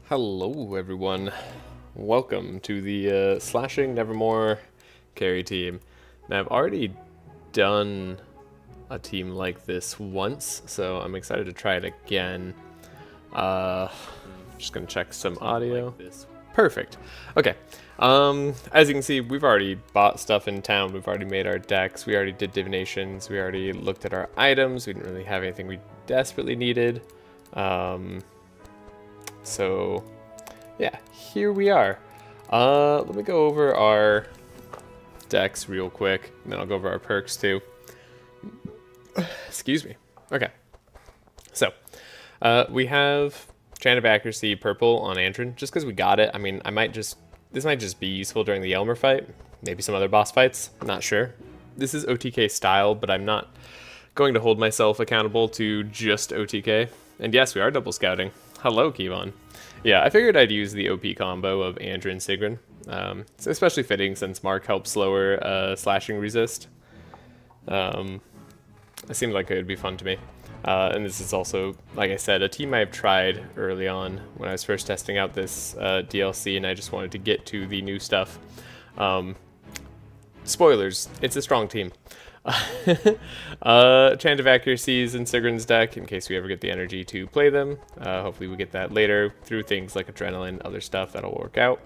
Hello everyone, welcome to the Slashing Nevermoor carry team. Now I've already done a team like this once, so I'm excited to try it again. Just gonna check some audio. Perfect. Okay. As you can see, we've already bought stuff in town. We've already made our decks. We already did divinations. We already looked at our items. We didn't really have anything we desperately needed. So yeah, here we are. Let me go over our decks real quick, and then I'll go over our perks too. Excuse me. Okay. So, we have Chant of Accuracy purple on Andrin, just because we got it. I mean, this might just be useful during the Elmer fight, maybe some other boss fights, I'm not sure. This is OTK style, but I'm not going to hold myself accountable to just OTK. And yes, we are double scouting. Hello, Kevon. Yeah, I figured I'd use the OP combo of Andrin and Sigrun. It's especially fitting since Mark helps lower slashing resist. It seemed like it would be fun to me. And this is also, like I said, a team I've tried early on when I was first testing out this DLC, and I just wanted to get to the new stuff. Spoilers, it's a strong team. Chant of Accuracies in Sigrun's deck, in case we ever get the energy to play them. Hopefully we get that later through things like Adrenaline, other stuff that'll work out.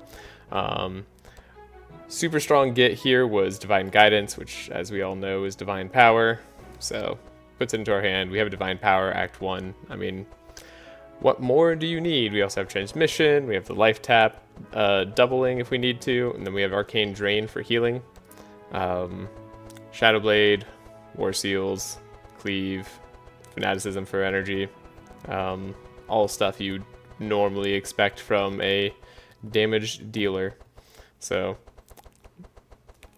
Super strong get here was Divine Guidance, which, as we all know, is Divine Power. So, puts it into our hand. We have a Divine Power, Act 1. I mean, what more do you need? We also have Transmission, we have the Life Tap, doubling if we need to, and then we have Arcane Drain for healing. Shadow Blade, War Seals, Cleave, Fanaticism for energy, all stuff you'd normally expect from a damage dealer. So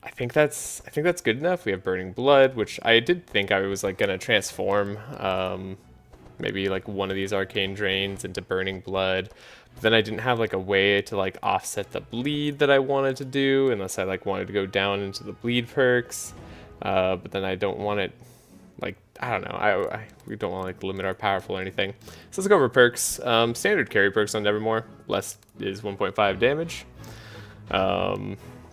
I think that's good enough. We have Burning Blood, which I did think I was like gonna transform maybe like one of these Arcane Drains into Burning Blood. But then I didn't have like a way to like offset the bleed that I wanted to do, unless I like wanted to go down into the bleed perks. But then I don't want it, like, I don't know, we don't want to like limit our powerful or anything. So let's go over perks. Standard carry perks on Nevermoor. Blessed is 1.5 damage.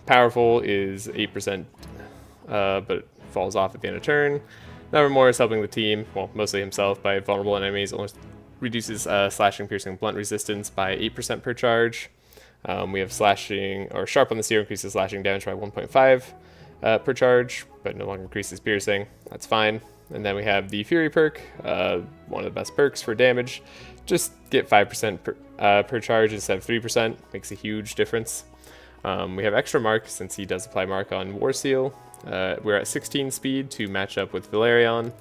Powerful is 8%, but it falls off at the end of turn. Nevermoor is helping the team, well, mostly himself, by vulnerable enemies. Almost reduces slashing, piercing, blunt resistance by 8% per charge. We have slashing, or sharp on the seer increases slashing damage by 1.5 per charge, but no longer increases piercing. That's fine. And then we have the Fury perk, one of the best perks for damage. Just get 5% per charge instead of 3%. Makes a huge difference. We have extra mark since he does apply mark on War Seal. We're at 16 speed to match up with Velarion.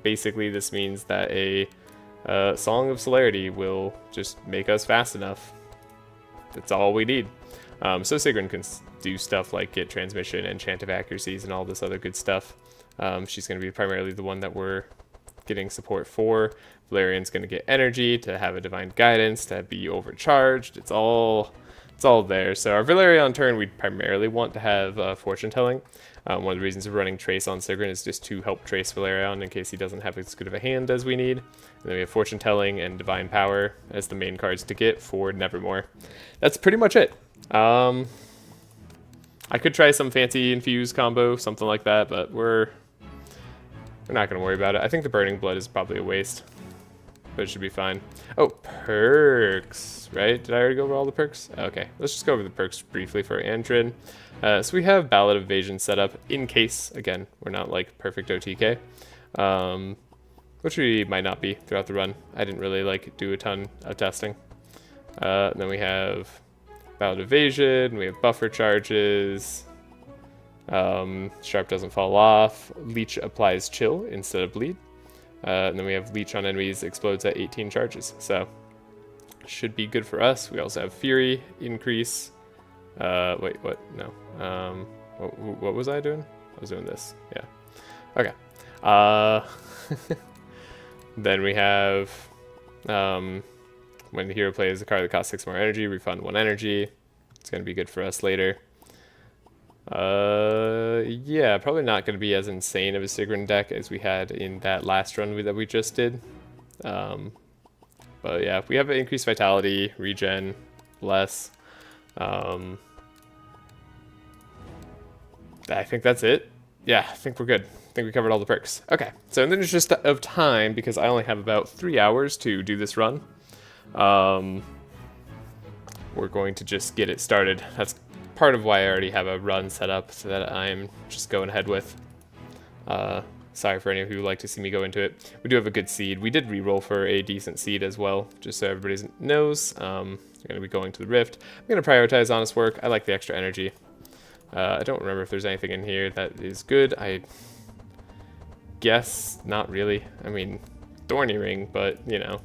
Basically, this means that a Song of Celerity will just make us fast enough. That's all we need. So Sigrun can do stuff like get transmission and Chant of Accuracies and all this other good stuff. She's going to be primarily the one that we're getting support for. Velarion's going to get energy to have a Divine Guidance, to be overcharged. It's all there. So our Velarion turn, we'd primarily want to have Fortune Telling. One of the reasons we're running Trace on Sigrun is just to help Trace Velarion in case he doesn't have as good of a hand as we need. And then we have Fortune Telling and Divine Power as the main cards to get for Nevermoor. That's pretty much it. I could try some fancy infused combo, something like that, but we're not going to worry about it. I think the Burning Blood is probably a waste, but it should be fine. Oh, perks, right? Did I already go over all the perks? Okay, let's just go over the perks briefly for Andrin. So we have Ballad of Evasion set up in case, again, we're not like perfect OTK, which we might not be throughout the run. I didn't really like do a ton of testing. Then we have Ballad of Evasion, we have buffer charges, Sharp doesn't fall off, Leech applies chill instead of bleed, and then we have Leech on enemies explodes at 18 charges, so should be good for us. We also have Fury increase, wait, what, no, what was I doing? I was doing this, yeah, okay, then we have, when the hero plays a card that costs 6 more energy, refund 1 energy. It's going to be good for us later. Yeah, probably not going to be as insane of a Sigrun deck as we had in that last run that we just did. But yeah, we have increased vitality, regen, less. I think that's it. Yeah, I think we're good. I think we covered all the perks. Okay, so in the interest of time, because I only have about 3 hours to do this run, we're going to just get it started. That's part of why I already have a run set up so that I'm just going ahead with. Sorry for any of you who like to see me go into it. We do have a good seed. We did reroll for a decent seed as well, just so everybody knows. I'm going to be going to the Rift. I'm going to prioritize honest work. I like the extra energy. I don't remember if there's anything in here that is good. I guess not really. I mean, Thorny Ring, but you know.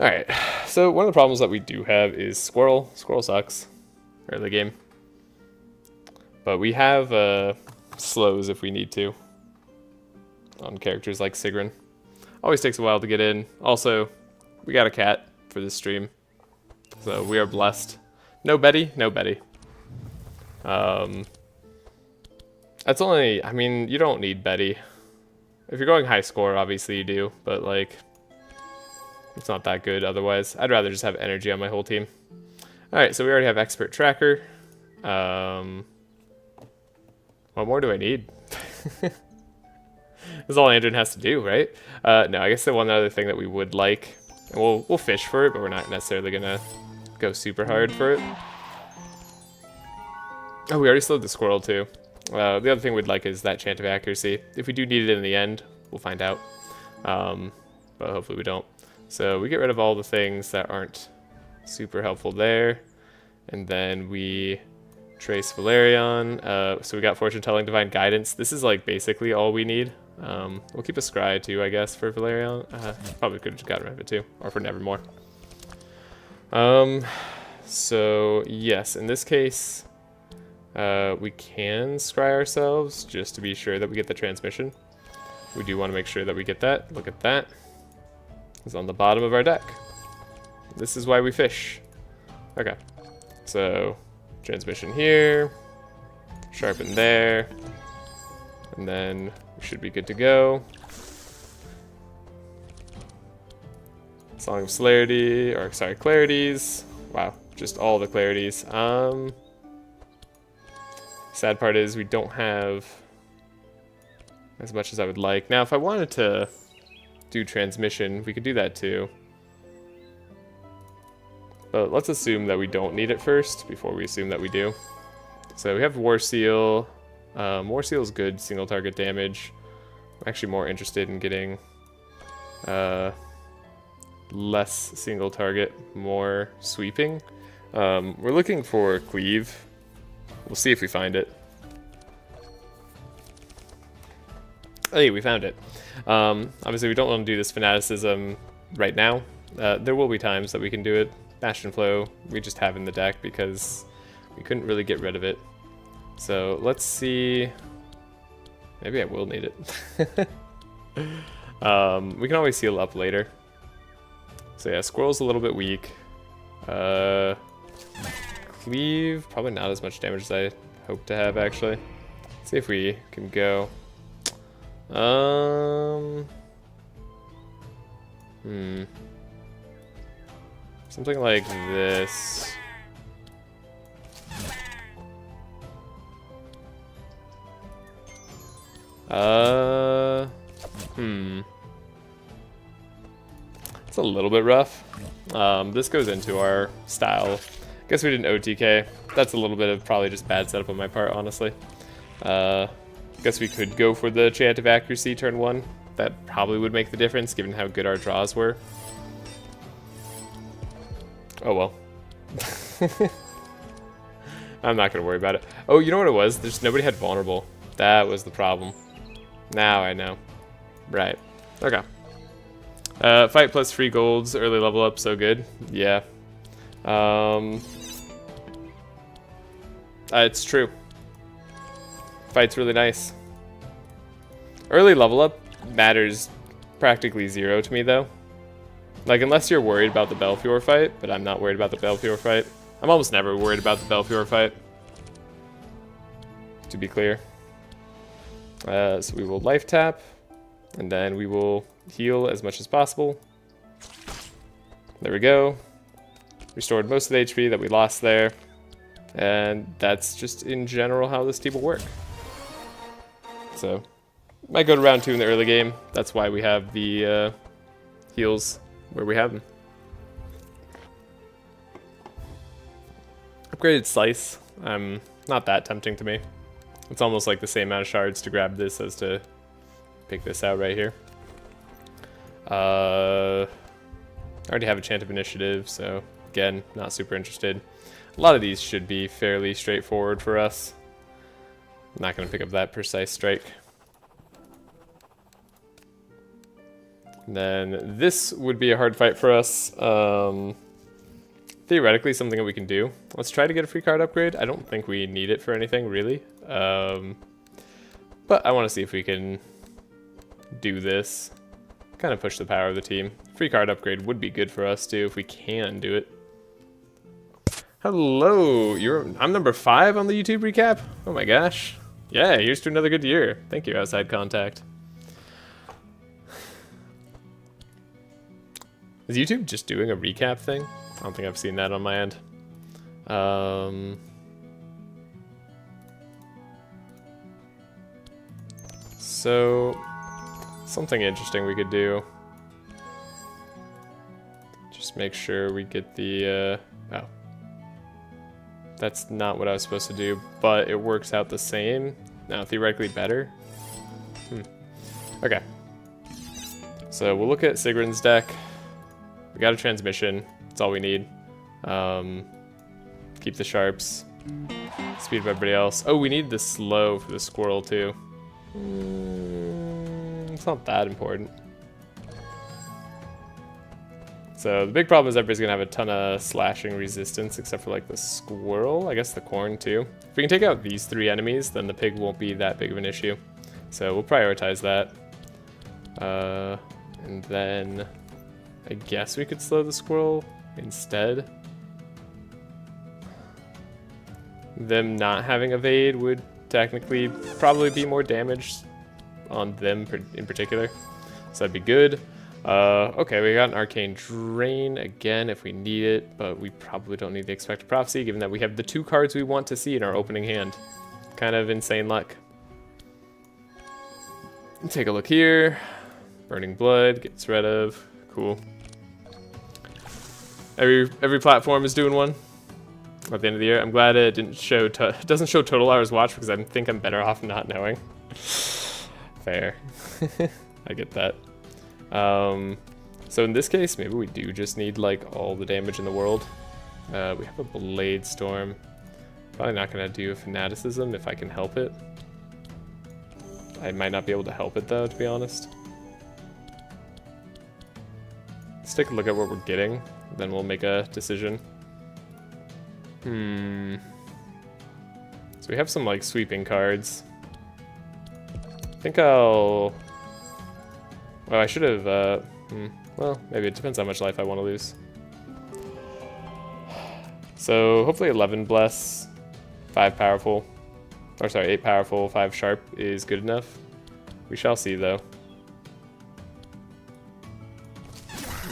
Alright, so one of the problems that we do have is Squirrel. Squirrel sucks early game. But we have slows if we need to on characters like Sigrun. Always takes a while to get in. Also, we got a cat for this stream. So we are blessed. No Betty? No Betty. That's only, I mean, you don't need Betty. If you're going high score, obviously you do, but like, it's not that good otherwise. I'd rather just have energy on my whole team. Alright, so we already have Expert Tracker. What more do I need? That's all Andrin has to do, right? No, I guess the one other thing that we would like, and we'll fish for it, but we're not necessarily gonna go super hard for it. Oh, we already slowed the Squirrel too. The other thing we'd like is that Chant of Accuracy. If we do need it in the end, we'll find out. But hopefully we don't. So we get rid of all the things that aren't super helpful there. And then we trace Velarion. So we got Fortune Telling, Divine Guidance. This is like basically all we need. We'll keep a Scry too, I guess, for Velarion. Probably could have gotten rid of it too. Or for Nevermoor. So yes, in this case, we can scry ourselves just to be sure that we get the transmission. We do want to make sure that we get that. Look at that. It's on the bottom of our deck. This is why we fish. Okay. So, transmission here. Sharpen there. And then we should be good to go. Song of Celerity, or sorry, Clarities. Wow, just all the Clarities. Sad part is we don't have as much as I would like. Now, if I wanted to do transmission, we could do that too. But let's assume that we don't need it first before we assume that we do. So we have War Seal. War Seal is good single target damage. I'm actually more interested in getting less single target, more sweeping. We're looking for Cleave. We'll see if we find it. Hey, we found it. Obviously, we don't want to do this Fanaticism right now. There will be times that we can do it. Bastion Flow, we just have in the deck because we couldn't really get rid of it. So let's see. Maybe I will need it. We can always heal up later. So yeah, Squirrel's a little bit weak. Cleave, probably not as much damage as I hope to have, actually. Let's see if we can go. Something like this. It's a little bit rough. This goes into our style. Guess we did an OTK. That's a little bit of probably just bad setup on my part, honestly. Guess we could go for the Chant of Accuracy turn 1. That probably would make the difference, given how good our draws were. Oh well. I'm not going to worry about it. Oh, you know what it was? There's nobody had Vulnerable. That was the problem. Now I know. Right. Okay. Fight plus free golds, early level up, so good. Yeah. It's true. Fight's really nice. Early level up matters practically 0 to me, though. Like, unless you're worried about the Belfure fight, but I'm not worried about the Belfure fight. I'm almost never worried about the Belfure fight, to be clear. So we will life tap, and then we will heal as much as possible. There we go. Restored most of the HP that we lost there. And that's just in general how this team will work. So, might go to round 2 in the early game. That's why we have the heals where we have them. Upgraded Slice. Not that tempting to me. It's almost like the same amount of shards to grab this as to pick this out right here. I already have a Chant of Initiative, so again, not super interested. A lot of these should be fairly straightforward for us. I'm not going to pick up that Precise Strike. And then this would be a hard fight for us. Theoretically, something that we can do. Let's try to get a free card upgrade. I don't think we need it for anything, really. But I want to see if we can do this. Kind of push the power of the team. Free card upgrade would be good for us, too, if we can do it. Hello! I'm number 5 on the YouTube recap? Oh my gosh. Yeah, here's to another good year. Thank you, Outside Contact. Is YouTube just doing a recap thing? I don't think I've seen that on my end. So, something interesting we could do. Just make sure we get the, oh. That's not what I was supposed to do, but it works out the same. Now, theoretically better. Okay. So, we'll look at Sigrun's deck. We got a transmission. That's all we need. Keep the sharps. Speed of everybody else. Oh, we need the slow for the squirrel too. It's not that important. So the big problem is everybody's gonna have a ton of slashing resistance except for like the squirrel. I guess the corn too. If we can take out these 3 enemies, then the pig won't be that big of an issue. So we'll prioritize that. And then I guess we could slow the squirrel instead. Them not having evade would technically probably be more damage on them in particular. So that'd be good. Okay, we got an Arcane Drain again if we need it, but we probably don't need the Expected Prophecy given that we have the 2 cards we want to see in our opening hand. Kind of insane luck. Take a look here. Burning Blood gets rid of. Cool. Every platform is doing one at the end of the year. I'm glad it didn't show doesn't show total hours watched because I think I'm better off not knowing. Fair. I get that. So in this case, maybe we do just need like all the damage in the world. We have a Blade Storm. Probably not gonna do a Fanaticism if I can help it. I might not be able to help it though, to be honest. Let's take a look at what we're getting. Then we'll make a decision. So we have some like sweeping cards. I think I'll... Well, I should have, well, maybe it depends how much life I want to lose. So hopefully 11 Bless, 5 Powerful, or sorry, 8 Powerful, 5 Sharp is good enough. We shall see though.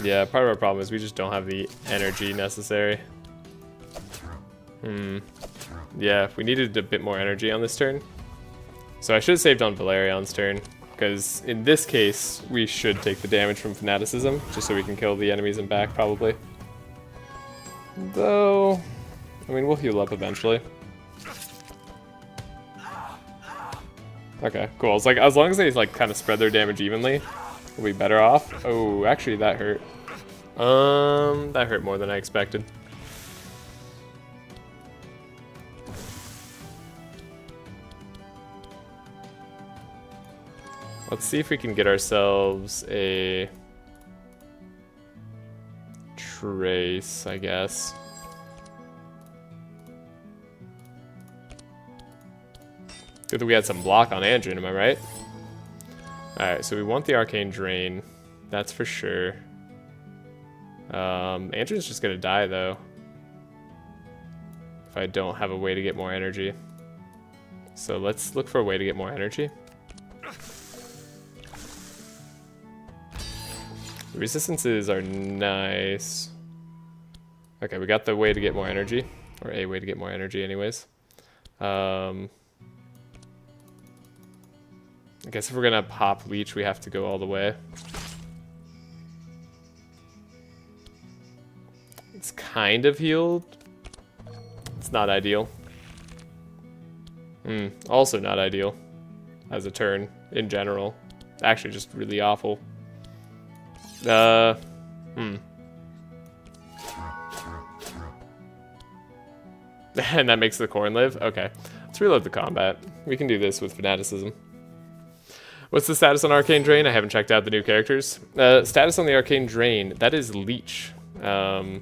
Yeah, part of our problem is we just don't have the energy necessary. Yeah, we needed a bit more energy on this turn. So I should have saved on Velarion's turn, because in this case, we should take the damage from Fanaticism, just so we can kill the enemies in back, probably. Though, I mean, we'll heal up eventually. Okay, cool. It's like, as long as they like kind of spread their damage evenly, we'll be better off. Oh, actually, that hurt. That hurt more than I expected. Let's see if we can get ourselves a Trace, I guess. Good that we had some block on Andrew, am I right? Alright, so we want the Arcane Drain. That's for sure. Andrew's just gonna die, though. If I don't have a way to get more energy. So let's look for a way to get more energy. The resistances are nice. Okay, we got the way to get more energy. Or a way to get more energy anyways. I guess if we're gonna pop leech, we have to go all the way. It's kind of healed. It's not ideal. Also not ideal as a turn in general. Actually just really awful. And that makes the corn live? Okay. Let's reload the combat. We can do this with fanaticism. What's the status on Arcane Drain? I haven't checked out the new characters. Status on the Arcane Drain, that is Leech. Let's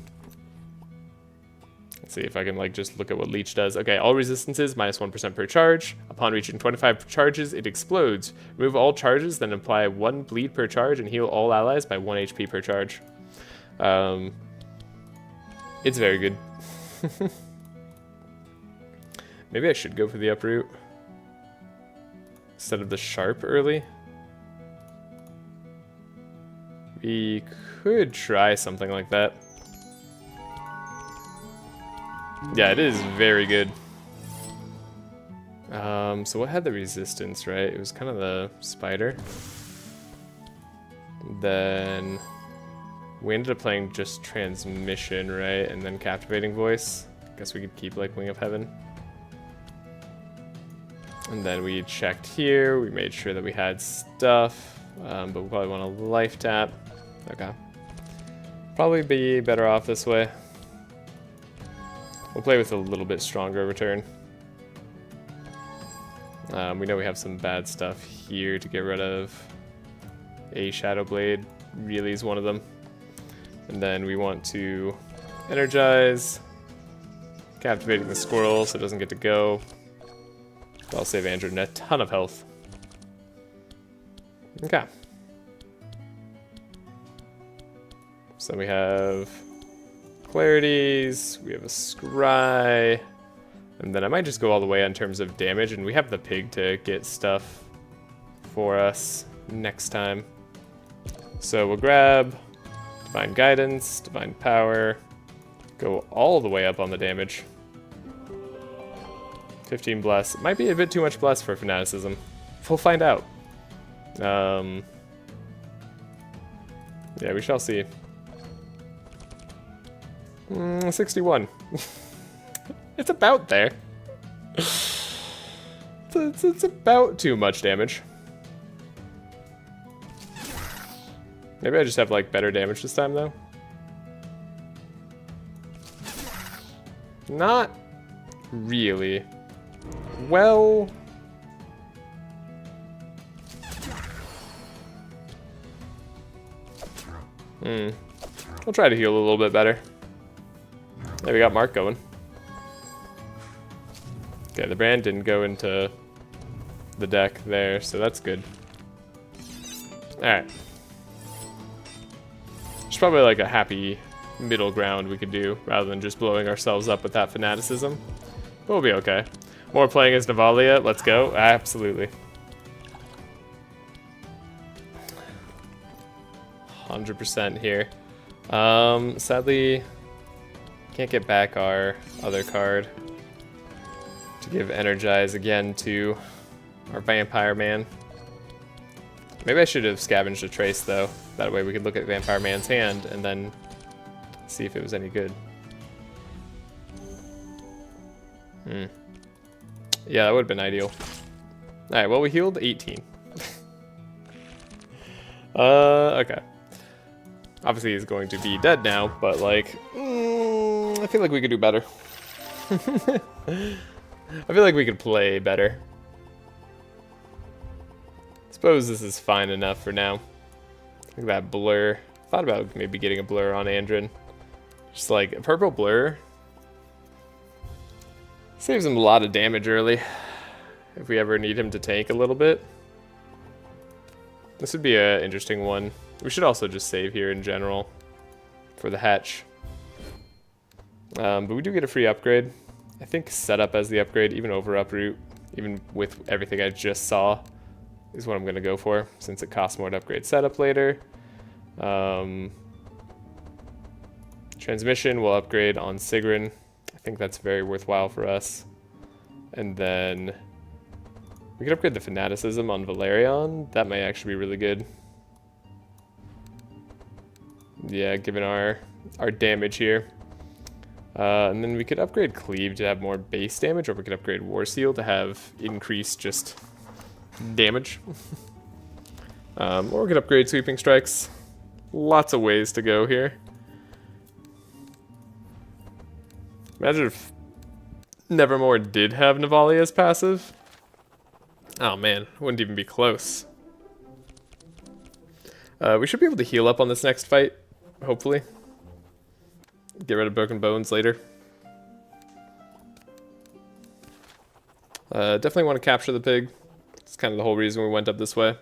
see if I can like just look at what Leech does. Okay, all resistances, minus 1% per charge. Upon reaching 25 charges, it explodes. Remove all charges, then apply 1 bleed per charge and heal all allies by 1 HP per charge. It's very good. Maybe I should go for the uproot instead of the sharp early. We could try something like that. Yeah, it is very good. So what had the resistance, right? It was kind of the spider. Then we ended up playing just transmission, right? And then captivating voice. Guess we could keep like Wing of Heaven. And then we checked here, we made sure that we had stuff, but we probably want a life tap. Okay. Probably be better off this way. We'll play with a little bit stronger return. We know we have some bad stuff here to get rid of. A Shadow Blade really is one of them. And then we want to energize, captivating the squirrel so it doesn't get to go. I'll save Andrew a ton of health. Okay. So we have clarities, we have a scry, and then I might just go all the way in terms of damage, and we have the pig to get stuff for us next time. So we'll grab Divine Guidance, Divine Power, go all the way up on the damage. 15 bless. Might be a bit too much bless for fanaticism. We'll find out. Yeah, we shall see. 61. It's about there. It's about too much damage. Maybe I just have like better damage this time though. Not really. Well, we'll try to heal a little bit better. There, we got Mark going. Okay, the brand didn't go into the deck there, so that's good. Alright. There's probably like a happy middle ground we could do, rather than just blowing ourselves up with that fanaticism. But we'll be okay. More playing as Navalia, let's go. Absolutely. 100% here. Sadly, can't get back our other card to give Energize again to our Vampire Man. Maybe I should have scavenged a trace though. That way we could look at Vampire Man's hand and then see if it was any good. Yeah, that would have been ideal. Alright, well we healed 18. Okay. Obviously he's going to be dead now, but like, I feel like we could do better. I feel like we could play better. Suppose this is fine enough for now. Look at that blur. Thought about maybe getting a blur on Andrin. Just like a purple blur. Saves him a lot of damage early. If we ever need him to tank a little bit. This would be an interesting one. We should also just save here in general for the hatch. But we do get a free upgrade. I think setup as the upgrade, even over uproot, even with everything I just saw, is what I'm going to go for, since it costs more to upgrade setup later. Transmission will upgrade on Sigrun. I think that's very worthwhile for us. And then we could upgrade the Fanaticism on Velarion. That might actually be really good. Yeah, given our damage here. And then we could upgrade Cleave to have more base damage, or we could upgrade War Seal to have increased just damage. Or we could upgrade Sweeping Strikes. Lots of ways to go here. Imagine if Nevermoor did have Navalia as passive. Oh man, wouldn't even be close. We should be able to heal up on this next fight, hopefully. Get rid of Broken Bones later. Definitely want to capture the pig. It's kind of the whole reason we went up this way.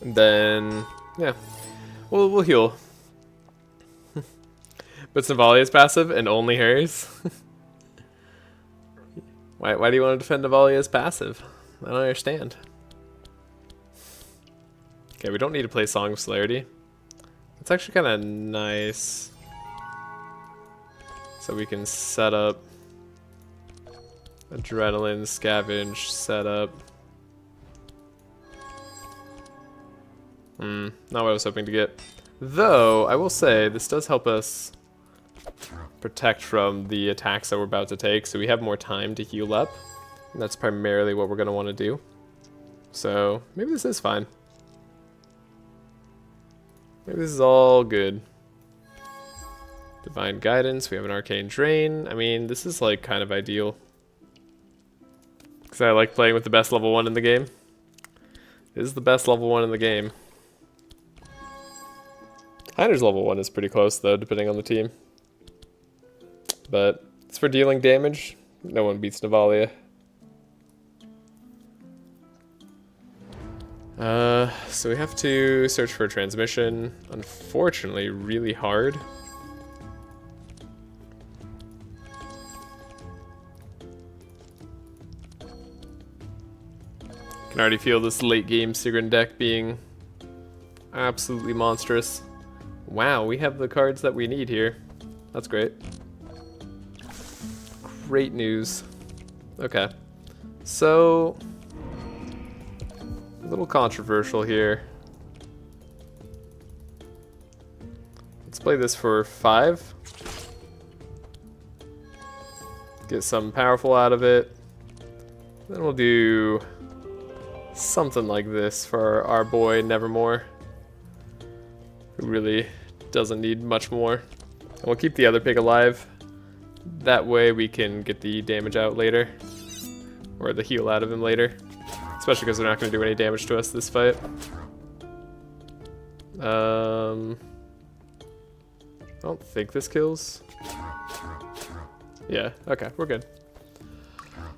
And then, yeah, we'll heal. But Navalia is passive and only Harry's? Why do you want to defend Navalia as passive? I don't understand. Okay, we don't need to play Song of Celerity. It's actually kind of nice. So we can set up Adrenaline, Scavenge, set up. Not what I was hoping to get. Though, I will say, this does help us protect from the attacks that we're about to take, so we have more time to heal up. And that's primarily what we're going to want to do. So, maybe this is fine. Maybe this is all good. Divine Guidance, we have an Arcane Drain. I mean, this is like kind of ideal. Because I like playing with the best level 1 in the game. This is the best level 1 in the game. Heiner's level 1 is pretty close though, depending on the team. But it's for dealing damage. No one beats Navalia. So we have to search for a transmission. Unfortunately, really hard. Can already feel this late game Sigrun deck being absolutely monstrous. Wow, we have the cards that we need here. That's great. Great news. Okay. So, a little controversial here. Let's play this for 5. Get some powerful out of it. Then we'll do something like this for our boy Nevermoor, who really doesn't need much more. And we'll keep the other pig alive. That way we can get the damage out later, or the heal out of him later. Especially because they're not going to do any damage to us this fight. I don't think this kills. Yeah, okay, we're good.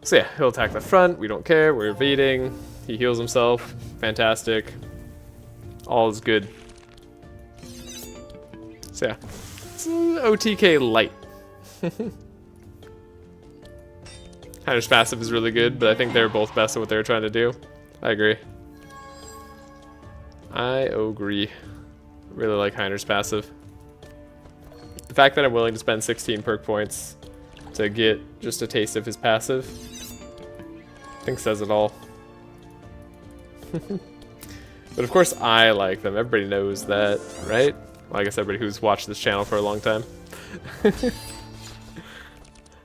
So yeah, he'll attack the front, we don't care, we're evading. He heals himself, fantastic. All is good. So yeah, it's OTK light. Heiner's passive is really good, but I think they're both best at what they're trying to do. I agree. I agree. Really like Heiner's passive. The fact that I'm willing to spend 16 perk points to get just a taste of his passive, I think says it all. But of course I like them. Everybody knows that, right? Well, I guess everybody who's watched this channel for a long time.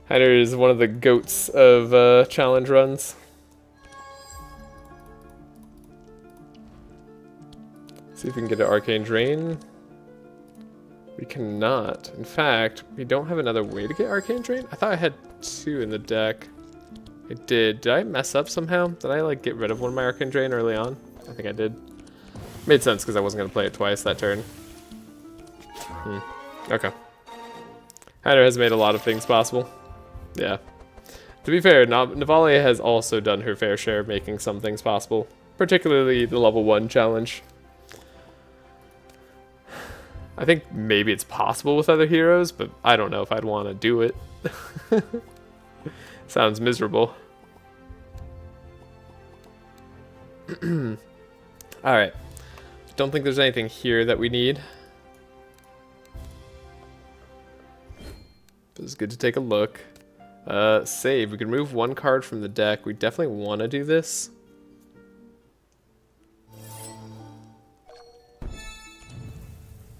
Heiner is one of the goats of challenge runs. See if we can get an Arcane Drain. We cannot. In fact, we don't have another way to get Arcane Drain. I thought I had 2 in the deck. I did. Did I mess up somehow? Did I like get rid of one of my Arcane Drain early on? I think I did. Made sense because I wasn't going to play it twice that turn. Okay. Heiner has made a lot of things possible. Yeah. To be fair, Navalia has also done her fair share of making some things possible. Particularly the level 1 challenge. I think maybe it's possible with other heroes, but I don't know if I'd want to do it. Sounds miserable. Alright. Don't think there's anything here that we need. But it's good to take a look. Save. We can remove one card from the deck. We definitely want to do this.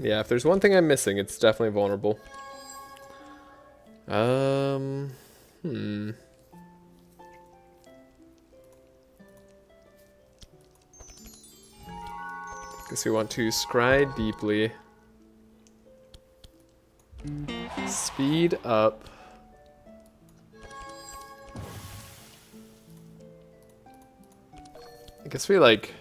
Yeah, if there's one thing I'm missing, it's definitely vulnerable. Guess we want to scry deeply. Speed up. I guess we like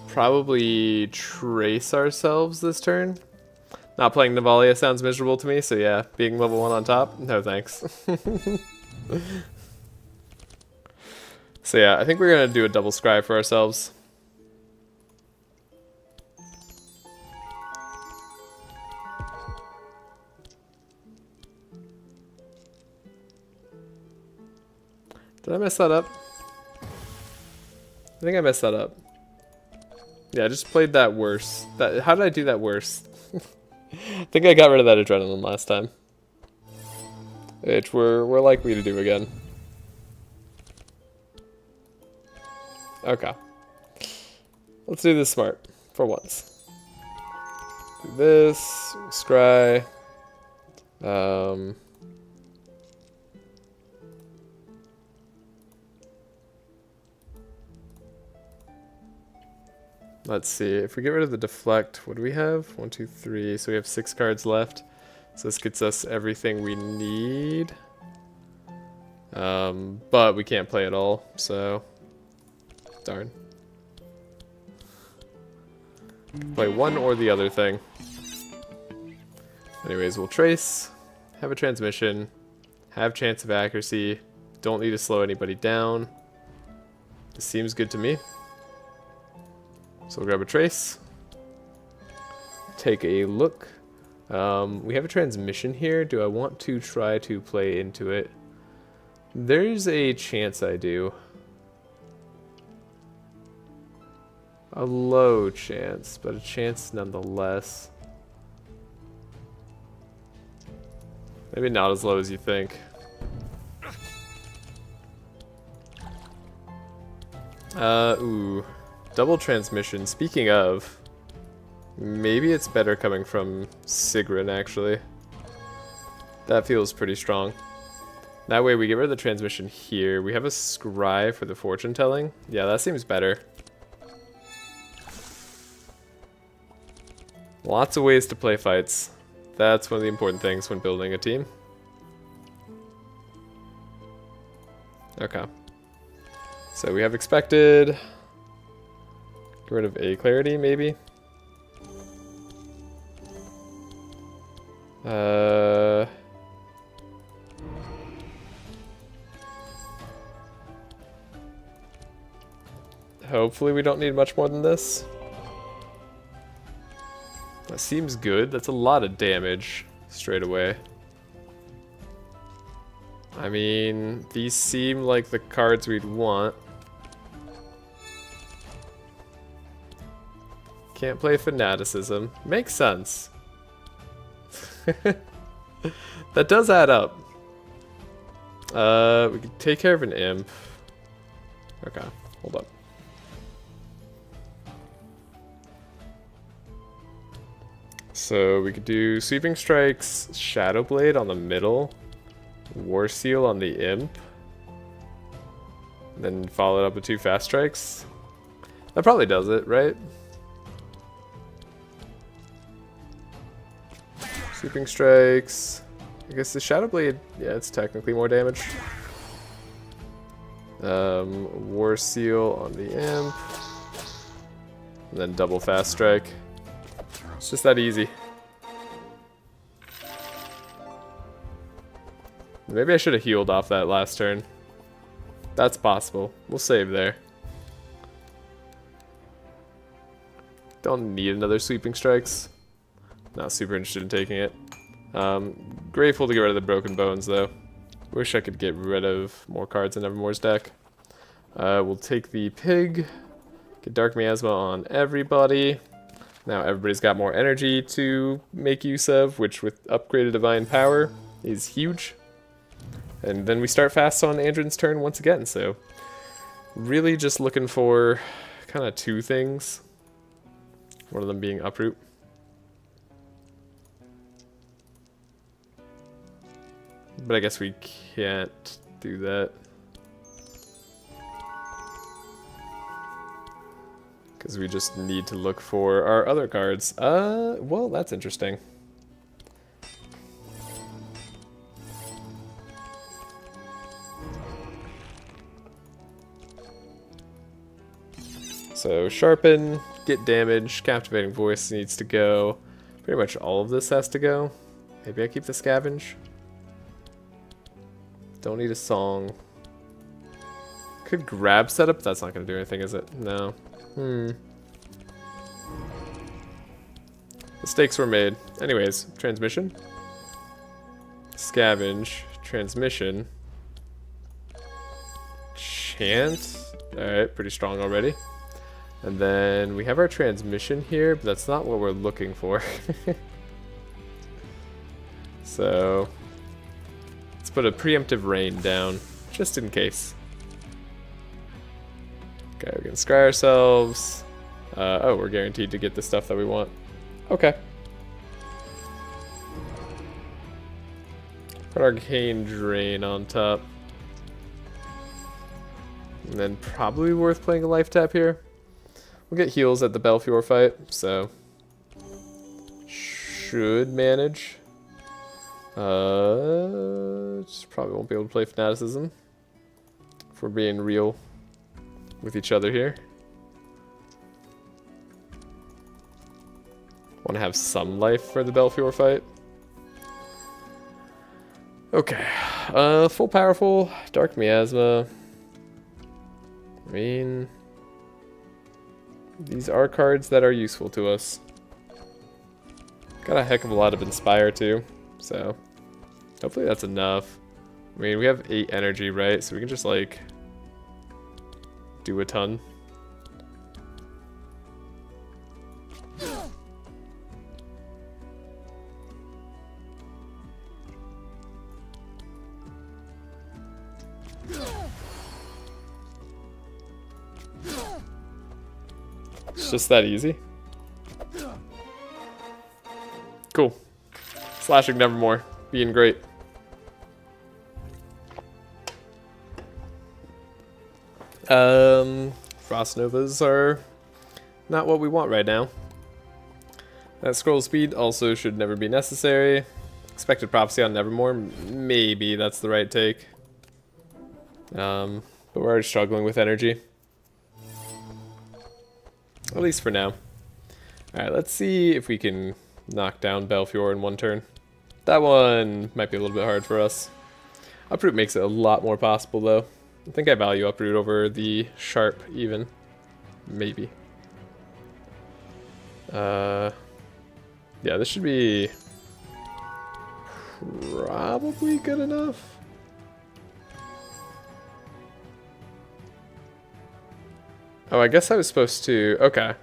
probably trace ourselves this turn. Not playing Navalia sounds miserable to me, so yeah, being level 1 on top, no thanks. So yeah, I think we're gonna do a double scry for ourselves. Did I mess that up? I think I messed that up. Yeah, I just played that worse. How did I do that worse? I think I got rid of that adrenaline last time. Which we're likely to do again. Okay. Let's do this smart. For once. Do this. Scry. Let's see, if we get rid of the deflect, what do we have? 1, 2, 3, so we have 6 cards left. So this gets us everything we need. But we can't play it all, so darn. Play one or the other thing. Anyways, we'll trace, have a transmission, have chance of accuracy, don't need to slow anybody down. This seems good to me. So we'll grab a trace, take a look. We have a transmission here. Do I want to try to play into it? There's a chance I do. A low chance, but a chance nonetheless. Maybe not as low as you think. Ooh. Double transmission. Speaking of, maybe it's better coming from Sigrun, actually. That feels pretty strong. That way we get rid of the transmission here. We have a scry for the fortune telling. Yeah, that seems better. Lots of ways to play fights. That's one of the important things when building a team. Okay. So we have expected. Get rid of a clarity, maybe. Hopefully we don't need much more than this. That seems good. That's a lot of damage straight away. I mean, these seem like the cards we'd want. Can't play fanaticism. Makes sense. That does add up. We can take care of an imp. Okay, hold up. So we could do Sweeping Strikes, Shadow Blade on the middle, War Seal on the imp, and then follow it up with 2 Fast Strikes. That probably does it, right? Sweeping Strikes. I guess the Shadow Blade, yeah, it's technically more damage. War Seal on the imp. And then double Fast Strike. It's just that easy. Maybe I should have healed off that last turn. That's possible. We'll save there. Don't need another Sweeping Strikes. Not super interested in taking it. Grateful to get rid of the Broken Bones, though. Wish I could get rid of more cards in Nevermoor's deck. We'll take the pig, get Dark Miasma on everybody. Now everybody's got more energy to make use of, which with upgraded Divine Power is huge. And then we start fast on Andrin's turn once again, so really just looking for kind of two things. One of them being Uproot. But I guess we can't do that. Because we just need to look for our other cards. Well, that's interesting. So, Sharpen, get damage, Captivating Voice needs to go. Pretty much all of this has to go. Maybe I keep the Scavenge. Don't need a song. Could grab setup, but that's not going to do anything, is it? No. Mistakes were made. Anyways, transmission. Scavenge. Transmission. Chant. Alright, pretty strong already. And then we have our transmission here, but that's not what we're looking for. So, let's put a preemptive rain down, just in case. Okay, we can scry ourselves. Oh, we're guaranteed to get the stuff that we want. Okay. Put Arcane Drain on top. And then probably worth playing a life tap here. We'll get heals at the Belfure fight, so should manage. Just probably won't be able to play Fanaticism if we're being real with each other here. Want to have some life for the Belfure fight. Okay, full powerful, Dark Miasma. I mean, these are cards that are useful to us. Got a heck of a lot of Inspire too, so hopefully that's enough. I mean, we have 8 energy, right? So we can just like do a ton. It's just that easy. Cool. Slashing Nevermoor. Being great. Frost Novas are not what we want right now. That scroll speed also should never be necessary. Expected Prophecy on Nevermoor. Maybe that's the right take. But we're already struggling with energy. At least for now. Alright, let's see if we can knock down Belfure in one turn. That one might be a little bit hard for us. Uproot makes it a lot more possible though. I think I value Uproot over the Sharp even. Maybe. Yeah, this should be probably good enough. Oh, I guess I was supposed to... Okay.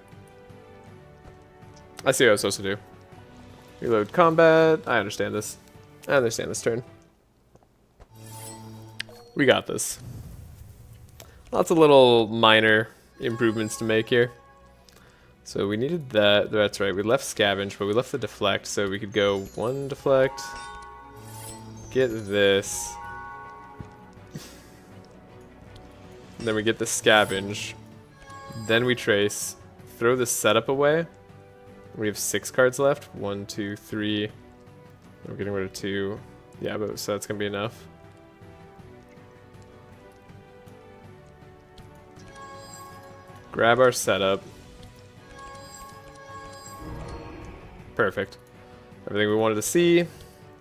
I see what I was supposed to do. Reload combat. I understand this. I understand this turn. We got this. Lots of little minor improvements to make here. So we needed that. That's right. We left Scavenge, but we left the Deflect, so we could go 1 Deflect. Get this. Then we get the Scavenge. Then we trace, throw the setup away. We have 6 cards left. 1, 2, 3. We're getting rid of 2. Yeah, but so that's gonna be enough. Grab our setup. Perfect. Everything we wanted to see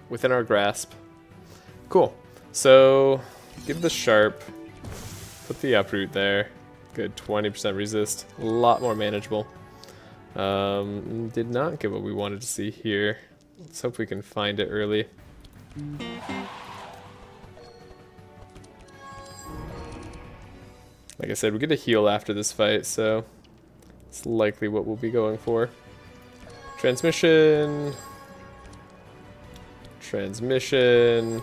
within our grasp. Cool. So give the Sharp. Put the Uproot there. Good, 20% resist. A lot more manageable. Did not get what we wanted to see here. Let's hope we can find it early. Like I said, we get a heal after this fight, so it's likely what we'll be going for. Transmission. Transmission.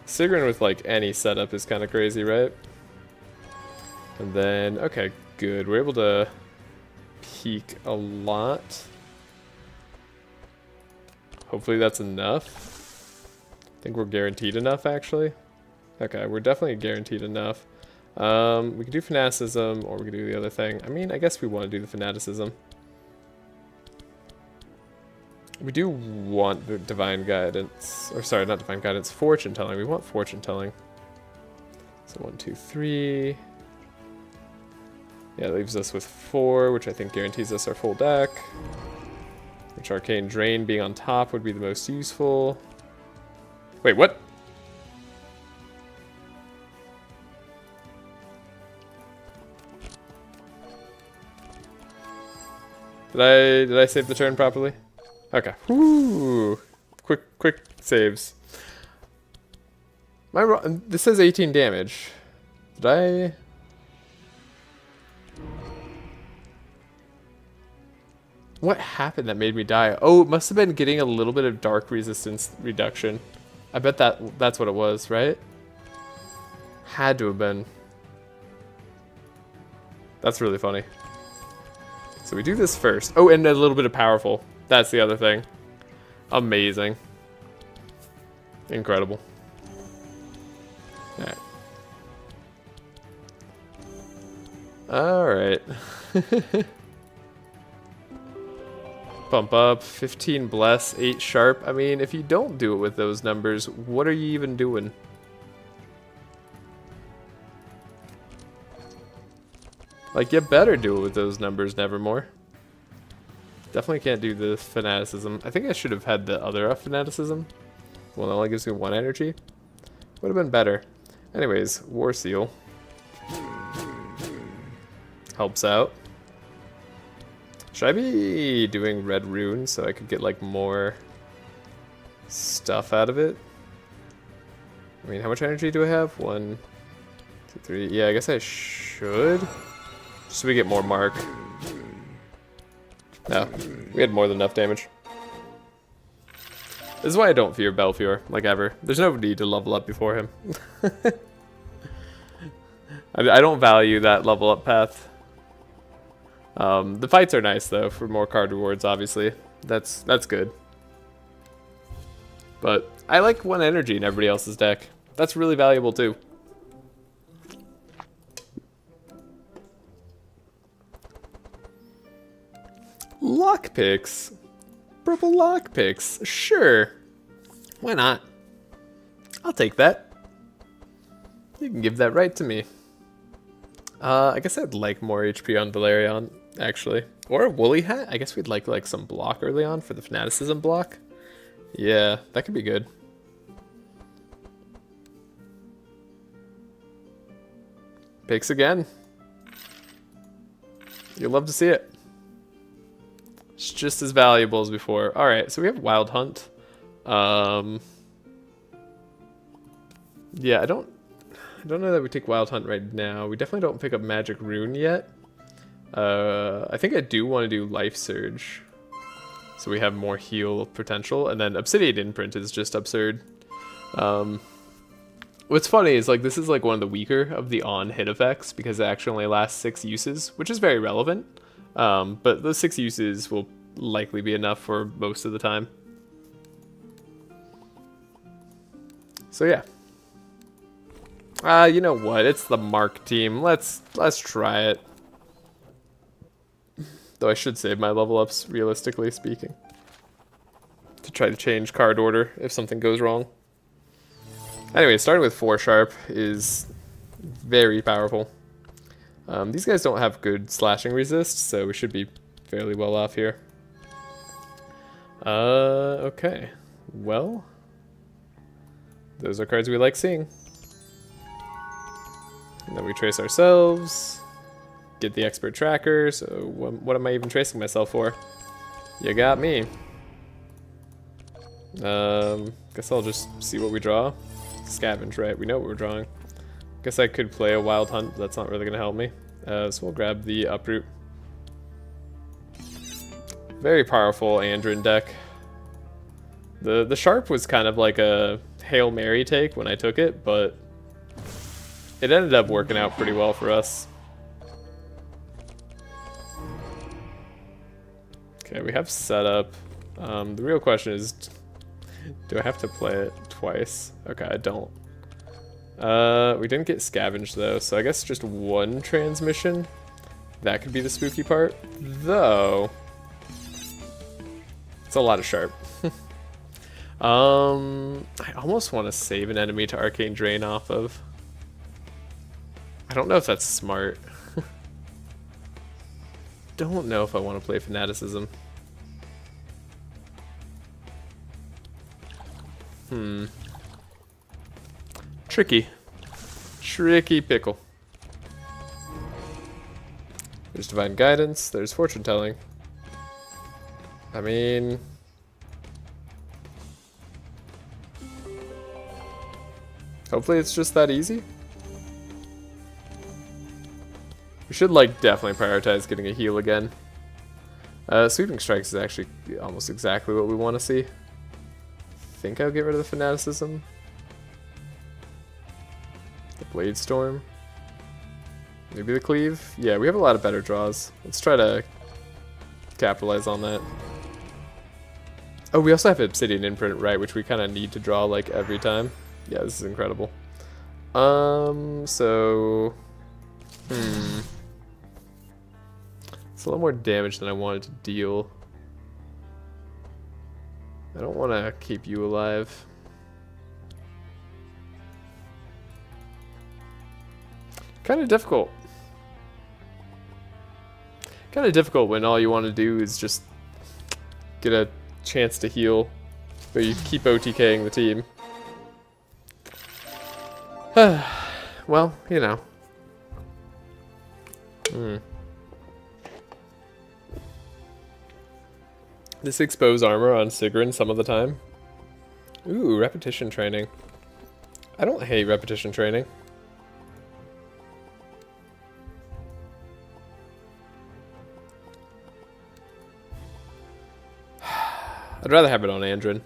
Sigrun with like any setup is kind of crazy, right? And then, okay, good. We're able to peak a lot. Hopefully that's enough. I think we're guaranteed enough, actually. Okay, we're definitely guaranteed enough. We can do fanaticism, or we can do the other thing. I mean, I guess we want to do the fanaticism. We do want the divine guidance, or sorry, not divine guidance, fortune telling. We want fortune telling. So 1, 2, 3. Yeah, it leaves us with 4, which I think guarantees us our full deck. Which arcane drain being on top would be the most useful. Wait, what? Did I save the turn properly? Okay. Woo! Quick saves. This says 18 damage. Did I? What happened that made me die? Oh, it must have been getting a little bit of dark resistance reduction. I bet that's what it was, right? Had to have been. That's really funny. So we do this first. Oh, and a little bit of powerful. That's the other thing. Amazing. Incredible. Alright. Alright. Bump up, 15 bless, 8 sharp. I mean, if you don't do it with those numbers, what are you even doing? Like, you better do it with those numbers, Nevermoor. Definitely can't do the fanaticism. I think I should have had the other fanaticism. Well, that only gives me 1 energy. Would have been better. Anyways, War Seal. Helps out. Should I be doing red rune so I could get like more stuff out of it? I mean, how much energy do I have? 1, 2, 3. Yeah, I guess I should. Just so we get more mark. No, we had more than enough damage. This is why I don't fear Belfure, like ever. There's no need to level up before him. I don't value that level up path. The fights are nice though, for more card rewards, obviously. That's good. But I like 1 energy in everybody else's deck. That's really valuable too. Lockpicks. Purple lockpicks. Sure. Why not? I'll take that. You can give that right to me. I guess I'd like more HP on Velarion, actually. Or a woolly hat. I guess we'd like some block early on for the fanaticism block. Yeah, that could be good. Picks again. You'll love to see it. It's just as valuable as before. Alright, so we have Wild Hunt. Yeah, I don't know that we take Wild Hunt right now. We definitely don't pick up Magic Rune yet. I think I do want to do Life Surge. So we have more heal potential. And then Obsidian Imprint is just absurd. What's funny is like this is like one of the weaker of the on-hit effects because it actually only lasts 6 uses, which is very relevant. But those 6 uses will likely be enough for most of the time. So yeah. You know what? It's the Mark team. Let's try it. Though I should save my level ups, realistically speaking, to try to change card order if something goes wrong. Anyway, starting with 4 sharp is very powerful. These guys don't have good slashing resist, so we should be fairly well off here. Okay. Well, those are cards we like seeing. And then we trace ourselves. Get the expert tracker, so what am I even tracing myself for? You got me. Guess I'll just see what we draw. Scavenge, right? We know what we're drawing. Guess I could play a Wild Hunt, but that's not really going to help me. So we'll grab the Uproot. Very powerful Andrin deck. The Sharp was kind of like a Hail Mary take when I took it, but it ended up working out pretty well for us. Okay, we have setup. The real question is, do I have to play it twice? Okay, I don't. We didn't get scavenged though, so I guess just one transmission. That could be the spooky part. Though, it's a lot of Sharp. I almost want to save an enemy to Arcane Drain off of. I don't know if that's smart. Don't know if I want to play Fanaticism. Tricky. Tricky pickle. There's Divine Guidance, there's Fortune Telling. I mean... hopefully it's just that easy. We should, like, definitely prioritize getting a heal again. Sweeping Strikes is actually almost exactly what we want to see. I think I'll get rid of the Fanaticism. The Blade Storm. Maybe the Cleave. Yeah, we have a lot of better draws. Let's try to capitalize on that. Oh, we also have Obsidian Imprint, right, which we kind of need to draw, like, every time. Yeah, this is incredible. So... It's a lot more damage than I wanted to deal. I don't want to keep you alive. Kind of difficult. Kind of difficult when all you want to do is just get a chance to heal, but you keep OTKing the team. Well, you know. This expose armor on Sigrun some of the time. Ooh, repetition training. I don't hate repetition training. I'd rather have it on Andrin.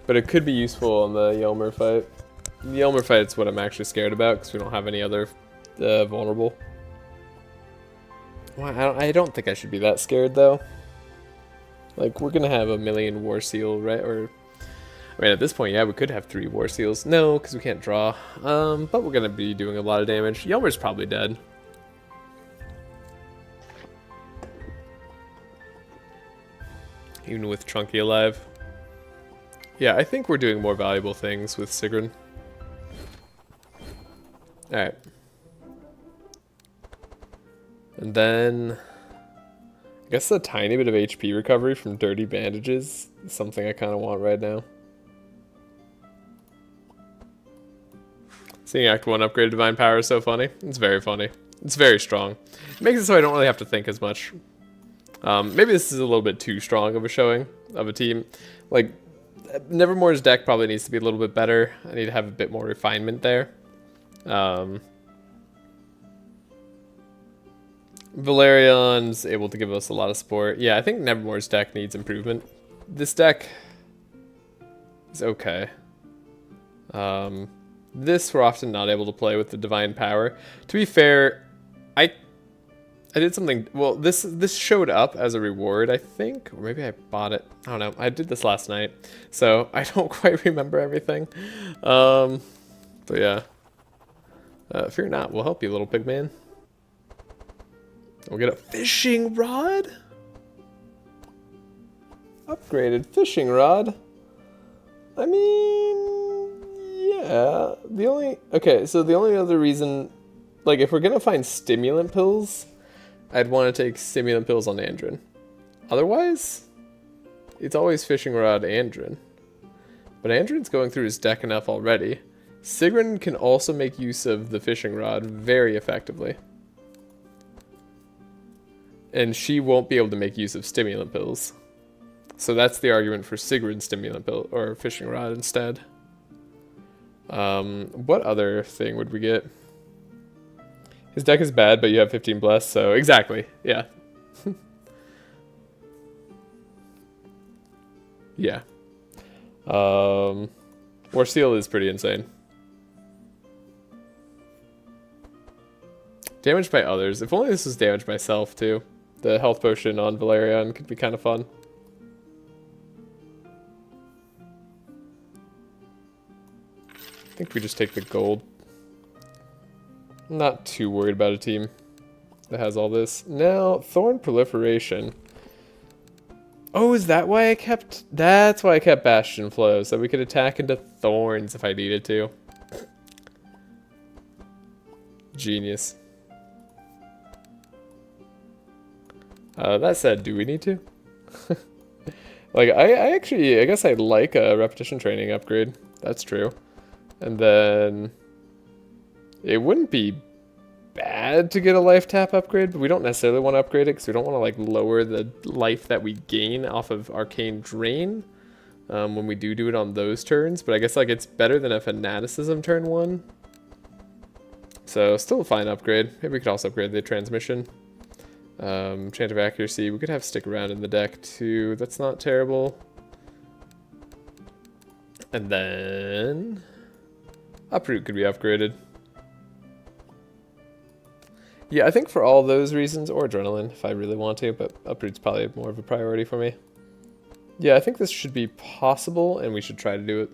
But it could be useful on the Ylmer fight. The Ylmer fight's what I'm actually scared about because we don't have any other vulnerable. Well, I don't think I should be that scared though. Like, we're gonna have a million War Seal, right? Or, I mean, at this point, yeah, we could have 3 War Seals. No, because we can't draw. But we're gonna be doing a lot of damage. Ylmer's probably dead. Even with Trunky alive. Yeah, I think we're doing more valuable things with Sigrun. Alright. And then... I guess a tiny bit of HP recovery from Dirty Bandages is something I kind of want right now. Seeing Act 1 upgraded Divine Power is so funny. It's very funny. It's very strong. It makes it so I don't really have to think as much. Maybe this is a little bit too strong of a showing of a team. Like, Nevermoor's deck probably needs to be a little bit better. I need to have a bit more refinement there. Velarion's able to give us a lot of support. Yeah, I think Nevermoor's deck needs improvement. This deck is okay. This we're often not able to play with the Divine Power. To be fair, I did something... Well, this showed up as a reward, I think. Or maybe I bought it. I don't know. I did this last night. So I don't quite remember everything. But yeah. Fear not. We'll help you, little pig man. We'll get a fishing rod. Upgraded fishing rod. I mean, yeah. Okay, so the only other reason, like, if we're gonna find stimulant pills, I'd want to take stimulant pills on Andrin. Otherwise, it's always fishing rod Andrin. But Andrin's going through his deck enough already. Sigrun can also make use of the fishing rod very effectively. And she won't be able to make use of stimulant pills. So that's the argument for Sigrun's stimulant pill or fishing rod instead. What other thing would we get? His deck is bad, but you have 15 bless, so exactly, yeah. Yeah. War Seal is pretty insane. Damage by others. If only this was damage myself, too. The health potion on Velarion could be kind of fun. I think we just take the gold. I'm not too worried about a team that has all this. Now, Thorn Proliferation. Oh, is that why I kept... That's why I kept Bastion Flow, so we could attack into Thorns if I needed to. Genius. That said, do we need to? Like, I guess I'd like a repetition training upgrade. That's true. And then... It wouldn't be bad to get a life tap upgrade, but we don't necessarily want to upgrade it because we don't want to like lower the life that we gain off of Arcane Drain when we do it on those turns. But I guess like it's better than a Fanaticism turn 1. So still a fine upgrade. Maybe we could also upgrade the transmission. Chant of Accuracy, we could have stick around in the deck too. That's not terrible. And then Uproot could be upgraded. Yeah, I think for all those reasons, or Adrenaline if I really want to, but Uproot's probably more of a priority for me. Yeah, I think this should be possible, and we should try to do it.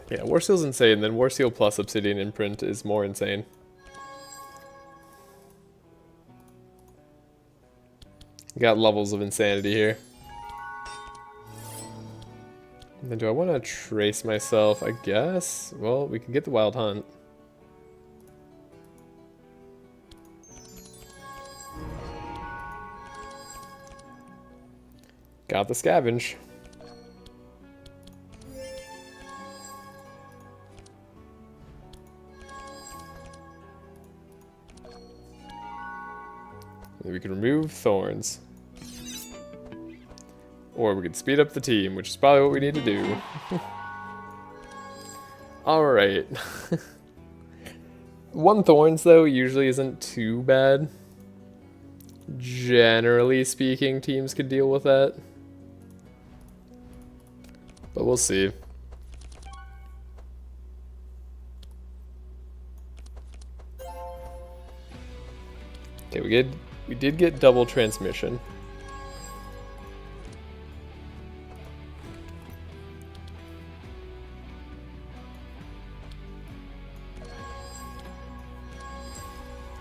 Yeah, War Seal's insane, then War Seal plus Obsidian Imprint is more insane. Got levels of insanity here. And then do I want to trace myself? I guess. Well, we can get the Wild Hunt. Got the Scavenge. And we can remove Thorns. Or we could speed up the team, which is probably what we need to do. Alright. 1 Thorns, though, usually isn't too bad. Generally speaking, teams could deal with that. But we'll see. Okay, we did get double transmission.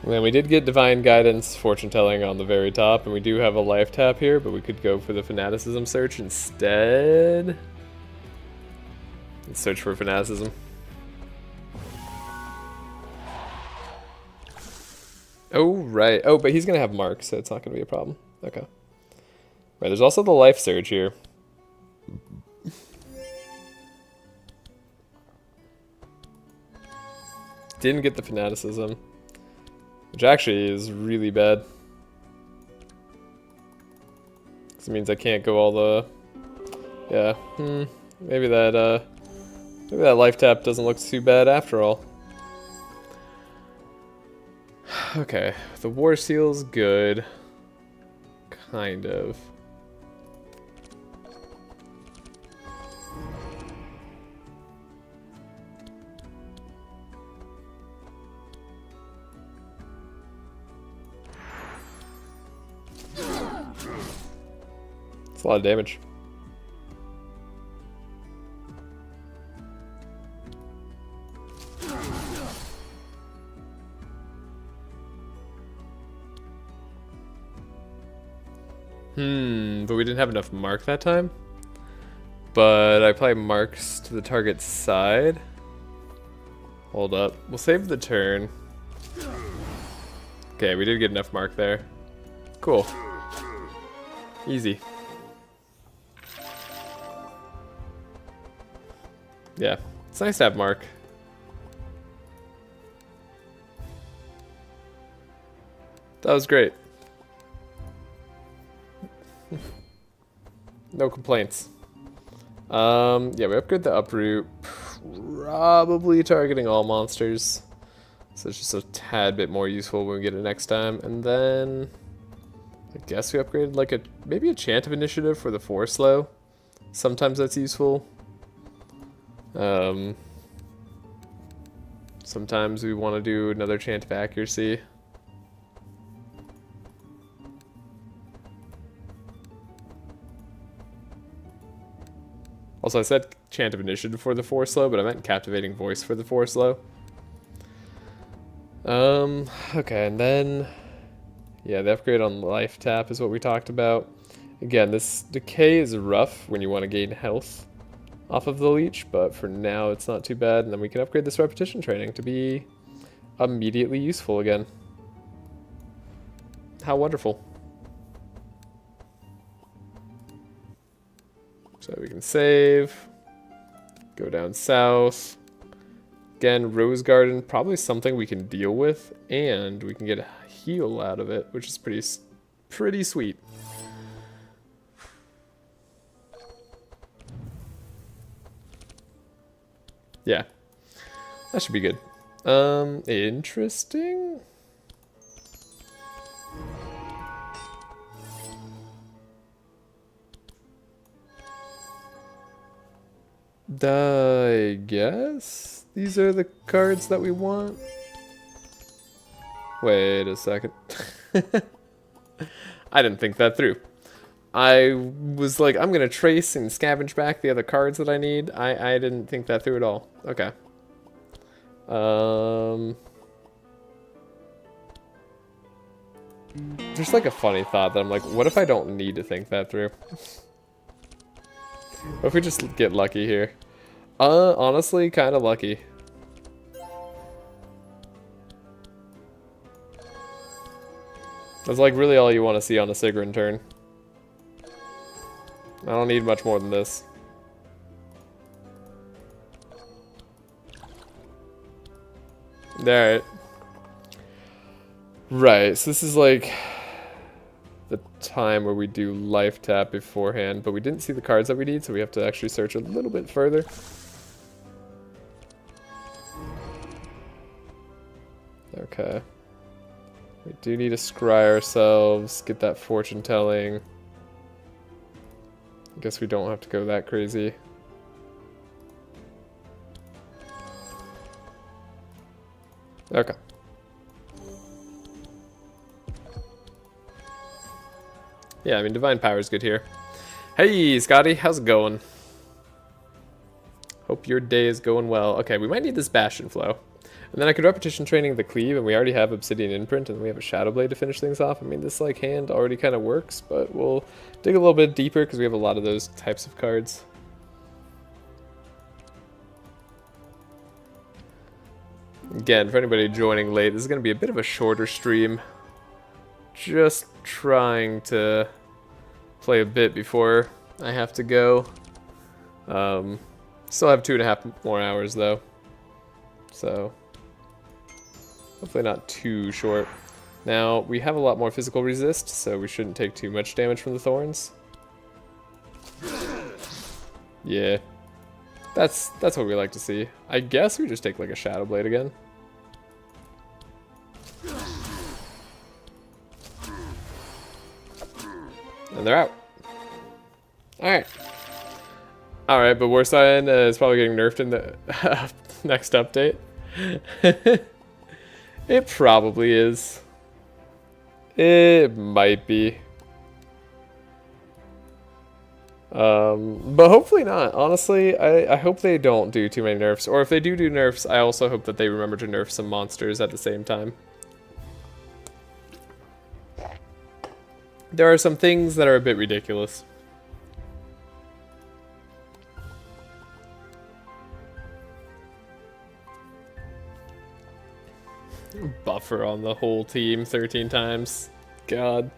And then we did get Divine Guidance, Fortune Telling on the very top, and we do have a life tap here, but we could go for the Fanaticism search instead. Let's search for Fanaticism. Oh, right. Oh, but he's going to have Mark, so it's not going to be a problem. Okay. Right, there's also the Life Surge here. Didn't get the Fanaticism. Which actually is really bad. Because it means I can't go all the... Yeah, maybe that life tap doesn't look too bad after all. Okay, the War Seal's good. Kind of. It's a lot of damage. But we didn't have enough mark that time. But I apply marks to the target's side. Hold up. We'll save the turn. Okay, we did get enough mark there. Cool. Easy. Yeah, it's nice to have mark. That was great. No complaints. Yeah, we upgrade the uproot, probably targeting all monsters. So it's just a tad bit more useful when we get it next time. And then I guess we upgraded like maybe a chant of initiative for the 4 slow. Sometimes that's useful. Sometimes we want to do another chant of accuracy. Also, I said chant of initiative for the 4 slow, but I meant captivating voice for the 4 slow. Okay, and then yeah, the upgrade on life tap is what we talked about. Again, this decay is rough when you want to gain health off of the leech, but for now it's not too bad. And then we can upgrade this repetition training to be immediately useful again. How wonderful. So we can save, go down south. Again, Rose Garden, probably something we can deal with, and we can get a heal out of it, which is pretty sweet. Yeah, that should be good. Interesting. I guess these are the cards that we want. Wait a second. I didn't think that through. I was like, I'm gonna trace and scavenge back the other cards that I need. I didn't think that through at all. Okay. There's like a funny thought that I'm like, what if I don't need to think that through? What if we just get lucky here? Honestly, kind of lucky. That's like really all you want to see on a Sigrun turn. I don't need much more than this. Alright. Right, so this is like the time where we do life tap beforehand, but we didn't see the cards that we need, so we have to actually search a little bit further. Okay. We do need to scry ourselves, get that fortune telling. I guess we don't have to go that crazy. Okay. Yeah, I mean, Divine Power is good here. Hey, Scotty, how's it going? Hope your day is going well. Okay, we might need this Bastion Flow. And then I could repetition training the Cleave, and we already have Obsidian Imprint, and we have a Shadow Blade to finish things off. I mean, this like hand already kind of works, but we'll dig a little bit deeper because we have a lot of those types of cards. Again, for anybody joining late, this is going to be a bit of a shorter stream. Just trying to play a bit before I have to go. Still have 2.5 more hours though, so hopefully not too short. Now we have a lot more physical resist, so we shouldn't take too much damage from the thorns. Yeah, that's what we like to see. I guess we just take like a Shadow Blade again. And they're out. Alright. Alright, but Warsign is probably getting nerfed in the next update. It probably is. It might be. But hopefully not. Honestly, I hope they don't do too many nerfs. Or if they do nerfs, I also hope that they remember to nerf some monsters at the same time. There are some things that are a bit ridiculous. Buffer on the whole team 13 times. God.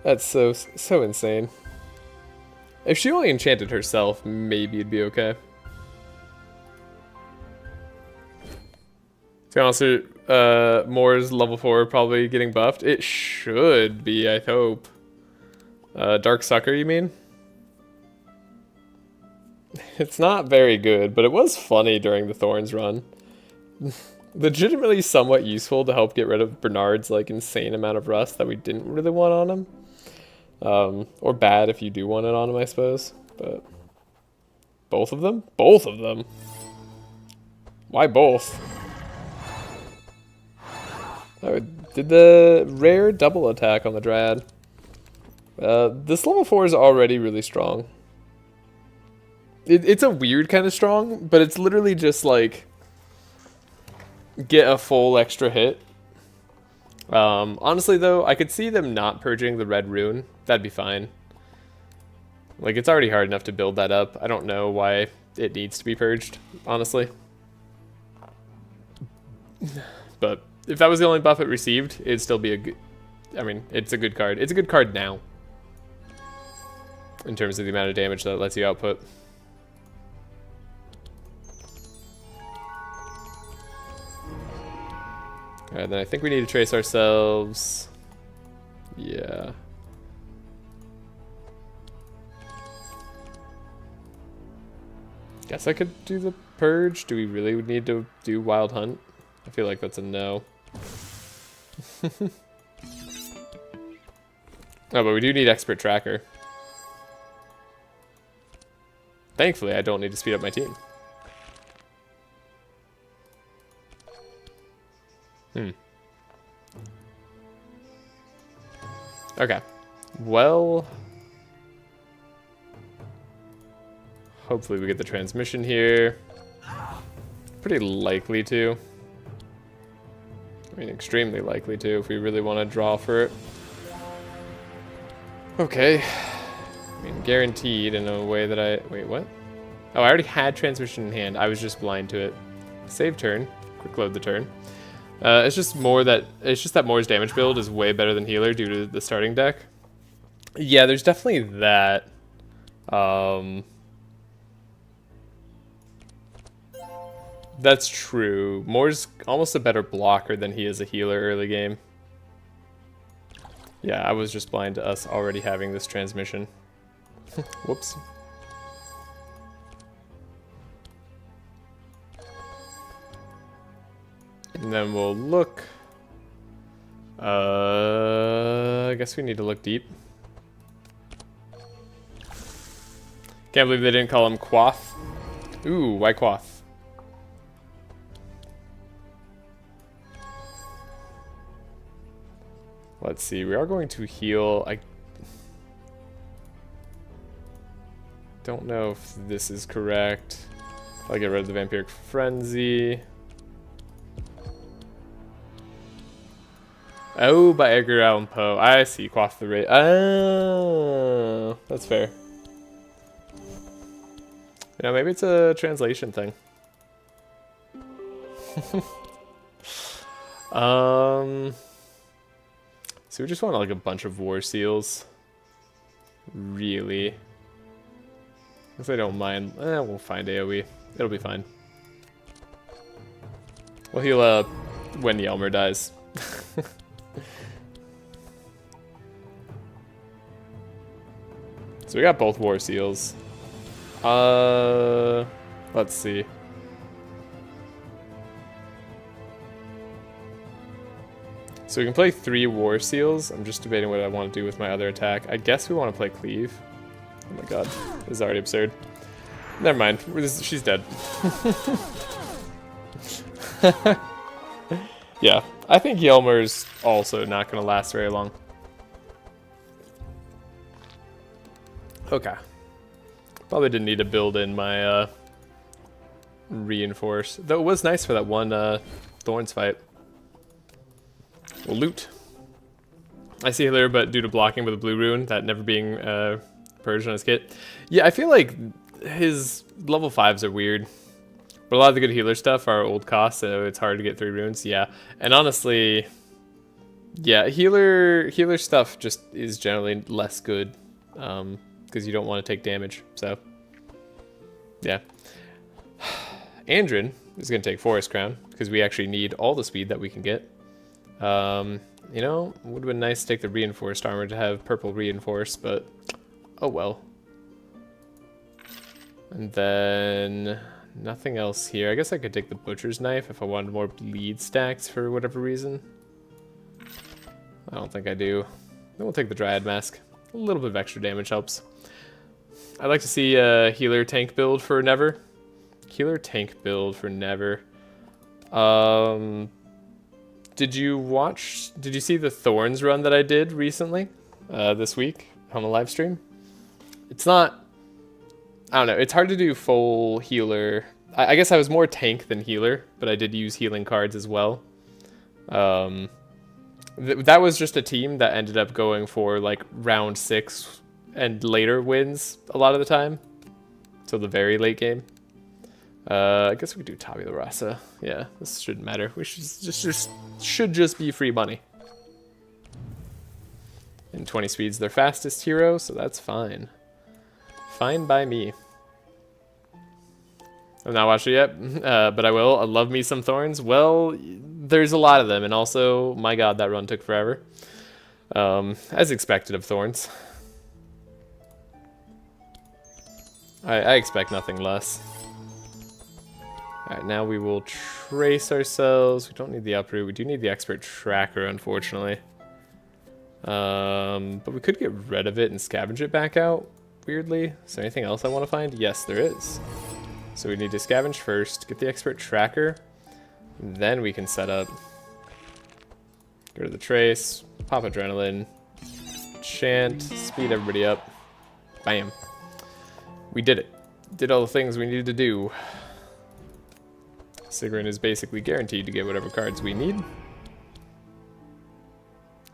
That's so insane. If she only enchanted herself, maybe it'd be okay. To be honest, Moore's level 4 probably getting buffed. It should be, I hope. Dark Sucker, you mean? It's not very good, but it was funny during the Thorns run. Legitimately somewhat useful to help get rid of Bernard's like insane amount of rust that we didn't really want on him. Or bad if you do want it on him, I suppose. But both of them? Both of them. Why both? Oh, did the rare double attack on the Dryad. This level 4 is already really strong. It's a weird kind of strong, but it's literally just like get a full extra hit. Honestly though, I could see them not purging the red rune. That'd be fine. Like, it's already hard enough to build that up. I don't know why it needs to be purged, honestly. But if that was the only buff it received, it'd still be a good... I mean, it's a good card. It's a good card now. In terms of the amount of damage that it lets you output. Alright, then I think we need to trace ourselves. Yeah. Guess I could do the purge. Do we really need to do wild hunt? I feel like that's a no. Oh, but we do need expert tracker. Thankfully, I don't need to speed up my team. Okay. Well, hopefully we get the transmission here. Pretty likely to. I mean, extremely likely to if we really want to draw for it. Okay. I mean, guaranteed in a way that I... Wait, what? Oh, I already had transmission in hand. I was just blind to it. Save turn. Quick load the turn. It's just that Moore's damage build is way better than healer due to the starting deck. Yeah, there's definitely that. That's true. Moore's almost a better blocker than he is a healer early game. Yeah, I was just blind to us already having this transmission. Whoops. And then we'll look. I guess we need to look deep. Can't believe they didn't call him Quaff. Ooh, why Quaff? Let's see, we are going to heal. I don't know if this is correct. I'll get rid of the Vampiric Frenzy. Oh, by Edgar Allan Poe. I see. Quaff the Rage. Oh, that's fair. Yeah, maybe it's a translation thing. So we just want like a bunch of war seals. Really. If I don't mind, we'll find AoE. It'll be fine. We'll heal when Yelmer dies. So we got both war seals. Let's see. So we can play 3 war seals. I'm just debating what I want to do with my other attack. I guess we want to play cleave. Oh my god, this is already absurd. Never mind, she's dead. Yeah, I think Yelmer's also not going to last very long. Okay. Probably didn't need to build in my reinforce. Though it was nice for that one Thorns fight. We'll loot. I see healer, but due to blocking with a blue rune, that never being purged on his kit. Yeah, I feel like his level 5s are weird. But a lot of the good healer stuff are old cost, so it's hard to get 3 runes. Yeah, and honestly, yeah, healer stuff just is generally less good. Because you don't want to take damage, so yeah. Andrin is going to take Forest Crown, because we actually need all the speed that we can get. You know, it would have been nice to take the reinforced armor to have purple reinforce, but oh well. And then nothing else here. I guess I could take the butcher's knife if I wanted more bleed stacks for whatever reason. I don't think I do. Then we'll take the Dryad Mask. A little bit of extra damage helps. I'd like to see a healer tank build for Never. Healer tank build for Never. Did you see the Thorns run that I did recently? This week on the live stream? It's not, I don't know, it's hard to do full healer. I guess I was more tank than healer, but I did use healing cards as well. That was just a team that ended up going for like round 6 and later wins a lot of the time. So the very late game. I guess we could do Tabula Rasa. Yeah, this shouldn't matter. We should just be free money. And 20 speed's their fastest hero, so that's fine. Fine by me. I've not watched it yet, but I will. I love me some Thorns. Well, there's a lot of them, and also, my god, that run took forever. As expected of Thorns. I expect nothing less. Alright, now we will trace ourselves. We don't need the uproot. We do need the expert tracker, unfortunately. But we could get rid of it and scavenge it back out, weirdly. Is there anything else I want to find? Yes, there is. So we need to scavenge first, get the expert tracker, then we can set up. Go to the trace, pop adrenaline, chant, speed everybody up. Bam. We did it. Did all the things we needed to do. Sigrun is basically guaranteed to get whatever cards we need.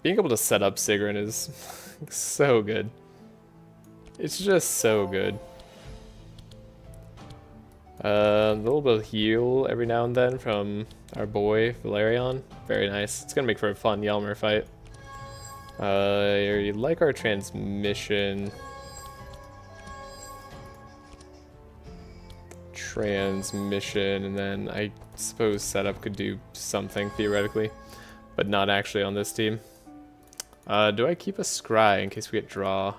Being able to set up Sigrun is so good. It's just so good. A little bit of heal every now and then from our boy Velarion. Very nice. It's gonna make for a fun Yelmer fight. You like our transmission. And then I suppose setup could do something theoretically, but not actually on this team. Do I keep a scry in case we get draw?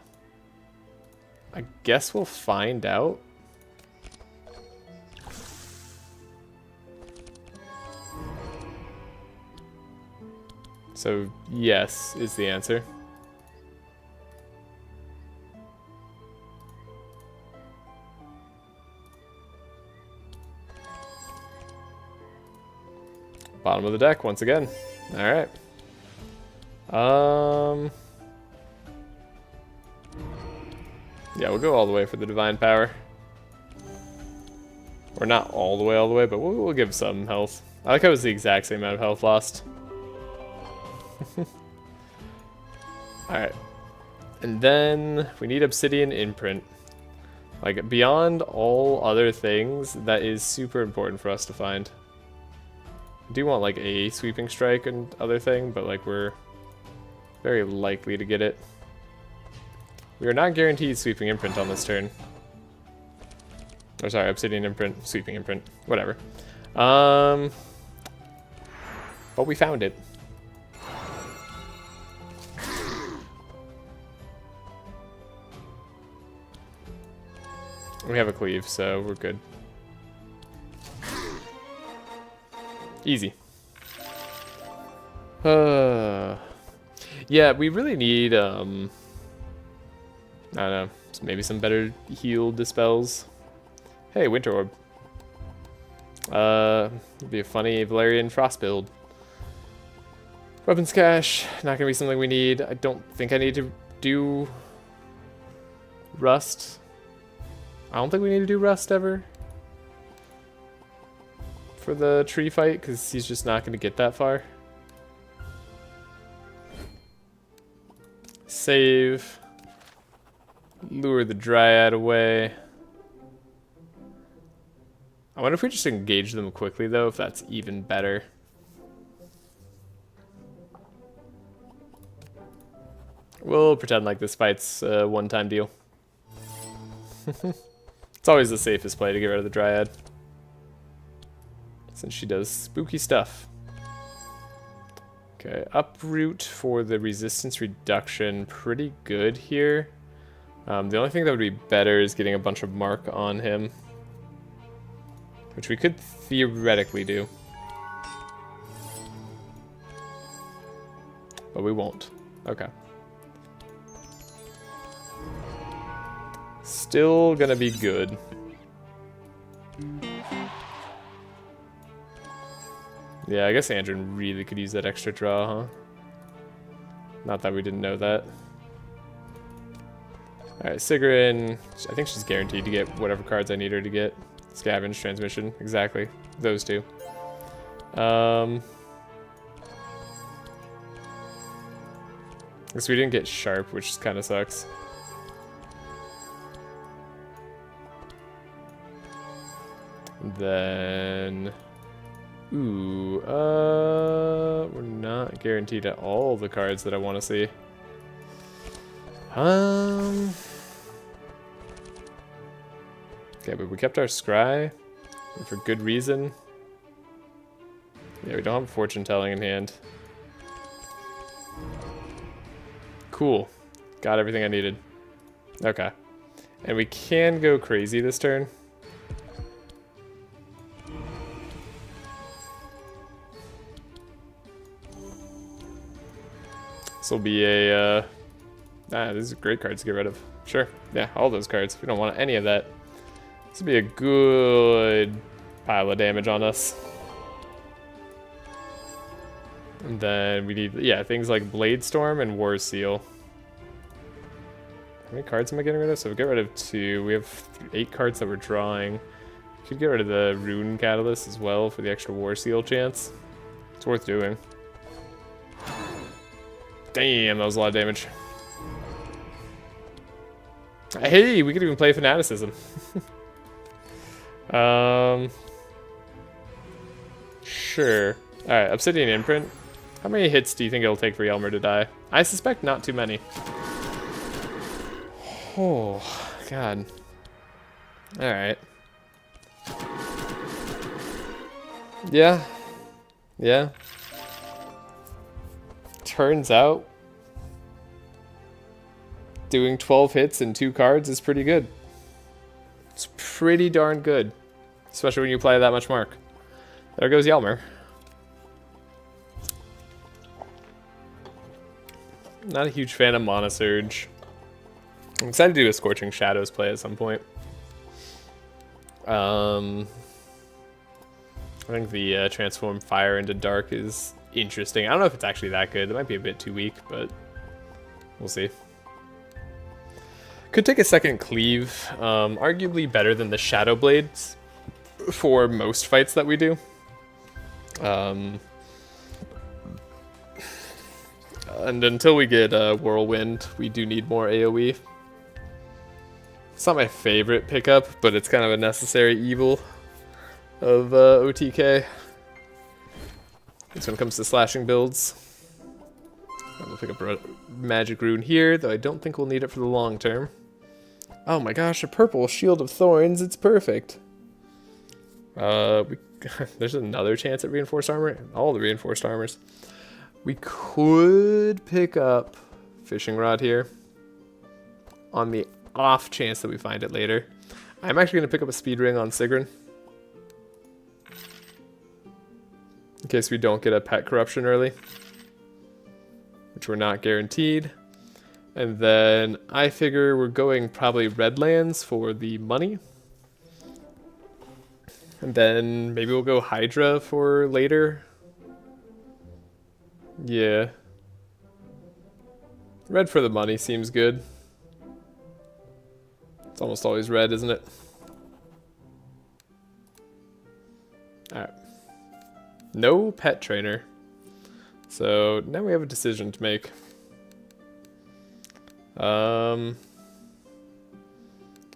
I guess we'll find out. So yes is the answer. Bottom of the deck once again. Alright. Yeah, we'll go all the way for the divine power. Or not all the way, but we'll give some health. I like how it was the exact same amount of health lost. Alright. And then we need obsidian imprint. Like, beyond all other things, that is super important for us to find. I do want like a sweeping strike and other thing, but like we're very likely to get it. We are not guaranteed sweeping imprint on this turn. Or sorry, obsidian imprint, sweeping imprint, whatever. But we found it. We have a cleave, so we're good. Easy. Yeah, we really need, I don't know, maybe some better heal dispels. Hey, Winter Orb. It'd be a funny Velarion Frost build. Weapons cache, not gonna be something we need. I don't think I need to do Rust. I don't think we need to do Rust ever for the tree fight, because he's just not going to get that far. Save. Lure the Dryad away. I wonder if we just engage them quickly, though, if that's even better. We'll pretend like this fight's a one-time deal. It's always the safest play to get rid of the Dryad, since she does spooky stuff. Okay, uproot for the resistance reduction, pretty good here. The only thing that would be better is getting a bunch of mark on him, which we could theoretically do. But we won't. Okay. Still gonna be good. Yeah, I guess Andrew really could use that extra draw, huh? Not that we didn't know that. Alright, Sigrun, I think she's guaranteed to get whatever cards I need her to get. Scavenge, Transmission, exactly. Those two. Guess we didn't get Sharp, which kind of sucks. Then... Ooh, we're not guaranteed at all the cards that I want to see. Okay, but we kept our Scry, and for good reason. Yeah, we don't have fortune telling in hand. Cool. Got everything I needed. Okay. And we can go crazy this turn. This will be a, these are great cards to get rid of. Sure. Yeah, all those cards. We don't want any of that. This will be a good pile of damage on us. And then we need, yeah, things like Blade Storm and War Seal. How many cards am I getting rid of? So we get rid of 2. We have 8 cards that we're drawing. Could get rid of the Rune Catalyst as well for the extra War Seal chance. It's worth doing. Damn, that was a lot of damage. Hey, we could even play Fanaticism. Sure. Alright, Obsidian Imprint. How many hits do you think it'll take for Yelmer to die? I suspect not too many. Oh, God. Alright. Yeah. Yeah. Turns out, doing 12 hits and 2 cards is pretty good. It's pretty darn good. Especially when you play that much mark. There goes Yelmer. Not a huge fan of Mana Surge. I'm excited to do a Scorching Shadows play at some point. I think the Transform Fire into Dark is interesting. I don't know if it's actually that good. It might be a bit too weak, but we'll see. Could take a second Cleave. Arguably better than the Shadow Blades for most fights that we do. And until we get Whirlwind, we do need more AoE. It's not my favorite pickup, but it's kind of a necessary evil of OTK. At least when it comes to slashing builds. We'll pick up a Magic Rune here, though I don't think we'll need it for the long term. Oh my gosh, a purple Shield of Thorns, it's perfect. There's another chance at Reinforced Armor. All the Reinforced Armors. We could pick up Fishing Rod here on the off chance that we find it later. I'm actually going to pick up a Speed Ring on Sigrun, in case we don't get a Pet Corruption early, which we're not guaranteed. And then I figure we're going probably Redlands for the money. And then maybe we'll go Hydra for later. Yeah. Red for the money seems good. It's almost always red, isn't it? Alright. No Pet Trainer. So now we have a decision to make.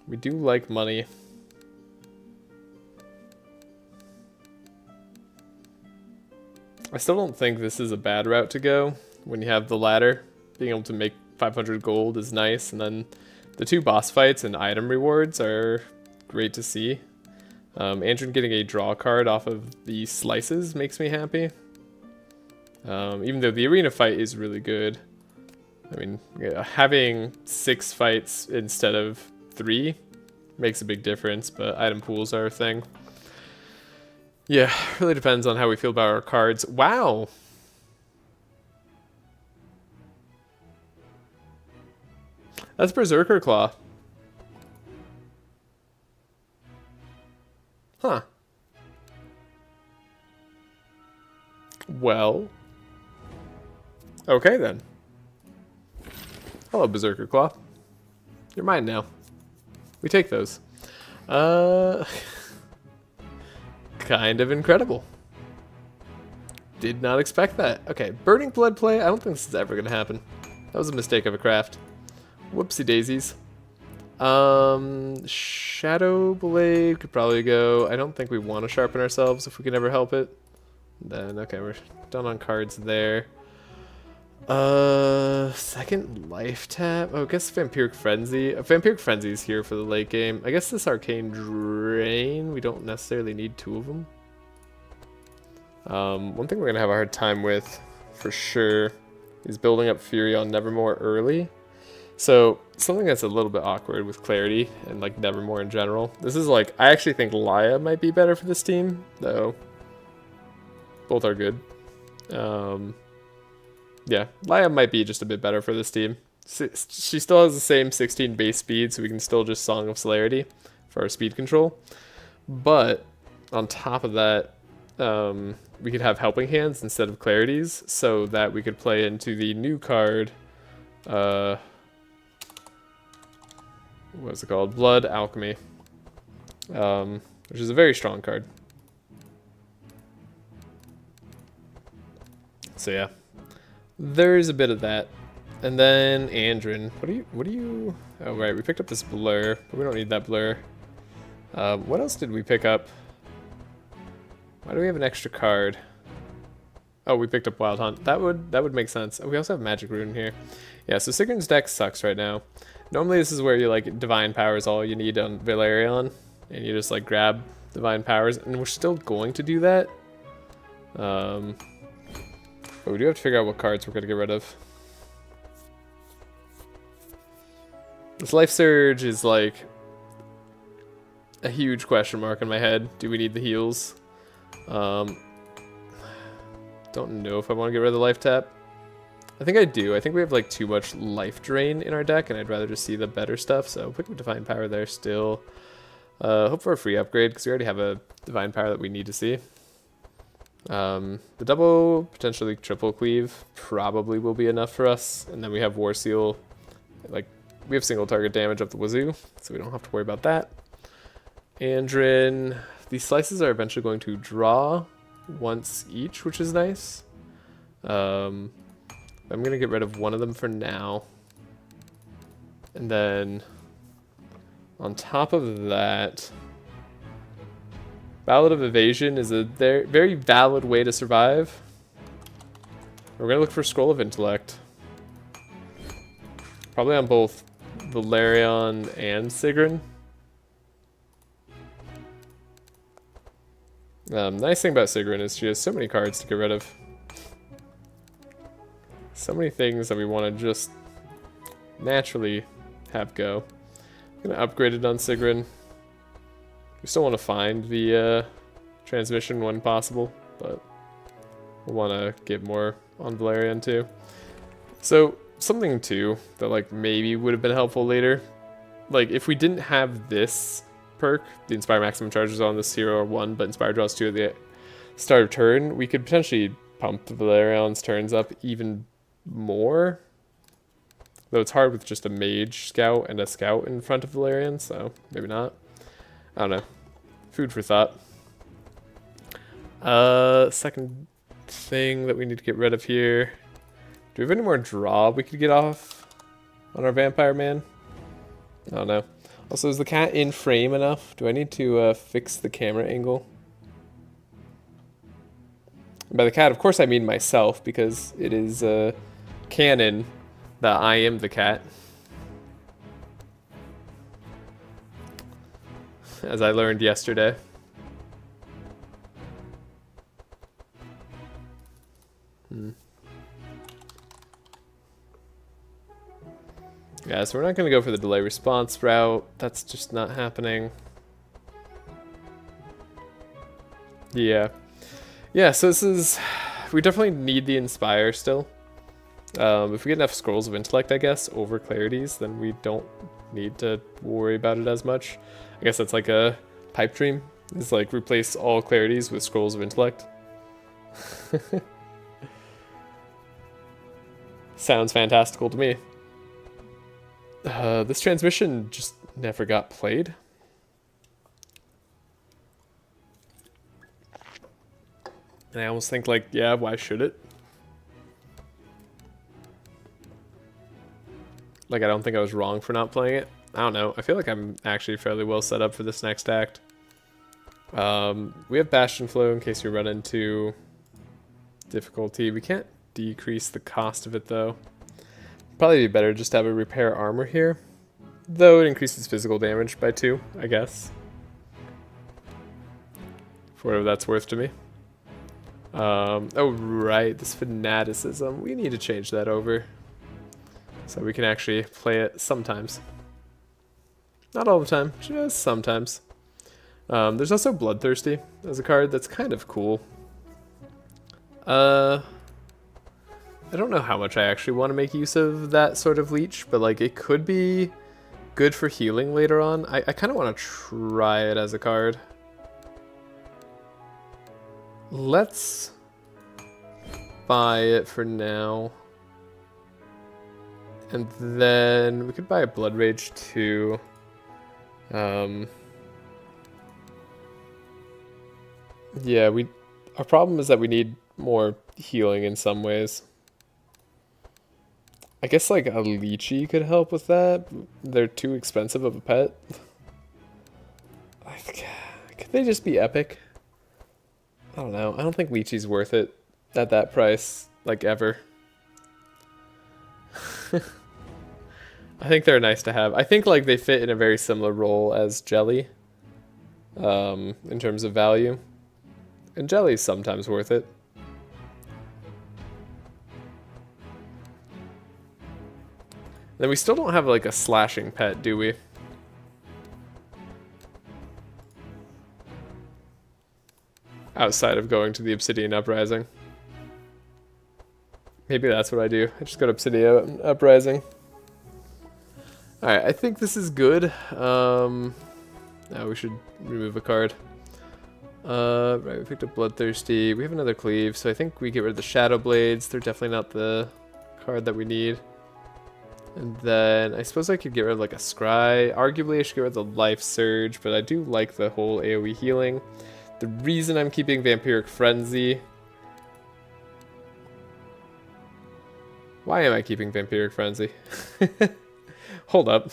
We do like money. I still don't think this is a bad route to go when you have the ladder. Being able to make 500 gold is nice, and then the 2 boss fights and item rewards are great to see. Andrew getting a draw card off of the slices makes me happy. Even though the arena fight is really good. I mean, yeah, having 6 fights instead of 3 makes a big difference, but item pools are a thing. Yeah, really depends on how we feel about our cards. Wow! That's Berserker Claw. Huh. Well. Okay then. Hello, Berserker Claw. You're mine now. We take those. Kind of incredible. Did not expect that. Okay, Burning Blood play. I don't think this is ever going to happen. That was a mistake of a craft. Whoopsie daisies. Shadow Blade could probably go. I don't think we want to sharpen ourselves if we can ever help it. Then, okay, we're done on cards there. Second life tap. Oh, I guess Vampiric Frenzy. Vampiric Frenzy is here for the late game. I guess this Arcane Drain, we don't necessarily need 2 of them. One thing we're gonna have a hard time with, for sure, is building up Fury on Nevermoor early. So, something that's a little bit awkward with Clarity and like Nevermoor in general. This is like, I actually think Laya might be better for this team, though both are good. Yeah, Laya might be just a bit better for this team. She still has the same 16 base speed, so we can still just Song of Celerity for our speed control. But on top of that, we could have Helping Hands instead of Clarities, so that we could play into the new card, what's it called? Blood Alchemy, which is a very strong card. So yeah. There's a bit of that. And then Andrin. What do you oh right, we picked up this blur, but we don't need that blur. What else did we pick up? Why do we have an extra card? Oh, we picked up Wild Hunt. That would make sense. Oh, we also have Magic Rune here. Yeah, so Sigrun's deck sucks right now. Normally this is where you like Divine Power is all you need on Velarion, and you just like grab Divine Powers, and we're still going to do that. But we do have to figure out what cards we're going to get rid of. This Life Surge is like a huge question mark in my head. Do we need the heals? Don't know if I want to get rid of the life tap. I think I do. I think we have like too much life drain in our deck, and I'd rather just see the better stuff. So pick up Divine Power there still. Hope for a free upgrade, because we already have a Divine Power that we need to see. The double, potentially triple cleave probably will be enough for us, and then we have War Seal. Like, we have single target damage up the wazoo, so we don't have to worry about that. Andrin, these slices are eventually going to draw once each, which is nice. I'm gonna get rid of one of them for now, and then on top of that, Ballad of Evasion is a very valid way to survive. We're going to look for Scroll of Intellect. Probably on both Velarion and Sigrun. Nice thing about Sigrun is she has so many cards to get rid of. So many things that we want to just naturally have go. I'm going to upgrade it on Sigrun. We still want to find the transmission when possible, but we'll want to get more on Velarion too. So something too that like maybe would have been helpful later, like if we didn't have this perk, the Inspire Maximum Charges on this 0 or 1, but Inspire draws 2 at the start of turn, we could potentially pump the Velarion's turns up even more. Though it's hard with just a Mage Scout and a Scout in front of Velarion, so maybe not. I don't know. Food for thought. Second thing that we need to get rid of here. Do we have any more draw we could get off on our Vampire Man? I don't know. Also, is the cat in frame enough? Do I need to fix the camera angle? And by the cat, of course I mean myself, because it is canon that I am the cat. As I learned yesterday. Yeah, so we're not going to go for the delay response route. That's just not happening. Yeah. Yeah, so this is... We definitely need the Inspire still. If we get enough Scrolls of Intellect, I guess, over Clarities, then we don't need to worry about it as much. I guess that's like a pipe dream. It's like replace all Clarities with Scrolls of Intellect. Sounds fantastical to me. This transmission just never got played. And I almost think like, yeah, why should it? Like, I don't think I was wrong for not playing it. I don't know. I feel like I'm actually fairly well set up for this next act. We have Bastion Flow in case we run into difficulty. We can't decrease the cost of it, though. Probably be better just to have a repair armor here. Though it increases physical damage by 2, I guess. For whatever that's worth to me. Oh, right. This fanaticism. We need to change that over. So we can actually play it sometimes. Not all the time, just sometimes. There's also Bloodthirsty as a card that's kind of cool. I don't know how much I actually want to make use of that sort of leech, but like it could be good for healing later on. I kind of want to try it as a card. Let's buy it for now. And then we could buy a Blood Rage too. Yeah, our problem is that we need more healing in some ways. I guess like a Lychee could help with that. They're too expensive of a pet. Could they just be epic? I don't know. I don't think Lychee's worth it at that price, like ever. I think they're nice to have. I think like they fit in a very similar role as Jelly, in terms of value. And Jelly's sometimes worth it. Then we still don't have like a slashing pet, do we? Outside of going to the Obsidian Uprising. Maybe that's what I do. I just go to Obsidian Uprising. Alright, I think this is good. Now we should remove a card. Right, we picked up Bloodthirsty. We have another Cleave, so I think we get rid of the Shadow Blades. They're definitely not the card that we need. And then I suppose I could get rid of like a Scry. Arguably I should get rid of the Life Surge, but I do like the whole AoE healing. The reason I'm keeping Vampiric Frenzy... Why am I keeping Vampiric Frenzy? Hold up.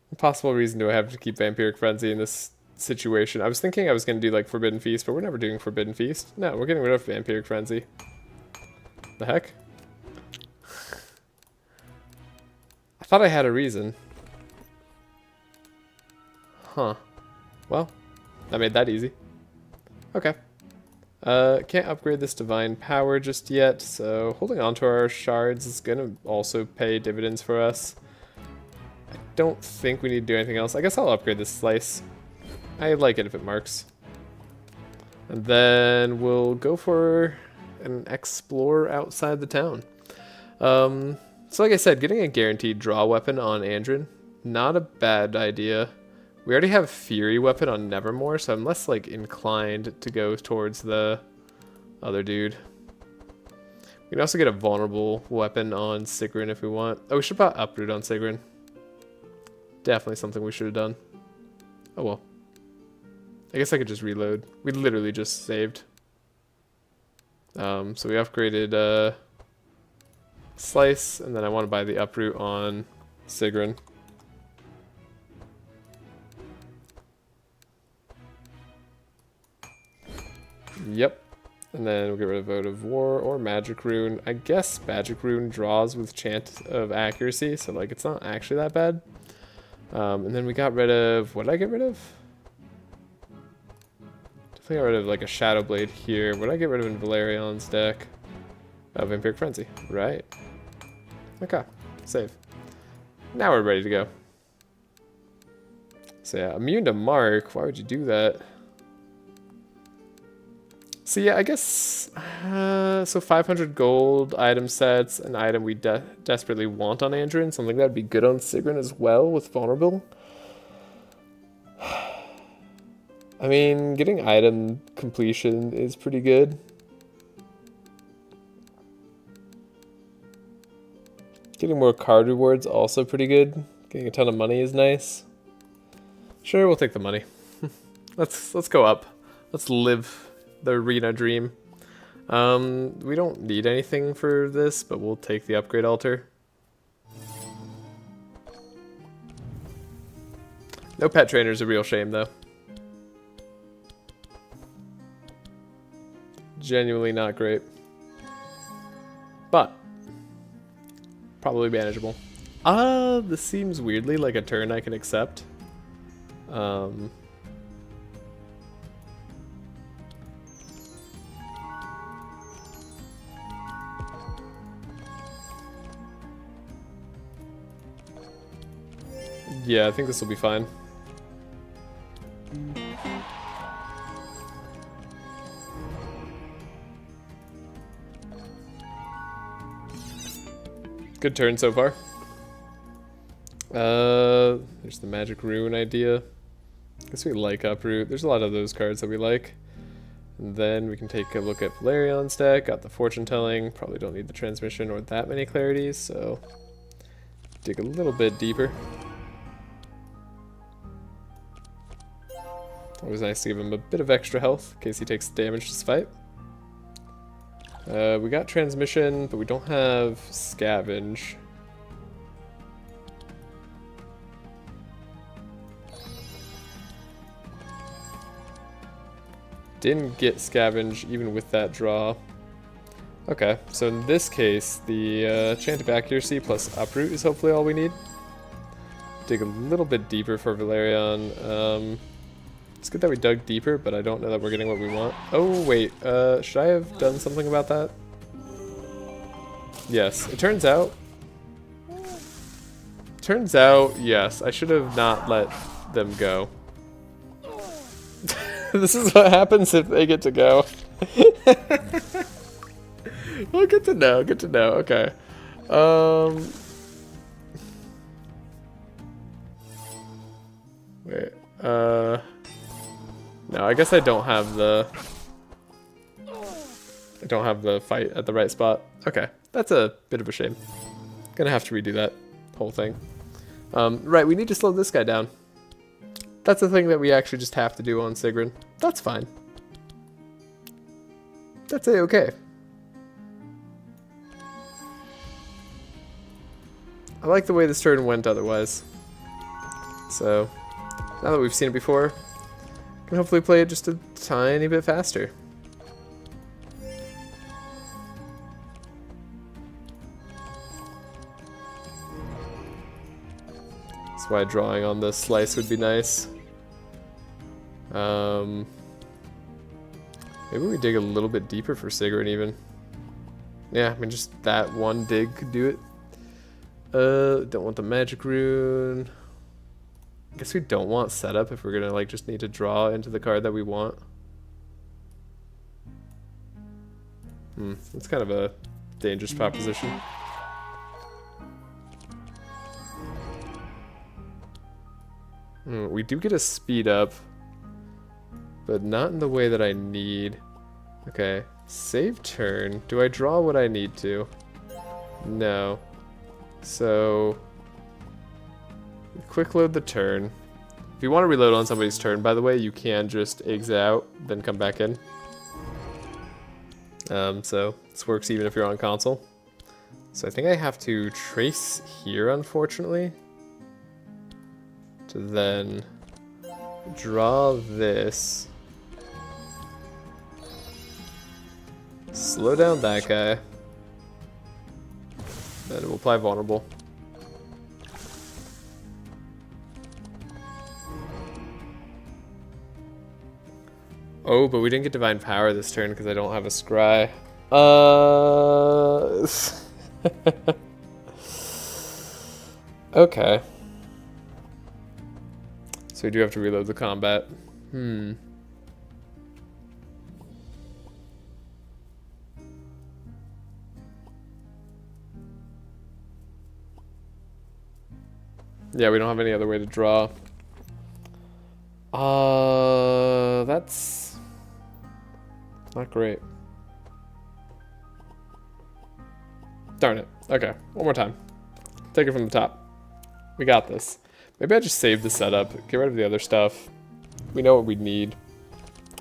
What possible reason do I have to keep Vampiric Frenzy in this situation? I was thinking I was going to do like Forbidden Feast, but we're never doing Forbidden Feast. No, we're getting rid of Vampiric Frenzy. The heck? I thought I had a reason. Huh. Well, I made that easy. Okay. Can't upgrade this Divine Power just yet, so holding on to our shards is going to also pay dividends for us. I don't think we need to do anything else. I guess I'll upgrade this Slice. I like it if it marks. And then we'll go for an Explore outside the town. So like I said, getting a guaranteed draw weapon on Andrin, not a bad idea. We already have Fury weapon on Nevermoor, so I'm less like inclined to go towards the other dude. We can also get a vulnerable weapon on Sigrun if we want. Oh, we should put Uproot on Sigrun. Definitely something we should have done. Oh well. I guess I could just reload. We literally just saved. So we upgraded Slice, and then I want to buy the Uproot on Sigrun. Yep. And then we'll get rid of Vote of War or Magic Rune. I guess Magic Rune draws with Chant of Accuracy, so like it's not actually that bad. And then we got rid of... What did I get rid of? Definitely got rid of like a Shadow Blade here. What did I get rid of in Velarion's deck? Vampiric Frenzy. Right. Okay. Save. Now we're ready to go. So yeah, immune to mark. Why would you do that? So yeah, I guess, so 500 gold item sets, an item we desperately want on Andrin, something that'd be good on Sigrun as well with Vulnerable. I mean, getting item completion is pretty good. Getting more card rewards also pretty good. Getting a ton of money is nice. Sure, we'll take the money. Let's go up. Let's live the arena dream. We don't need anything for this, but we'll take the upgrade altar. No pet trainer's a real shame though. Genuinely not great. But probably manageable. This seems weirdly like a turn I can accept. Yeah, I think this will be fine. Good turn so far. There's the magic rune idea. Guess we like uproot. There's a lot of those cards that we like. And then we can take a look at Velarion's deck. Got the fortune telling. Probably don't need the transmission or that many clarities, so dig a little bit deeper. Always nice to give him a bit of extra health in case he takes damage this fight. We got transmission, but we don't have scavenge. Didn't get scavenge even with that draw. Okay, so in this case, the chant of accuracy plus uproot is hopefully all we need. Dig a little bit deeper for Velarion. It's good that we dug deeper, but I don't know that we're getting what we want. Oh, wait. Should I have done something about that? Yes. It turns out... yes. I should have not let them go. This is what happens if they get to go. Well, good to know. Good to know. Okay. Wait. No, I guess I don't have the fight at the right spot. Okay, that's a bit of a shame. Gonna have to redo that whole thing. Right, we need to slow this guy down. That's the thing that we actually just have to do on Sigrun. That's fine. That's a-okay. I like the way this turn went otherwise. So, now that we've seen it before, can hopefully play it just a tiny bit faster. That's why drawing on the slice would be nice. Maybe we dig a little bit deeper for Sigrun even. Yeah, I mean just that one dig could do it. Don't want the magic rune. I guess we don't want setup if we're gonna like just need to draw into the card that we want. That's kind of a dangerous proposition. We do get a speed up, but not in the way that I need. Okay, save turn. Do I draw what I need to? No. So quick load the turn. If you want to reload on somebody's turn, by the way, you can just exit out, then come back in. So this works even if you're on console. So I think I have to trace here, unfortunately, to then draw this. Slow down that guy. Then we'll apply vulnerable. Oh, but we didn't get divine power this turn because I don't have a scry. Okay. So we do have to reload the combat. Yeah, we don't have any other way to draw. That's not great. Darn it. Okay, one more time. Take it from the top. We got this. Maybe I just save the setup, get rid of the other stuff. We know what we need.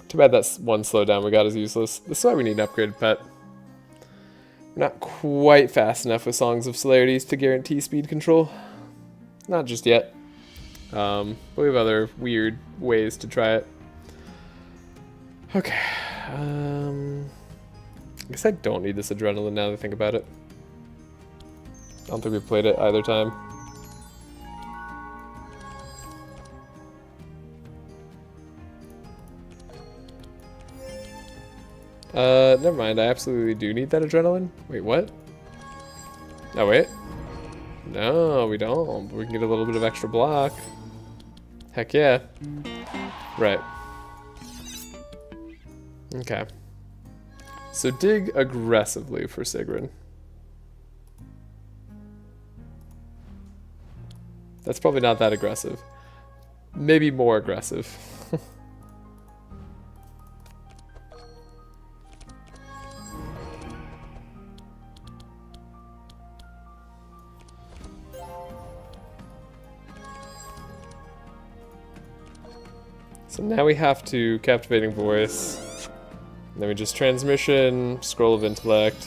Too bad that one slowdown we got is useless. This is why we need an upgraded pet. We're not quite fast enough with Songs of Celerities to guarantee speed control. Not just yet. But we have other weird ways to try it. Okay. I guess I don't need this adrenaline now that I think about it. I don't think we played it either time. Never mind. I absolutely do need that adrenaline. Wait, what? Oh, wait. No, we don't. We can get a little bit of extra block. Heck yeah. Right. Okay. So dig aggressively for Sigrun. That's probably not that aggressive. Maybe more aggressive. So now we have to Captivating Voice. And then we just Transmission, Scroll of Intellect,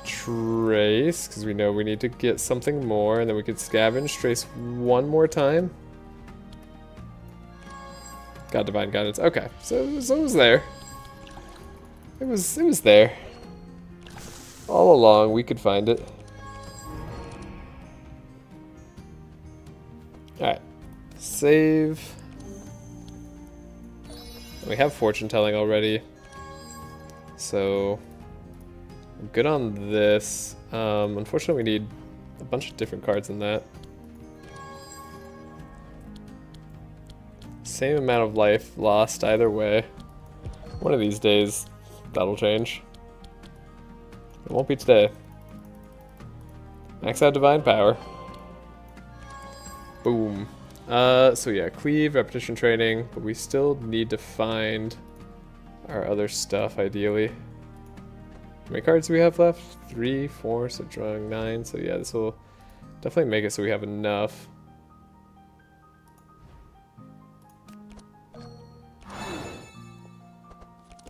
Trace, because we know we need to get something more, and then we could Scavenge, Trace one more time. Got Divine Guidance. Okay, so it was there. It was there. All along, we could find it. Alright. Save. We have Fortune Telling already. So I'm good on this. Unfortunately, we need a bunch of different cards in that. Same amount of life lost either way. One of these days, that'll change. It won't be today. Max out Divine Power. Boom. So yeah, Cleave, Repetition Training, but we still need to find our other stuff, ideally. How many cards do we have left? 3, 4, so drawing 9. So yeah, this will definitely make it so we have enough.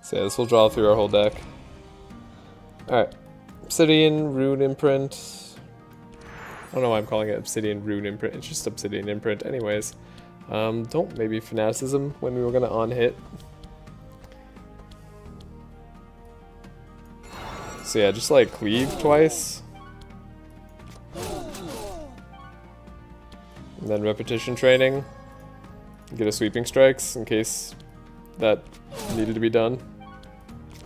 So yeah, this will draw through our whole deck. Alright. Obsidian, Rune Imprint. I don't know why I'm calling it Obsidian Rune Imprint. It's just Obsidian Imprint anyways. Don't maybe Fanaticism when we were going to on-hit. So yeah, just like Cleave twice. And then Repetition Training. Get a Sweeping Strikes in case that needed to be done.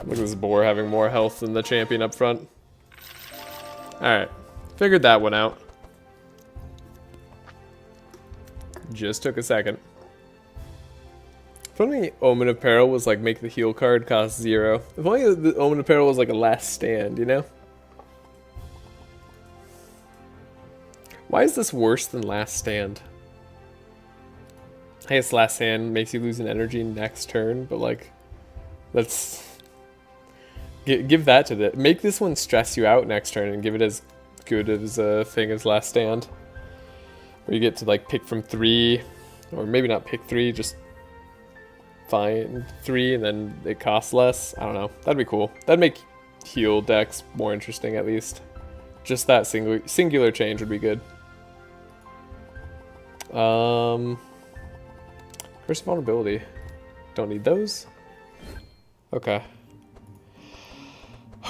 Look at this boar having more health than the champion up front. Alright, figured that one out. Just took a second. If only Omen of Peril was like make the heal card cost 0. If only the Omen of Peril was like a last stand, you know? Why is this worse than last stand? I guess last stand makes you lose an energy next turn, but like, let's give that to the make this one stress you out next turn and give it as good as a thing as last stand. Where you get to like pick from 3, or maybe not pick 3, just find 3 and then it costs less. I don't know. That'd be cool. That'd make heal decks more interesting at least. Just that singular change would be good. Curse of Vulnerability. Don't need those. Okay.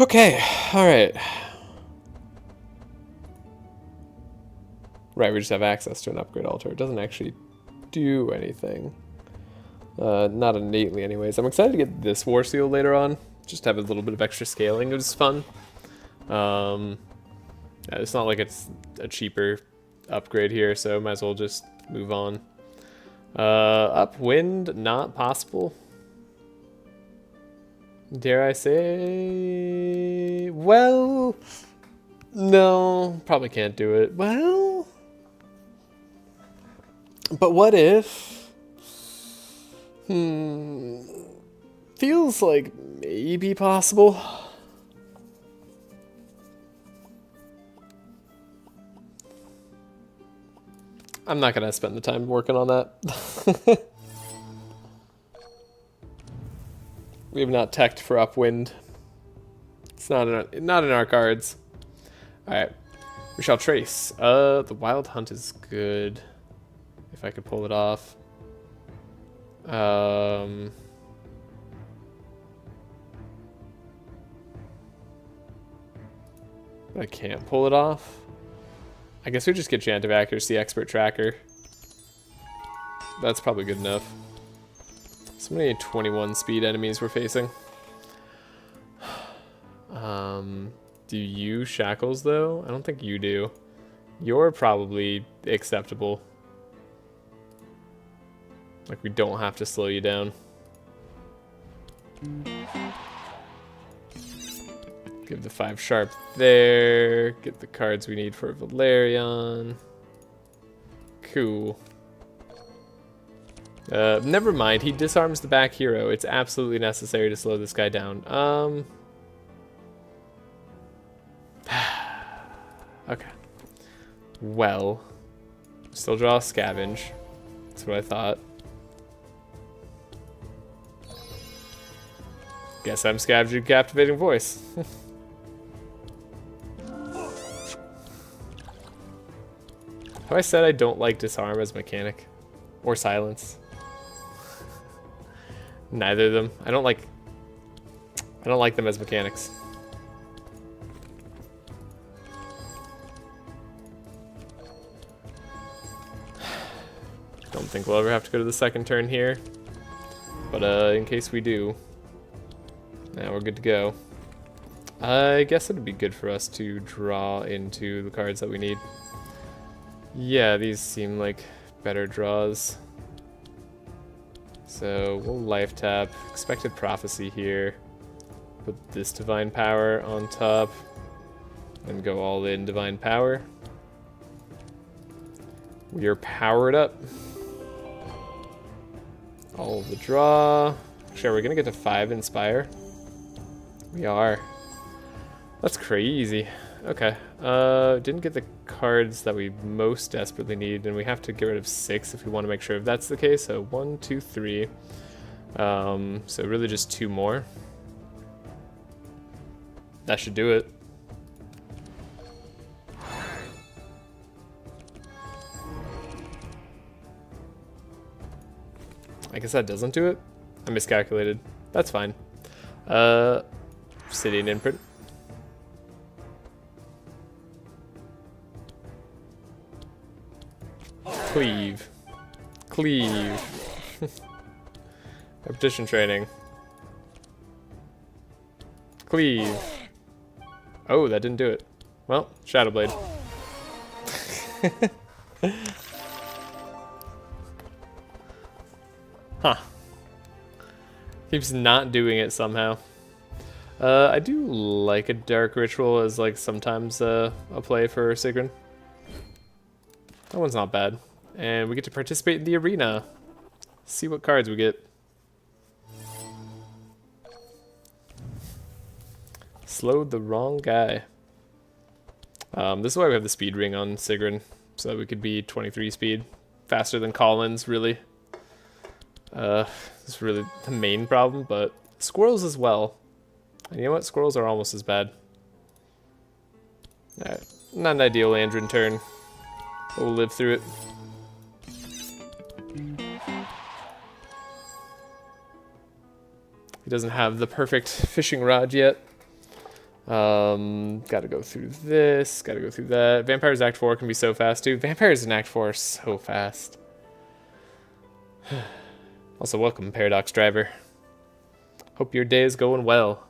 Okay. Alright. Right, we just have access to an upgrade altar. It doesn't actually do anything. Not innately anyways. I'm excited to get this War Seal later on. Just have a little bit of extra scaling. It was fun. Yeah, it's not like it's a cheaper upgrade here, so might as well just move on. Upwind, not possible. Dare I say? Well, no, probably can't do it. Well, but what if? Feels like maybe possible. I'm not gonna spend the time working on that. We have not teched for upwind. It's not in our cards. All right, we shall trace. The wild hunt is good. If I could pull it off. I can't pull it off. I guess we just get Chant of Accuracy, Expert Tracker. That's probably good enough. So many 21 speed enemies we're facing. Do you shackles though? I don't think you do. You're probably acceptable. Like we don't have to slow you down. Give the 5 sharp there. Get the cards we need for Velarion. Cool. Never mind. He disarms the back hero. It's absolutely necessary to slow this guy down. Okay. Well, still draw a scavenge. That's what I thought. Guess I'm scavenging Captivating Voice. Have I said I don't like disarm as mechanic? Or silence? Neither of them. I don't like them as mechanics. Don't think we'll ever have to go to the second turn here. But in case we do, now we're good to go. I guess it'd be good for us to draw into the cards that we need. Yeah, these seem like better draws. So we'll life tap, Expected Prophecy here. Put this Divine Power on top. And go all in Divine Power. We are powered up. All of the draw. Actually, are we gonna get to 5 Inspire? We are. That's crazy. Okay. Didn't get the cards that we most desperately need, and we have to get rid of 6 if we want to make sure if that's the case. So 1, 2, 3. So really just 2 more. That should do it. I guess that doesn't do it. I miscalculated. That's fine. Obsidian Imprint. Cleave. Cleave. Repetition training. Cleave. Oh, that didn't do it. Well, Shadow Blade. Huh. Keeps not doing it somehow. I do like a Dark Ritual as like sometimes a play for Sigrun. That one's not bad. And we get to participate in the arena. See what cards we get. Slowed the wrong guy. This is why we have the speed ring on Sigrun, so that we could be 23 speed. Faster than Collins, really. It's really the main problem, but squirrels as well. And you know what? Squirrels are almost as bad. Alright, not an ideal Andrin turn. But we'll live through it. He doesn't have the perfect fishing rod yet. Gotta go through this, gotta go through that. Vampires Act 4 can be so fast too. Vampires in Act 4 are so fast. Also, welcome, Paradox Driver. Hope your day is going well.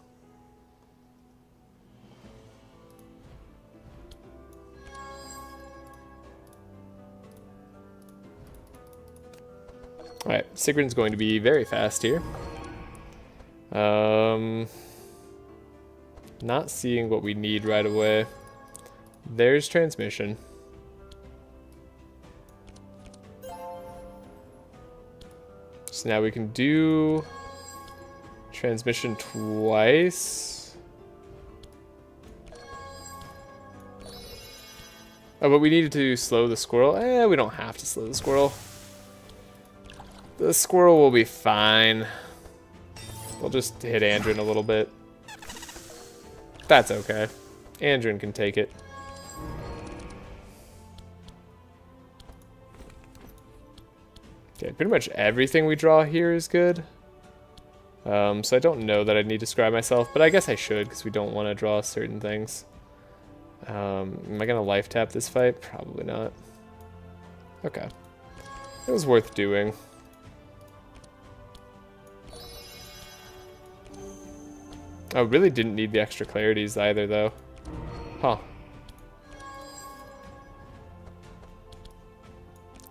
Alright, Sigrun's going to be very fast here. Not seeing what we need right away. There's transmission. So now we can do transmission twice. Oh, but we needed to slow the squirrel. We don't have to slow the squirrel. The squirrel will be fine. We'll just hit Andrin a little bit. That's okay. Andrin can take it. Okay, pretty much everything we draw here is good. So I don't know that I need to scry myself, but I guess I should because we don't want to draw certain things. Am I going to life tap this fight? Probably not. Okay. It was worth doing. I really didn't need the extra clarities either, though. Huh.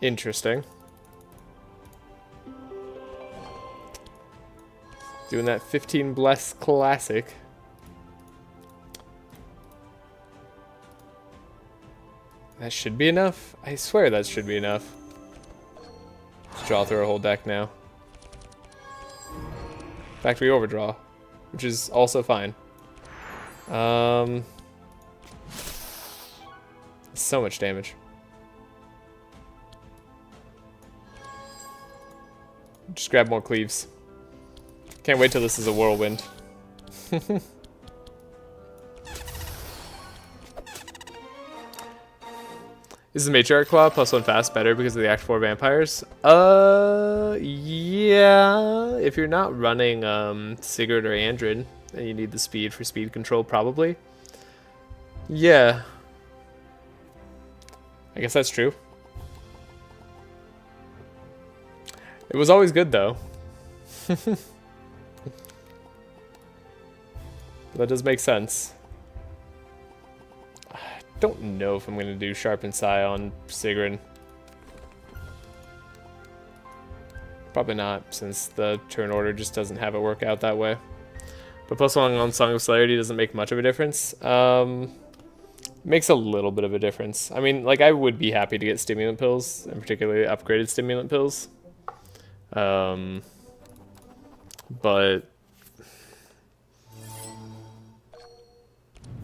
Interesting. Doing that 15 Bless Classic. That should be enough. I swear that should be enough. Let's draw through our whole deck now. Factory Overdraw, which is also fine. So much damage. Just grab more cleaves. Can't wait till this is a whirlwind. Is the Matriarch Claw +1 fast better because of the Act 4 vampires? Yeah. If you're not running Sigurd or Andrin, and you need the speed for speed control, probably. Yeah. I guess that's true. It was always good, though. That does make sense. I don't know if I'm going to do Sharpen Sai on Sigrun. Probably not, since the turn order just doesn't have it work out that way. But +1 on Song of Celerity doesn't make much of a difference. Makes a little bit of a difference. I mean, like, I would be happy to get stimulant pills, and particularly upgraded stimulant pills. But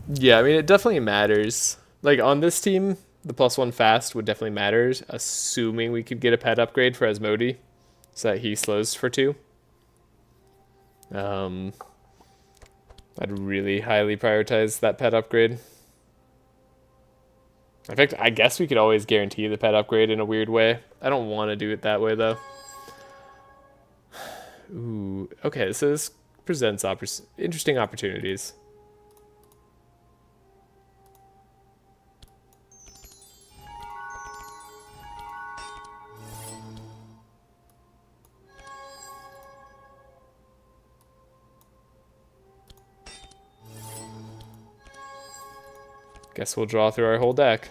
yeah, I mean, it definitely matters. Like, on this team, the +1 fast would definitely matter, assuming we could get a pet upgrade for Asmodee, so that he slows for 2. I'd really highly prioritize that pet upgrade. In fact, I guess we could always guarantee the pet upgrade in a weird way. I don't want to do it that way, though. Ooh, okay, so this presents interesting opportunities. Guess we'll draw through our whole deck.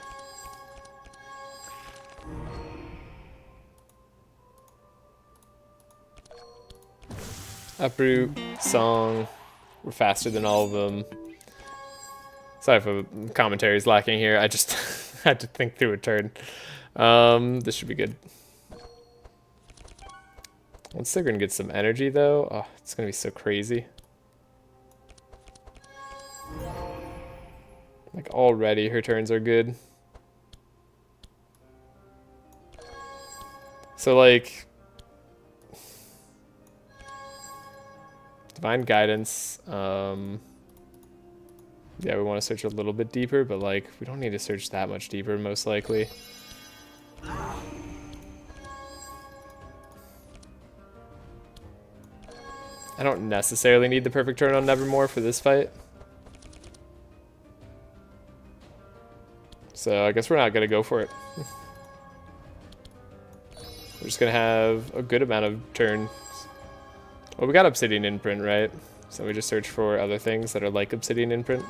Uproot, Song, we're faster than all of them. Sorry if the commentary is lacking here, I just had to think through a turn. This should be good. Once Sigrun gets some energy though, oh, it's gonna be so crazy. Like, already her turns are good. So, like, Divine Guidance, yeah, we want to search a little bit deeper, but, like, we don't need to search that much deeper, most likely. I don't necessarily need the perfect turn on Nevermoor for this fight. So I guess we're not going to go for it. We're just going to have a good amount of turns. Well, we got Obsidian Imprint, right? So we just search for other things that are like Obsidian Imprint.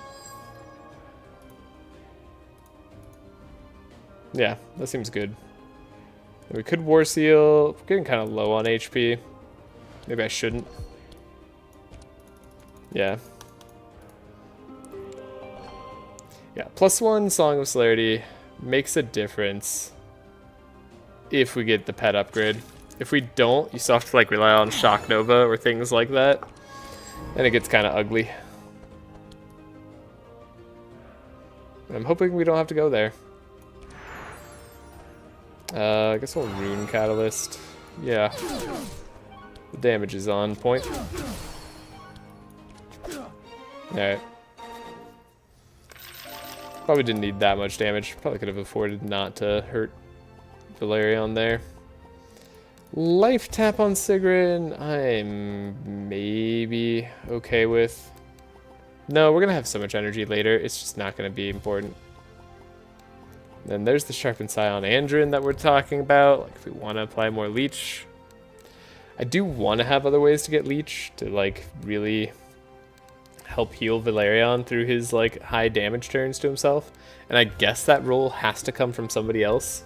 Yeah, that seems good. We could War Seal. We're getting kind of low on HP. Maybe I shouldn't. Yeah. Yeah, +1 Song of Celerity makes a difference if we get the pet upgrade. If we don't, you still have to like rely on Shock Nova or things like that. And it gets kind of ugly. I'm hoping we don't have to go there. I guess we'll Rune Catalyst. Yeah. The damage is on point. Alright. Probably didn't need that much damage. Probably could have afforded not to hurt Velarion there. Life tap on Sigrun, I'm maybe okay with. No, we're going to have so much energy later. It's just not going to be important. Then there's the Sharpened Scion Andrin that we're talking about. Like if we want to apply more Leech. I do want to have other ways to get Leech to like really help heal Velarion through his like high damage turns to himself. And I guess that role has to come from somebody else.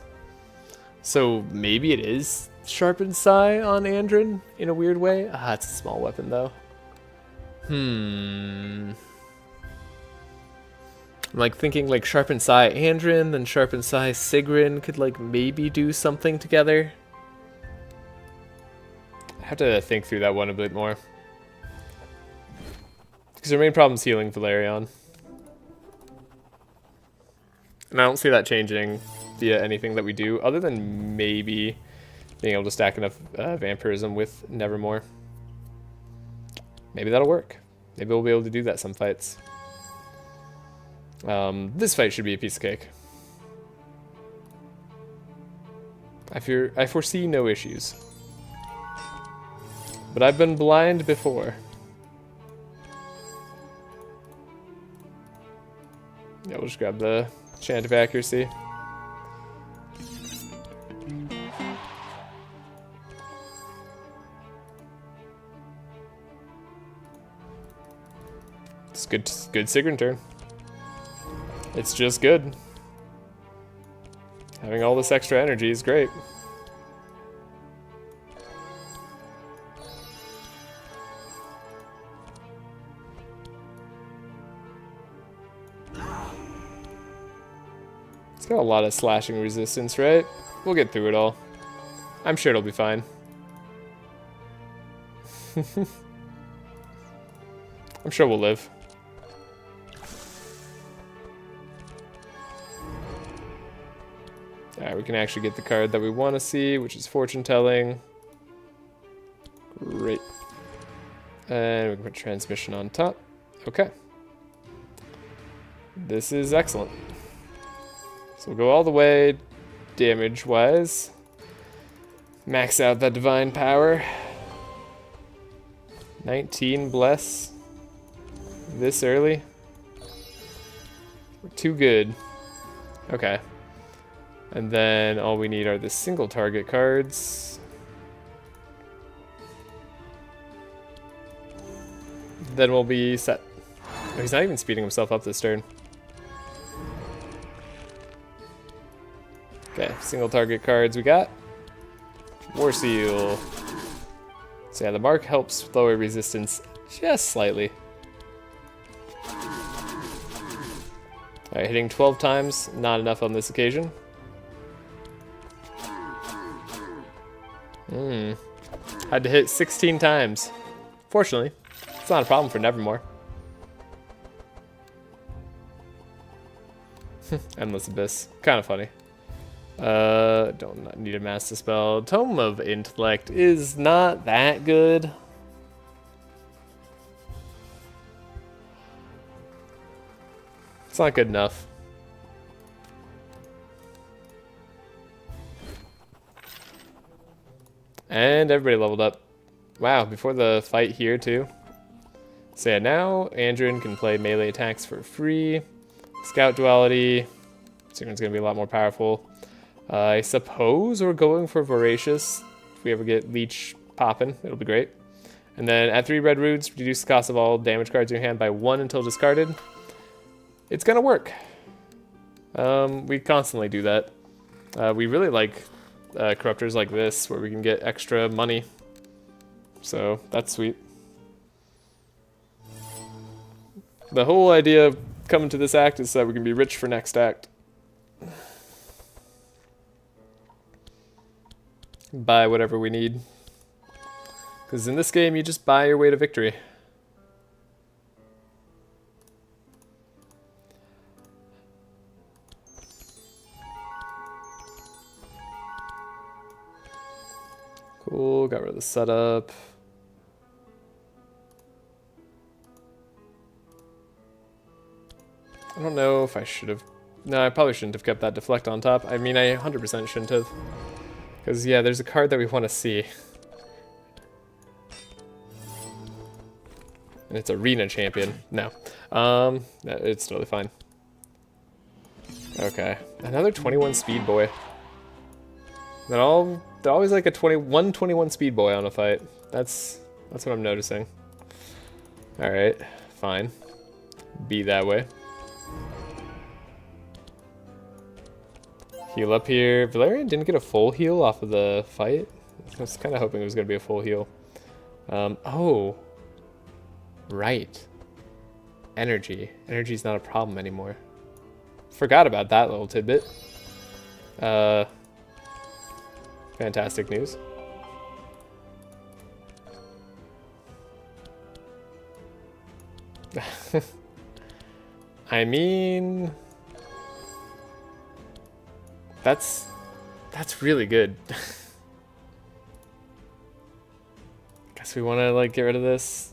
So maybe it is Sharpened Sai on Andrin in a weird way. Ah, it's a small weapon though. I'm like thinking like Sharpened Sai Andrin, then Sharpened Sai Sigrun could like maybe do something together. I have to think through that one a bit more. Because our main problem is healing Velarion. And I don't see that changing via anything that we do, other than maybe being able to stack enough vampirism with Nevermoor. Maybe that'll work. Maybe we'll be able to do that some fights. This fight should be a piece of cake. I foresee no issues. But I've been blind before. Yeah, we'll just grab the Chant of Accuracy. It's good Sigrun turn. It's just good. Having all this extra energy is great. It's got a lot of slashing resistance, right? We'll get through it all. I'm sure it'll be fine. I'm sure we'll live. Alright, we can actually get the card that we want to see, which is Fortune Telling. Great. And we can put Transmission on top. Okay. This is excellent. So we'll go all the way damage-wise. Max out that Divine Power. 19 Bless. This early. We're too good. Okay. And then all we need are the single target cards. Then we'll be set. Oh, he's not even speeding himself up this turn. Okay, single target cards we got. War Seal. So yeah, the mark helps lower resistance just slightly. Alright, hitting 12 times, not enough on this occasion. Had to hit 16 times. Fortunately, it's not a problem for Nevermoor. Endless Abyss. Kind of funny. Don't need a Master Spell. Tome of Intellect is not that good. It's not good enough. And everybody leveled up. Wow, before the fight here too. So yeah, now Andrin can play melee attacks for free. Scout Duality. Sigrun's gonna be a lot more powerful. I suppose we're going for Voracious. If we ever get Leech popping, it'll be great. And then at 3 red roots, reduce the cost of all damage cards in your hand by 1 until discarded. It's gonna work. We constantly do that. We really like corruptors like this where we can get extra money. So that's sweet. The whole idea of coming to this act is that we can be rich for next act. Buy whatever we need. Because in this game, you just buy your way to victory. Cool, got rid of the setup. I don't know if I should have... No, I probably shouldn't have kept that deflect on top. I mean, I 100% shouldn't have. Because, yeah, there's a card that we want to see. And it's Arena Champion. No. It's totally fine. Okay. Another 21 speed boy. They're always like a 21 speed boy on a fight. That's what I'm noticing. Alright. Fine. Be that way. Heal up here. Velarion didn't get a full heal off of the fight. I was kind of hoping it was going to be a full heal. Oh. Right. Energy. Energy's not a problem anymore. Forgot about that little tidbit. Fantastic news. I mean... That's really good. Guess we want to like get rid of this.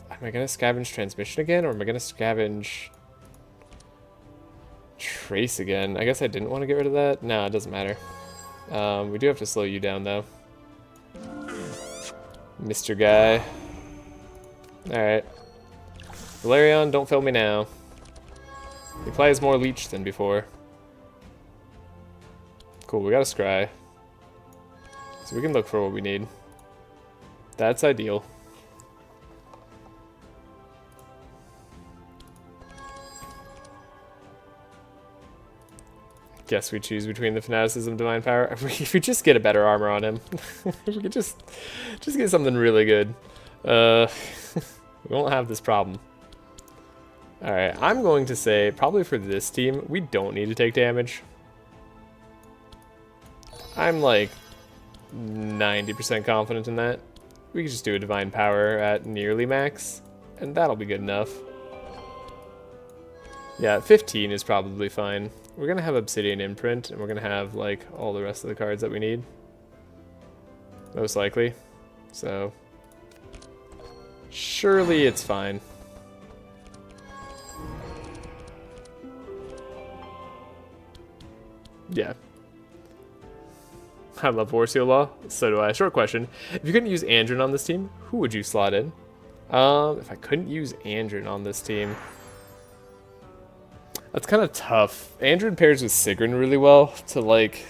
Am I gonna scavenge transmission again, or am I gonna scavenge trace again? I guess I didn't want to get rid of that. No, it doesn't matter. We do have to slow you down though, Mr. Guy. All right, Velarion, don't fail me now. He plays more leech than before. Cool, we got a scry. So we can look for what we need. That's ideal. Guess we choose between the fanaticism and divine power. If we just get a better armor on him. If we could just get something really good. We won't have this problem. Alright, I'm going to say, probably for this team, we don't need to take damage. I'm like 90% confident in that. We can just do a divine power at nearly max, and that'll be good enough. Yeah, 15 is probably fine. We're going to have Obsidian Imprint, and we're going to have like all the rest of the cards that we need. Most likely. So, surely it's fine. Yeah. I love Warseal Law. So do I. Short question. If you couldn't use Andrin on this team, who would you slot in? If I couldn't use Andrin on this team... That's kind of tough. Andrin pairs with Sigrun really well to, like,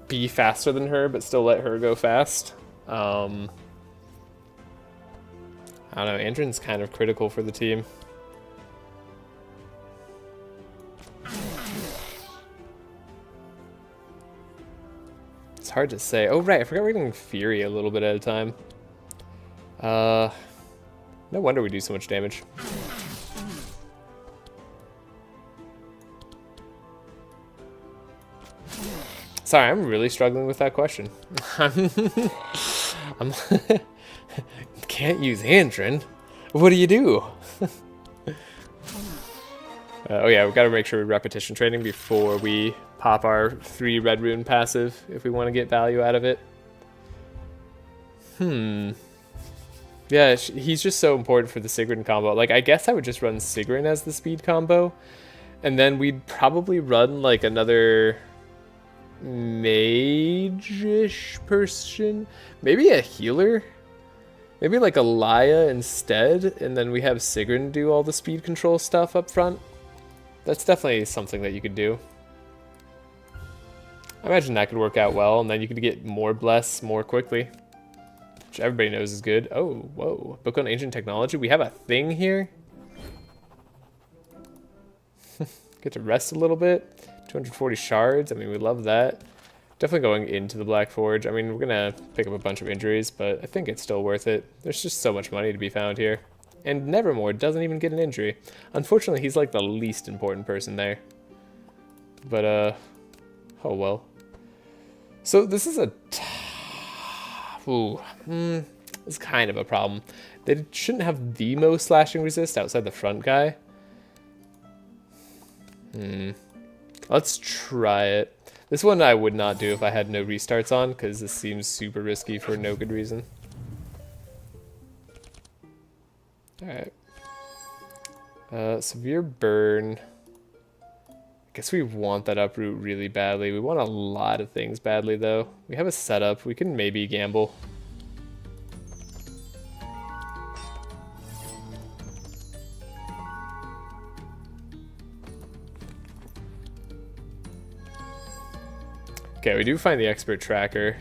be faster than her, but still let her go fast. I don't know. Andrin's kind of critical for the team. It's hard to say. Oh, right. I forgot we're getting Fury a little bit at a time. No wonder we do so much damage. Sorry, I'm really struggling with that question. I'm can't use Andrin. What do you do? Oh yeah, we've got to make sure we repetition training before we pop our 3 red rune passive if we want to get value out of it. Yeah, he's just so important for the Sigrun combo. Like, I guess I would just run Sigrun as the speed combo, and then we'd probably run like another mage-ish person, maybe a healer, maybe like a Laya instead, and then we have Sigrun do all the speed control stuff up front. That's definitely something that you could do. I imagine that could work out well, and then you could get more bless more quickly, which everybody knows is good. Oh, whoa. Book on Ancient Technology. We have a thing here. Get to rest a little bit. 240 shards. I mean, we love that. Definitely going into the Black Forge. I mean, we're going to pick up a bunch of injuries, but I think it's still worth it. There's just so much money to be found here. And Nevermoor doesn't even get an injury. Unfortunately, he's like the least important person there. But, oh well. So this is it's kind of a problem. They shouldn't have the most slashing resist outside the front guy. Let's try it. This one I would not do if I had no restarts on, because this seems super risky for no good reason. Alright. Severe burn. I guess we want that uproot really badly. We want a lot of things badly, though. We have a setup. We can maybe gamble. Okay, we do find the expert tracker.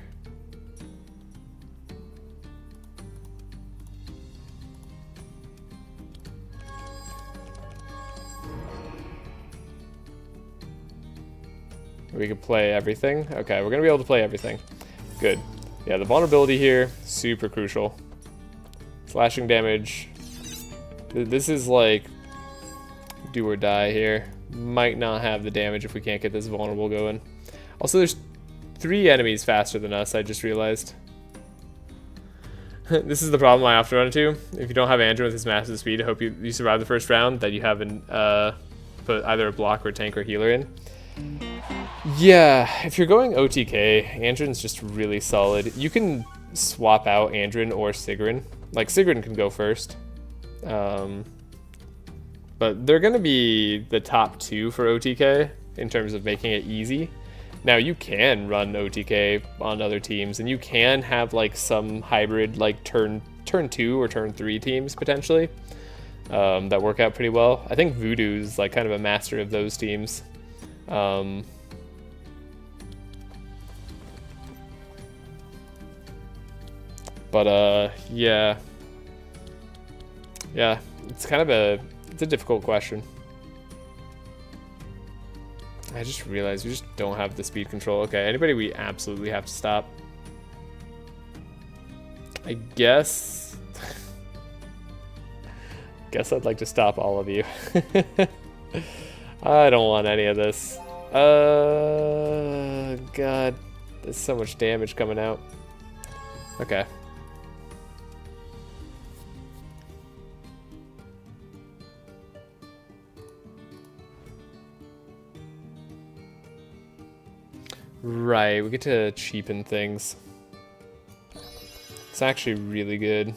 We could play everything. Okay, we're gonna be able to play everything. Good. Yeah, the vulnerability here, super crucial. Slashing damage. This is like do or die here. Might not have the damage if we can't get this vulnerable going. Also, there's 3 enemies faster than us, I just realized. This is the problem I often run into. If you don't have Andrew with his massive speed, I hope you survive the first round, that you haven't put either a block or a tank or healer in. Yeah, if you're going OTK, Andrin's just really solid. You can swap out Andrin or Sigrun. Like, Sigrun can go first. But they're going to be the top 2 for OTK in terms of making it easy. Now, you can run OTK on other teams, and you can have like some hybrid like turn 2 or turn 3 teams potentially that work out pretty well. I think Voodoo's like kind of a master of those teams. Yeah, it's kind of a difficult question. I just realized we just don't have the speed control. Okay, anybody we absolutely have to stop. I guess I'd like to stop all of you. I don't want any of this. God, there's so much damage coming out. Okay. Right, we get to cheapen things. It's actually really good.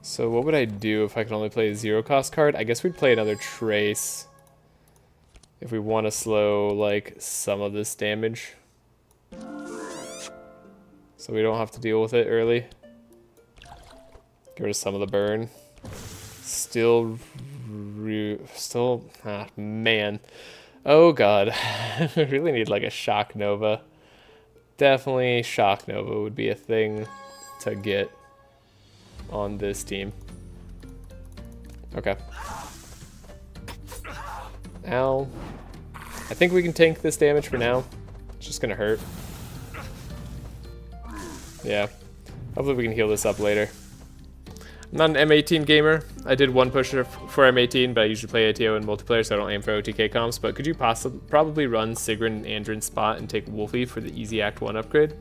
So what would I do if I could only play a 0-cost card? I guess we'd play another Trace. If we want to slow, like, some of this damage. So we don't have to deal with it early. Get rid of some of the burn. Man. Oh god. I really need, like, a Shock Nova. Definitely Shock Nova would be a thing to get on this team. Okay. Ow. I think we can tank this damage for now. It's just gonna hurt. Yeah. Hopefully we can heal this up later. I'm not an M18 gamer. I did one pusher for M18, but I usually play ATO in multiplayer, so I don't aim for OTK comps. But could you probably run Sigrun and Andrin's spot and take Wolfie for the easy Act 1 upgrade?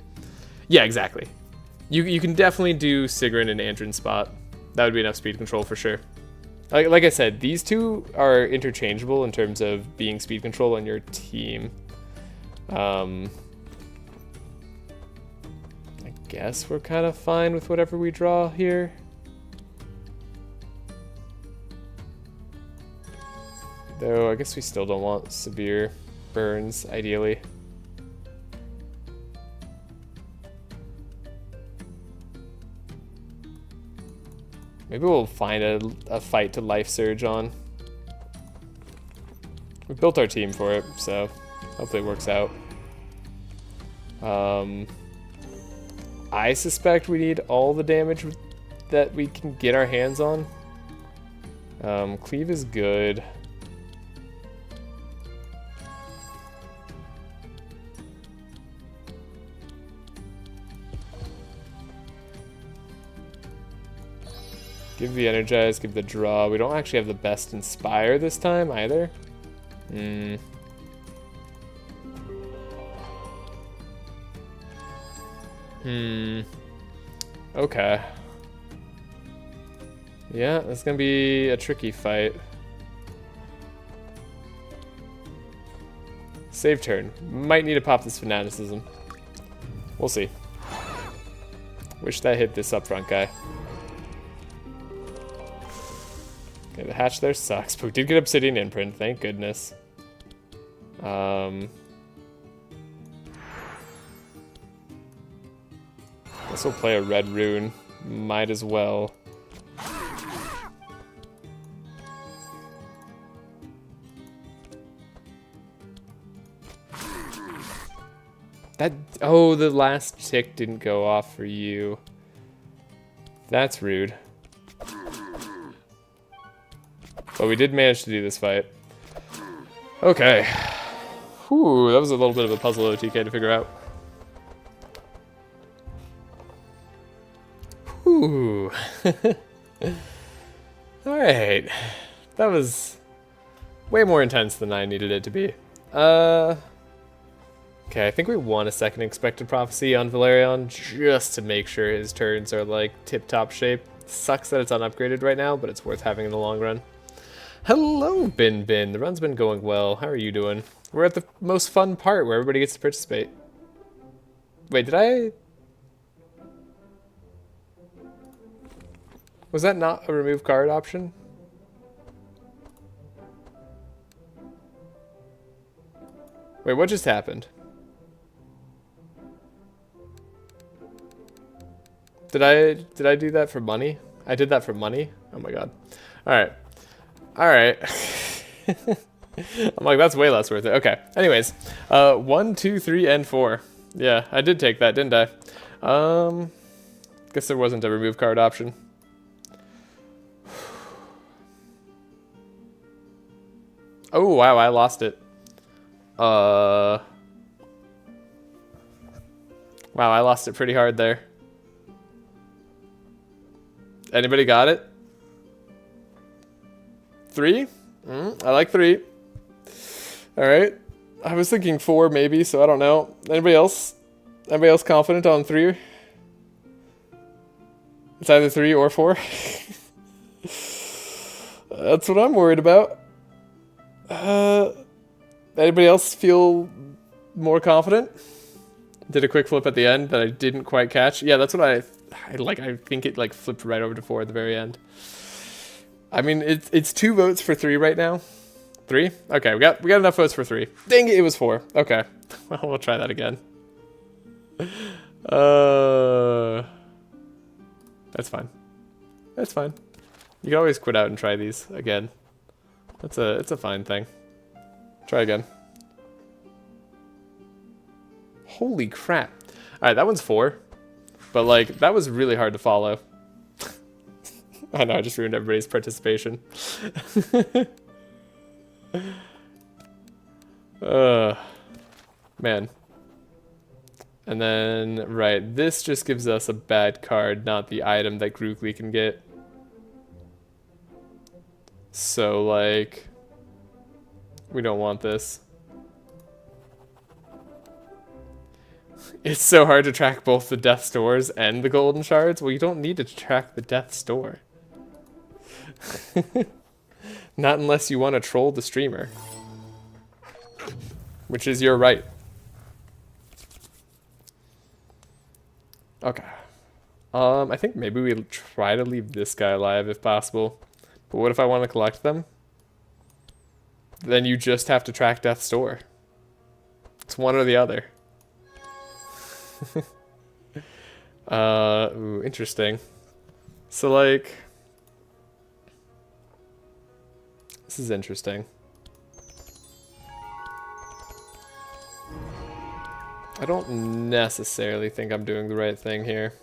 Yeah, exactly. You can definitely do Sigrun and Andrin's spot. That would be enough speed control for sure. Like I said, these two are interchangeable in terms of being speed control on your team. I guess we're kind of fine with whatever we draw here. Though I guess we still don't want severe burns, ideally. Maybe we'll find a fight to life surge on. We built our team for it, so hopefully it works out. I suspect we need all the damage that we can get our hands on. Cleave is good. Give the energize, give the draw. We don't actually have the best inspire this time either. Okay. Yeah, that's gonna be a tricky fight. Save turn. Might need to pop this fanaticism. We'll see. Wish that hit this up front guy. Okay, the hatch there sucks, but we did get Obsidian Imprint, thank goodness. Guess we'll play a red rune. Might as well. Oh, the last tick didn't go off for you. That's rude. But we did manage to do this fight. Okay. Whew, that was a little bit of a puzzle OTK to figure out. Whew. Alright. That was way more intense than I needed it to be. Okay, I think we want a second expected prophecy on Velarion just to make sure his turns are like tip-top shape. Sucks that it's unupgraded right now, but it's worth having in the long run. Hello, Bin Bin. The run's been going well. How are you doing? We're at the most fun part where everybody gets to participate. Wait, did I... Was that not a remove card option? Wait, what just happened? Did I do that for money? I did that for money? Oh my god. Alright. Alright. I'm like, that's way less worth it. Okay. Anyways. 1, 2, 3, and 4. Yeah, I did take that, didn't I? Guess there wasn't a remove card option. Oh, wow, I lost it. Wow, I lost it pretty hard there. Anybody got it? 3? I like 3. Alright. I was thinking 4 maybe, so I don't know. Anybody else? Anybody else confident on 3? It's either 3 or 4. That's what I'm worried about. Anybody else feel more confident? Did a quick flip at the end that I didn't quite catch. Yeah, that's what I think it like flipped right over to 4 at the very end. I mean, it's 2 votes for 3 right now. 3? Okay, we got enough votes for 3. Dang it, it was 4. Okay, well, we'll try that again. That's fine. That's fine. You can always quit out and try these again. It's a fine thing. Try again. Holy crap. Alright, that one's 4. But like, that was really hard to follow. I know, I just ruined everybody's participation. Man. And then, right, this just gives us a bad card, not the item that Grookly can get. So, like, we don't want this. It's so hard to track both the Death's Doors and the Golden Shards. Well, you don't need to track the Death's Door. Not unless you want to troll the streamer. Which is your right. Okay. I think maybe we'll try to leave this guy alive if possible. But what if I want to collect them? Then you just have to track Death's Door. It's one or the other. Ooh, interesting. So, like... This is interesting. I don't necessarily think I'm doing the right thing here.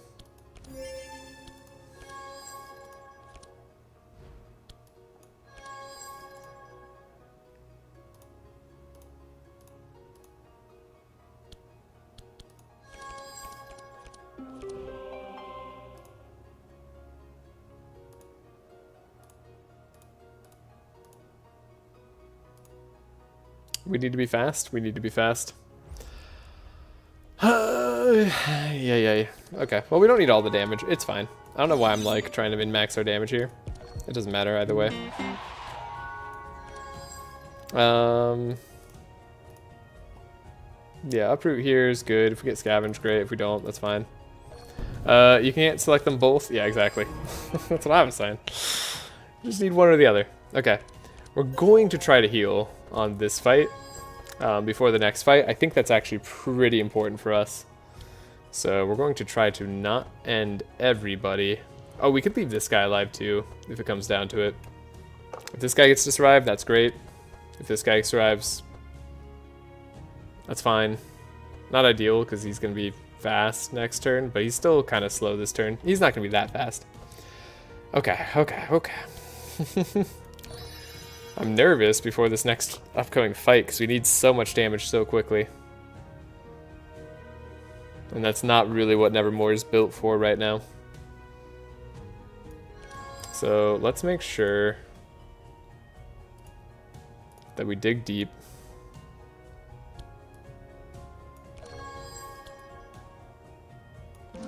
We need to be fast. We need to be fast. Yeah. Okay, well, we don't need all the damage. It's fine. I don't know why I'm, like, trying to min-max our damage here. It doesn't matter either way. Yeah, uproot here is good. If we get scavenge, great. If we don't, that's fine. You can't select them both? Yeah, exactly. That's what I was saying. Just need one or the other. Okay. We're going to try to heal on this fight before the next fight. I think that's actually pretty important for us. So we're going to try to not end everybody. Oh, we could leave this guy alive too, if it comes down to it. If this guy gets to survive, that's great. If this guy survives, that's fine. Not ideal, because he's going to be fast next turn, but he's still kind of slow this turn. He's not going to be that fast. Okay. I'm nervous before this next upcoming fight, because we need so much damage so quickly. And that's not really what Nevermoor is built for right now. So let's make sure that we dig deep.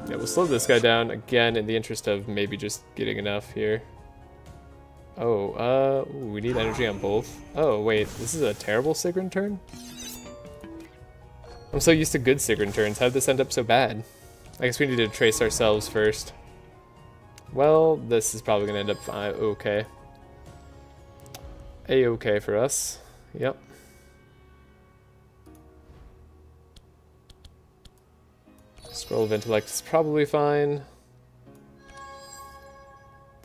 Yeah, we'll slow this guy down again in the interest of maybe just getting enough here. Oh, ooh, we need energy on both. Oh, wait, this is a terrible Sigrun turn? I'm so used to good Sigrun turns. How did this end up so bad? I guess we need to trace ourselves first. Well, this is probably going to end up okay. A-okay for us. Yep. Scroll of Intellect is probably fine.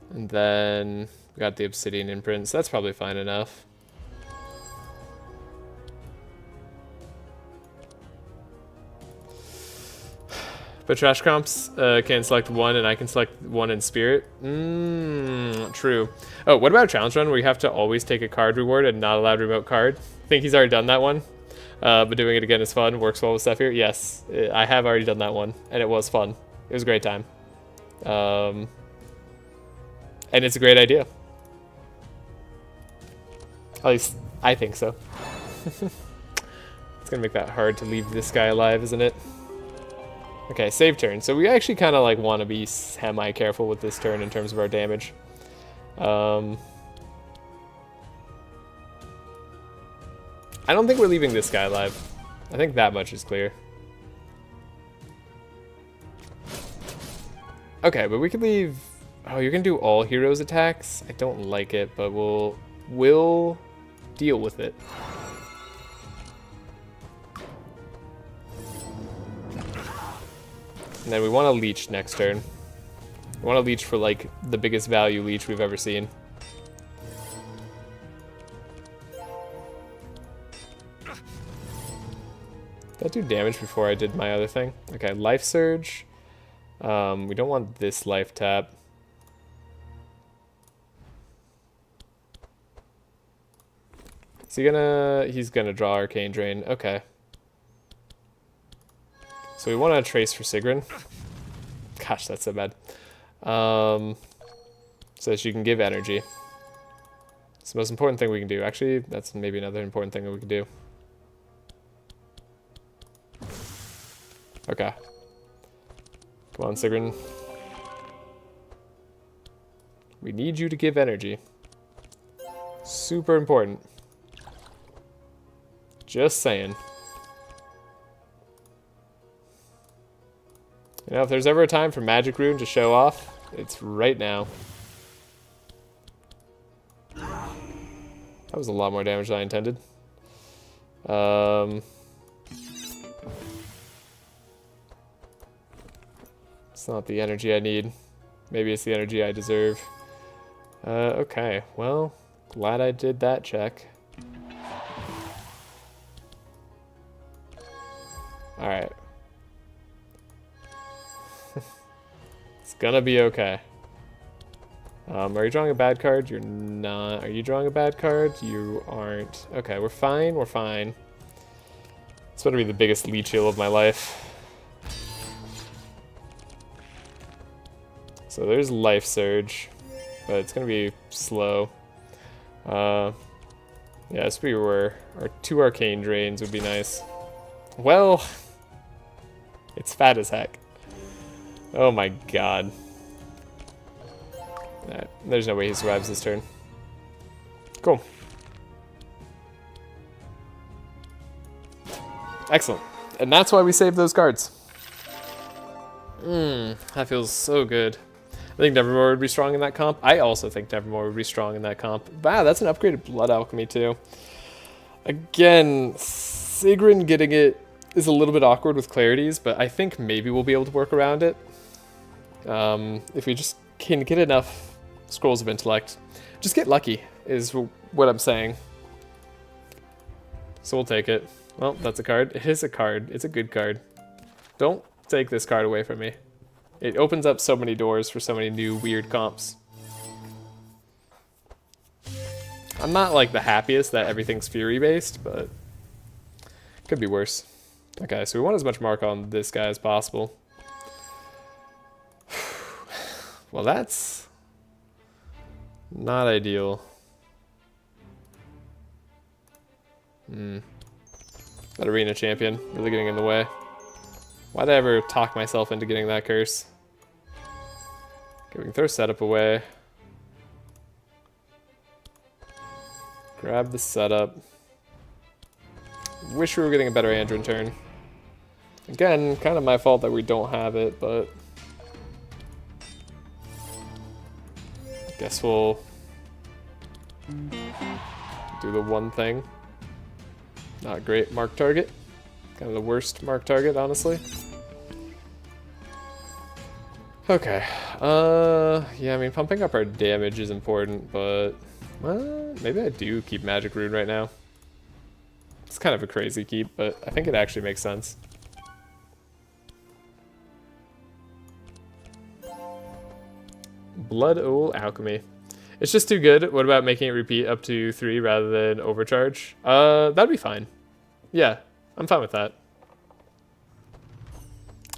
And then we got the Obsidian Imprint, so that's probably fine enough. But Trashe comps can select one, and I can select one in Spirit. True. Oh, what about a challenge run where you have to always take a card reward and not allowed remote card? I think he's already done that one. But doing it again is fun. Works well with stuff here. Yes, I have already done that one, and it was fun. It was a great time. And it's a great idea. At least, I think so. It's gonna make that hard to leave this guy alive, isn't it? Okay, save turn. So we actually kind of like want to be semi-careful with this turn in terms of our damage. I don't think we're leaving this guy alive. I think that much is clear. Okay, but we could leave... Oh, you're going to do all heroes attacks? I don't like it, but we'll deal with it. And then we want to leech next turn. We want to leech for, like, the biggest value leech we've ever seen. Did that do damage before I did my other thing? Okay, Life Surge. We don't want this life tap. Is he gonna... He's gonna draw Arcane Drain. Okay. So we want to trace for Sigrun. Gosh, that's so bad. So that she can give energy. It's the most important thing we can do. Actually, that's maybe another important thing that we can do. Okay. Come on, Sigrun. We need you to give energy. Super important. Just saying. You know, if there's ever a time for Magic Rune to show off, it's right now. That was a lot more damage than I intended. It's not the energy I need. Maybe it's the energy I deserve. Okay, well, glad I did that check. Alright. gonna be okay. Are you drawing a bad card? You're not. Are you drawing a bad card? You aren't. Okay, we're fine. We're fine. It's going to be the biggest leech heal of my life. So there's Life Surge, but it's going to be slow. Yeah, if we were... Our 2 Arcane Drains would be nice. Well, it's fat as heck. Oh my god. Alright, there's no way he survives this turn. Cool. Excellent. And that's why we saved those cards. That feels so good. I think Nevermoor would be strong in that comp. I also think Nevermoor would be strong in that comp. Wow, that's an upgraded Blood Alchemy too. Again, Sigrun getting it is a little bit awkward with Clarities, but I think maybe we'll be able to work around it. If we just can get enough Scrolls of Intellect. Just get lucky, is what I'm saying. So we'll take it. Well, that's a card. It is a card. It's a good card. Don't take this card away from me. It opens up so many doors for so many new weird comps. I'm not like the happiest that everything's Fury based, but could be worse. Okay, so we want as much mark on this guy as possible. Well, that's not ideal. That arena champion really getting in the way. Why'd I ever talk myself into getting that curse? Okay, we can throw setup away. Grab the setup. Wish we were getting a better Andron turn. Again, kind of my fault that we don't have it, but guess we'll do the one thing. Not great mark target. Kind of the worst mark target, honestly. Okay. Yeah, I mean, pumping up our damage is important, but maybe I do keep Magic Rune right now. It's kind of a crazy keep, but I think it actually makes sense. Blood Owl Alchemy. It's just too good. What about making it repeat up to 3 rather than overcharge? That'd be fine. Yeah, I'm fine with that.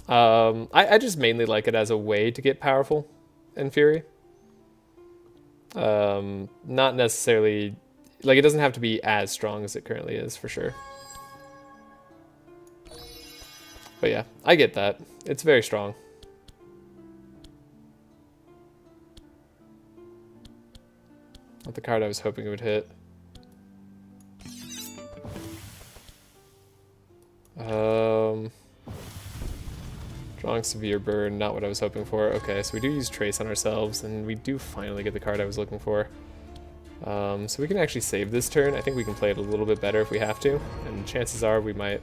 I just mainly like it as a way to get powerful in Fury. Not necessarily... Like, it doesn't have to be as strong as it currently is, for sure. But yeah, I get that. It's very strong. Not the card I was hoping it would hit. Drawing Severe Burn, not what I was hoping for. Okay, so we do use Trace on ourselves, and we do finally get the card I was looking for. So we can actually save this turn. I think we can play it a little bit better if we have to, and chances are we might.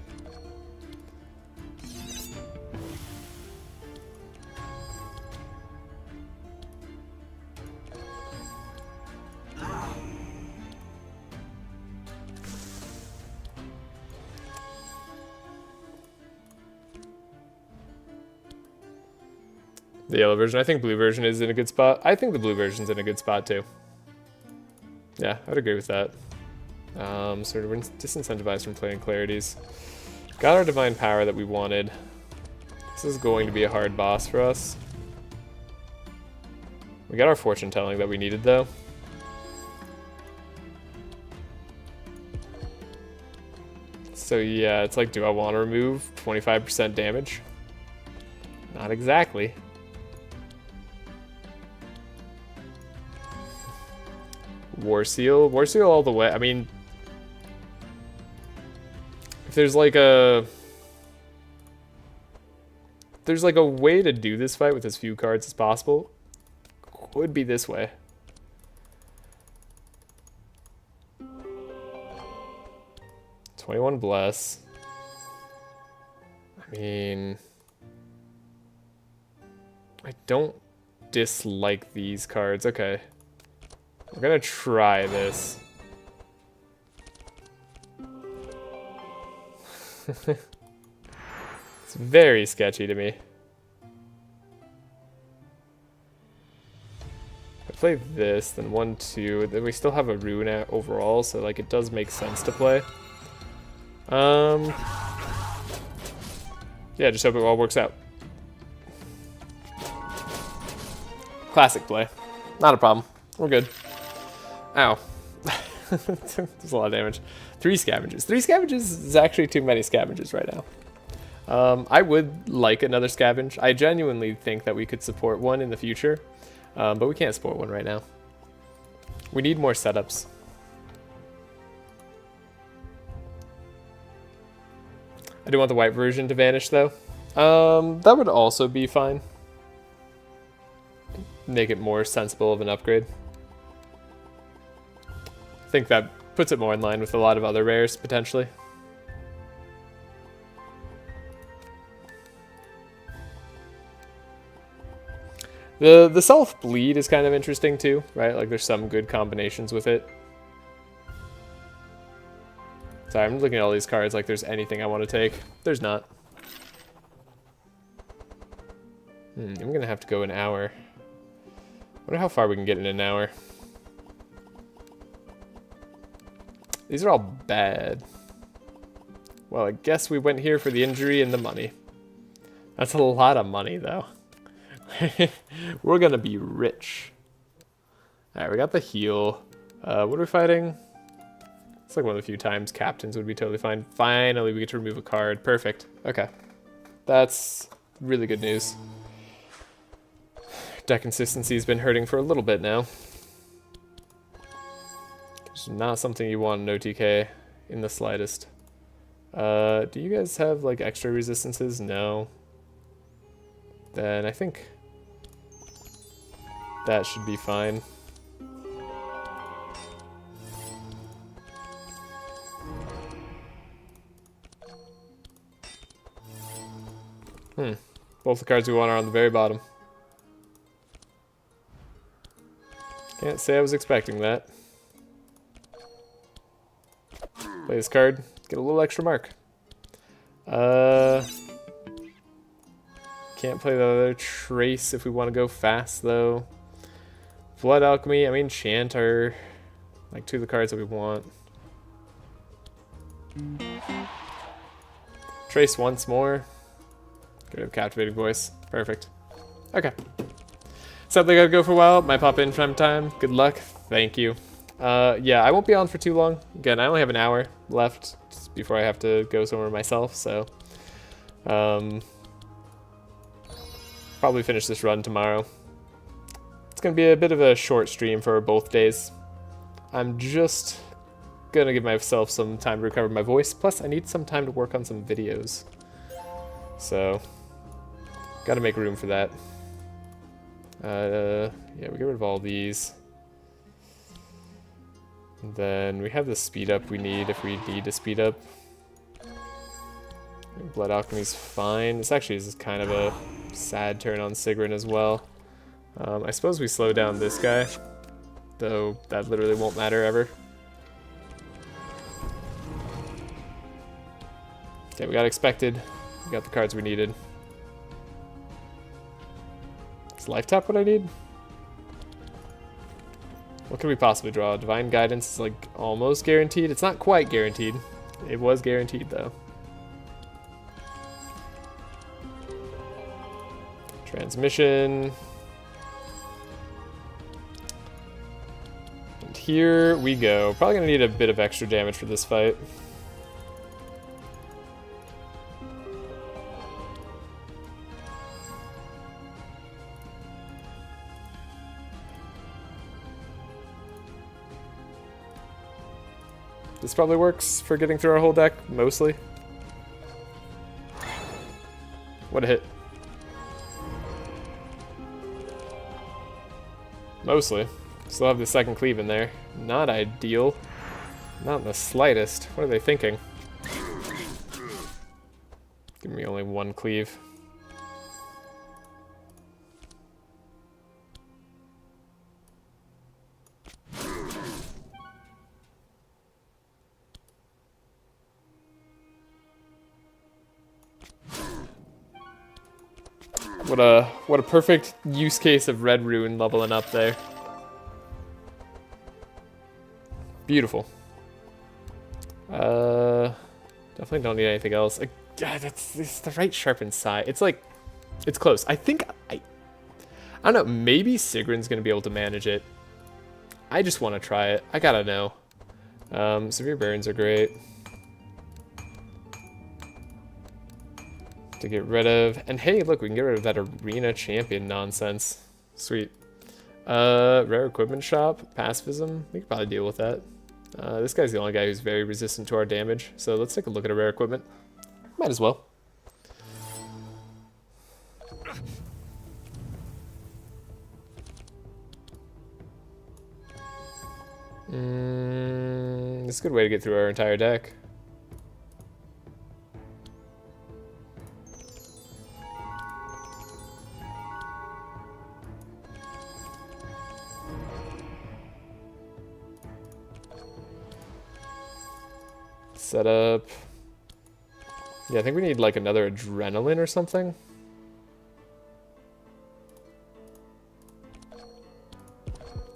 The yellow version. I think blue version is in a good spot. I think the blue version's in a good spot too. Yeah, I'd agree with that. So we're disincentivized from playing Clarities. Got our Divine Power that we wanted. This is going to be a hard boss for us. We got our Fortune Telling that we needed though. So yeah, it's like, do I want to remove 25% damage? Not exactly. War Seal all the way. I mean, if there's like a way to do this fight with as few cards as possible, would be this way. $21 Bless. I mean, I don't dislike these cards. Okay. We're gonna try this. It's very sketchy to me. play this, then 1, 2, then we still have a rune overall, so like it does make sense to play. Yeah, just hope it all works out. Classic play. Not a problem. We're good. Ow. There's a lot of damage. 3 scavengers. 3 scavengers is actually too many scavengers right now. I would like another scavenge. I genuinely think that we could support one in the future, but we can't support one right now. We need more setups. I do want the white version to vanish though. That would also be fine. Make it more sensible of an upgrade. I think that puts it more in line with a lot of other rares, potentially. The self-bleed is kind of interesting too, right? Like there's some good combinations with it. Sorry, I'm looking at all these cards like there's anything I want to take. There's not. I'm going to have to go an hour. I wonder how far we can get in an hour. These are all bad. Well, I guess we went here for the injury and the money. That's a lot of money, though. We're going to be rich. Alright, we got the heal. What are we fighting? It's like one of the few times captains would be totally fine. Finally, we get to remove a card. Perfect. Okay. That's really good news. Deck consistency has been hurting for a little bit now. It's not something you want in OTK in the slightest. Do you guys have like extra resistances? No. Then I think that should be fine. Both the cards we want are on the very bottom. Can't say I was expecting that. Play this card, get a little extra mark. Can't play the other Trace if we want to go fast though. Blood Alchemy, I mean Chanter. Like 2 of the cards that we want. Trace once more. Get rid of Captivating Voice. Perfect. Okay. Something I'd go for a while. Might pop in from time. Good luck. Thank you. Yeah, I won't be on for too long. Again, I only have an hour left before I have to go somewhere myself, so probably finish this run tomorrow. It's gonna be a bit of a short stream for both days. I'm just gonna give myself some time to recover my voice, plus I need some time to work on some videos. So, gotta make room for that. Yeah, we get rid of all these. And then we have the speed up we need if we need to speed up. Blood Alchemy's fine. This actually is kind of a sad turn on Sigrun as well. I suppose we slow down this guy, though that literally won't matter ever. Okay, we got expected. We got the cards we needed. Is Life Tap what I need? What could we possibly draw? Divine Guidance is like almost guaranteed. It's not quite guaranteed. It was guaranteed though. Transmission. And here we go. Probably gonna need a bit of extra damage for this fight. This probably works for getting through our whole deck, mostly. What a hit. Mostly. Still have the second cleave in there. Not ideal. Not in the slightest. What are they thinking? Give me only 1 cleave. What a perfect use case of red rune leveling up there. Beautiful. Definitely don't need anything else. God, it's the right sharpened side. It's like, it's close. I think, I don't know, maybe Sigrun's going to be able to manage it. I just want to try it. I gotta know. Severe burns are great to get rid of. And hey, look, we can get rid of that arena champion nonsense. Sweet. Rare equipment shop, pacifism. We could probably deal with that. This guy's the only guy who's very resistant to our damage. So let's take a look at a rare equipment. Might as well. It's a good way to get through our entire deck. Set up. Yeah, I think we need like another adrenaline or something.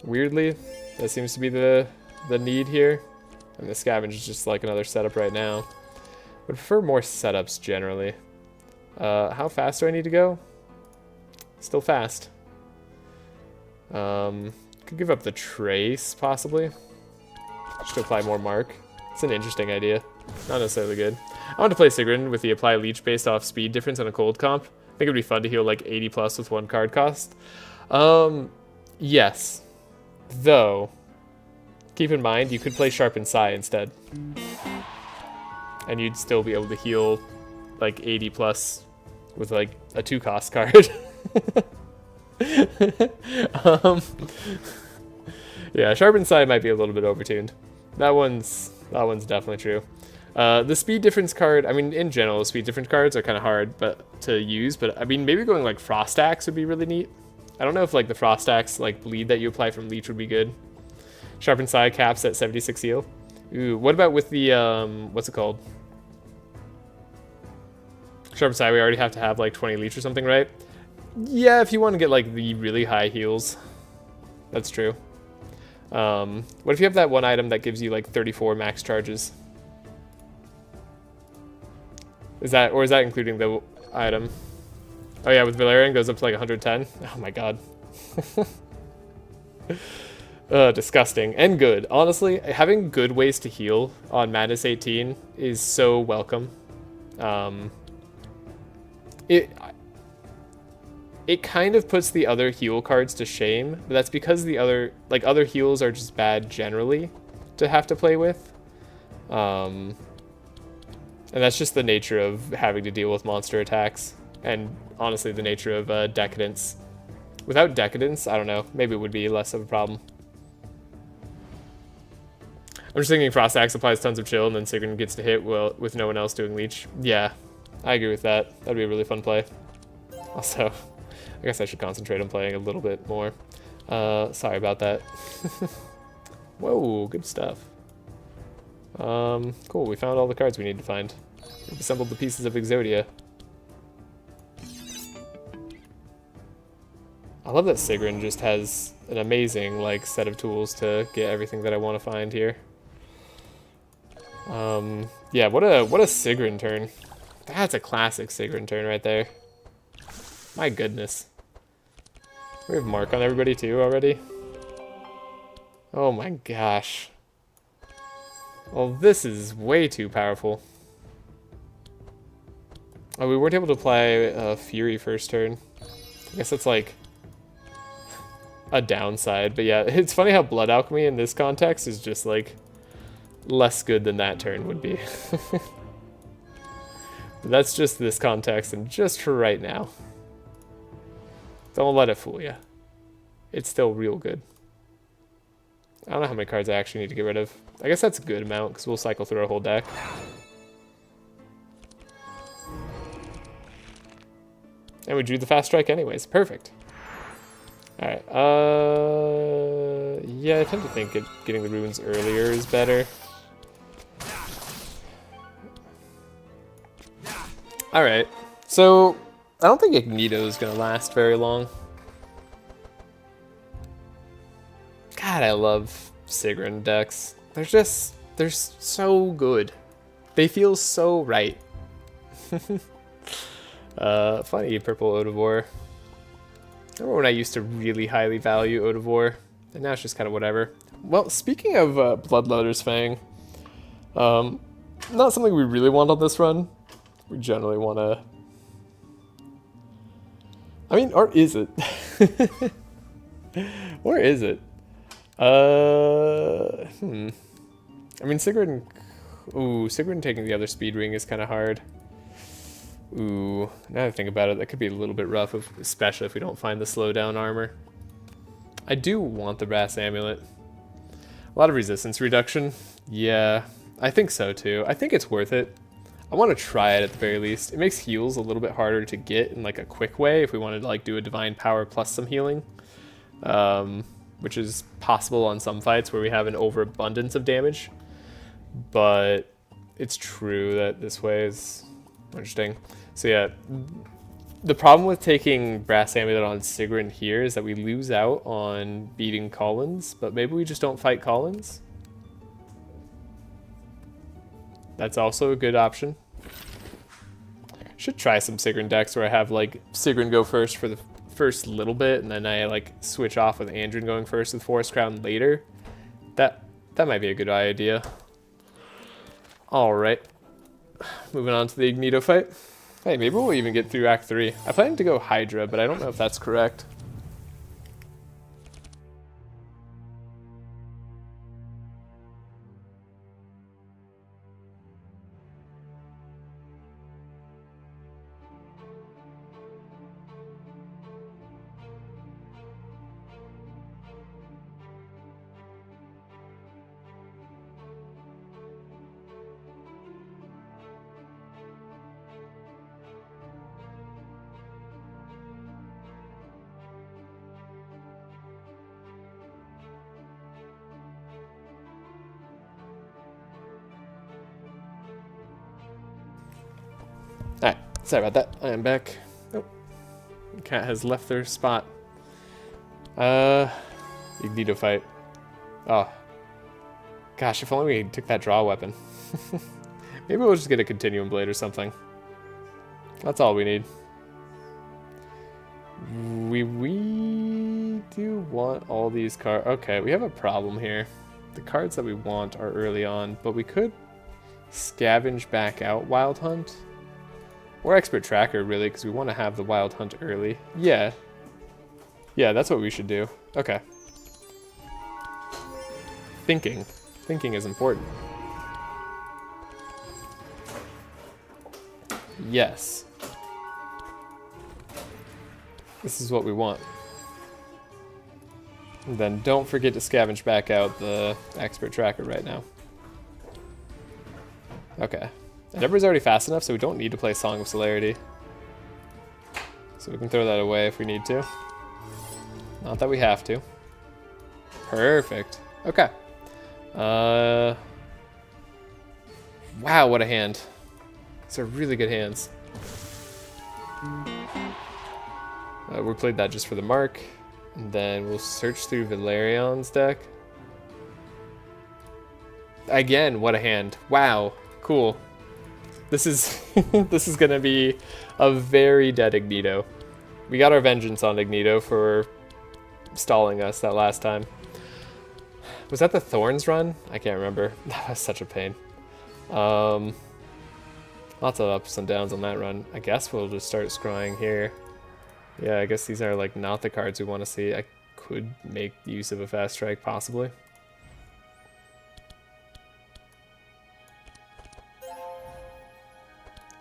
Weirdly, that seems to be the need here. And the scavenge is just like another setup right now. Would prefer more setups generally. How fast do I need to go? Still fast. Could give up the trace possibly. Just to apply more mark. It's an interesting idea. Not necessarily good. I want to play Sigrun with the apply leech based off speed difference on a cold comp. I think it'd be fun to heal like 80 plus with one card cost. Yes. Though, keep in mind, you could play Sharpened Sai instead. And you'd still be able to heal like 80 plus with like a 2-cost card. Yeah, Sharpened Sai might be a little bit overtuned. That one's definitely true. The speed difference card, I mean, in general, speed difference cards are kind of hard to use, but I mean, maybe going like Frost Axe would be really neat. I don't know if like the Frost Axe like bleed that you apply from Leech would be good. Sharpened Sai caps at 76 heal. Ooh, what about with the, what's it called? Sharpened Sai, we already have to have like 20 Leech or something, right? Yeah, if you want to get like the really high heals. That's true. What if you have that one item that gives you like 34 max charges? Is that including the item? Oh yeah, with Velarion goes up to like 110. Oh my god. Disgusting and good. Honestly, having good ways to heal on Madness 18 is so welcome. It kind of puts the other heal cards to shame, but that's because the other heals are just bad generally to have to play with. And that's just the nature of having to deal with monster attacks, and honestly the nature of Decadence. Without Decadence, I don't know, maybe it would be less of a problem. I'm just thinking Frost Axe applies tons of chill and then Sigrun gets to hit with no one else doing Leech. Yeah, I agree with that. That'd be a really fun play. Also, I guess I should concentrate on playing a little bit more. Sorry about that. Whoa, good stuff. Cool, we found all the cards we need to find. We've assembled the pieces of Exodia. I love that Sigrun just has an amazing like set of tools to get everything that I want to find here. Yeah, what a Sigrun turn. That's a classic Sigrun turn right there. My goodness. We have Mark on everybody too already. Oh my gosh. Well, this is way too powerful. Oh, we weren't able to apply Fury first turn. I guess that's like a downside, but yeah, it's funny how Blood Alchemy in this context is just like less good than that turn would be. But that's just this context and just for right now. Don't let it fool you. It's still real good. I don't know how many cards I actually need to get rid of. I guess that's a good amount because we'll cycle through our whole deck. And we drew the fast strike anyways. Perfect. Alright. Yeah, I tend to think getting the runes earlier is better. Alright. So, I don't think Ignito is going to last very long. God, I love Sigrun decks. they're so good. They feel so right. Funny, purple Odivore. Remember when I used to really highly value Odivore, and now it's just kind of whatever. Well, speaking of Bloodletter's Fang, not something we really want on this run. We generally want to... I mean, or is it? Where is it? I mean, Sigrid taking the other speed ring is kind of hard. Ooh, now that I think about it, that could be a little bit rough, especially if we don't find the slowdown armor. I do want the brass amulet. A lot of resistance reduction. Yeah, I think so too. I think it's worth it. I want to try it at the very least. It makes heals a little bit harder to get in like a quick way if we wanted to like do a divine power plus some healing. Which is possible on some fights where we have an overabundance of damage. But it's true that this way is interesting. So yeah, the problem with taking Brass Amulet on Sigrun here is that we lose out on beating Collins, but maybe we just don't fight Collins. That's also a good option. Should try some Sigrun decks where I have like Sigrun go first for the first little bit, and then I like switch off with Andrin going first with Forest Crown later. That might be a good idea. All right, moving on to the Ignito fight. Hey, maybe we'll even get through Act 3. I plan to go Hydra, but I don't know if that's correct. Alright, sorry about that. I am back. Oh, the cat has left their spot. Ignito fight. Oh. Gosh, if only we took that draw weapon. Maybe we'll just get a Continuum Blade or something. That's all we need. We do want all these cards. Okay, we have a problem here. The cards that we want are early on, but we could scavenge back out Wild Hunt. Or Expert Tracker, really, because we want to have the Wild Hunt early. Yeah. Yeah, that's what we should do. Okay. Thinking. Thinking is important. Yes. This is what we want. And then don't forget to scavenge back out the Expert Tracker right now. Okay. And everybody's already fast enough, so we don't need to play Song of Celerity. So we can throw that away if we need to. Not that we have to. Perfect. Okay. Wow, what a hand. These are really good hands. We played that just for the mark. And then we'll search through Velarion's deck. Again, what a hand. Wow, cool. This is this is gonna be a very dead Ignito. We got our vengeance on Ignito for stalling us that last time. Was that the Thorns run? I can't remember. That was such a pain. Lots of ups and downs on that run. I guess we'll just start scrying here. Yeah, I guess these are like not the cards we want to see. I could make use of a fast strike possibly.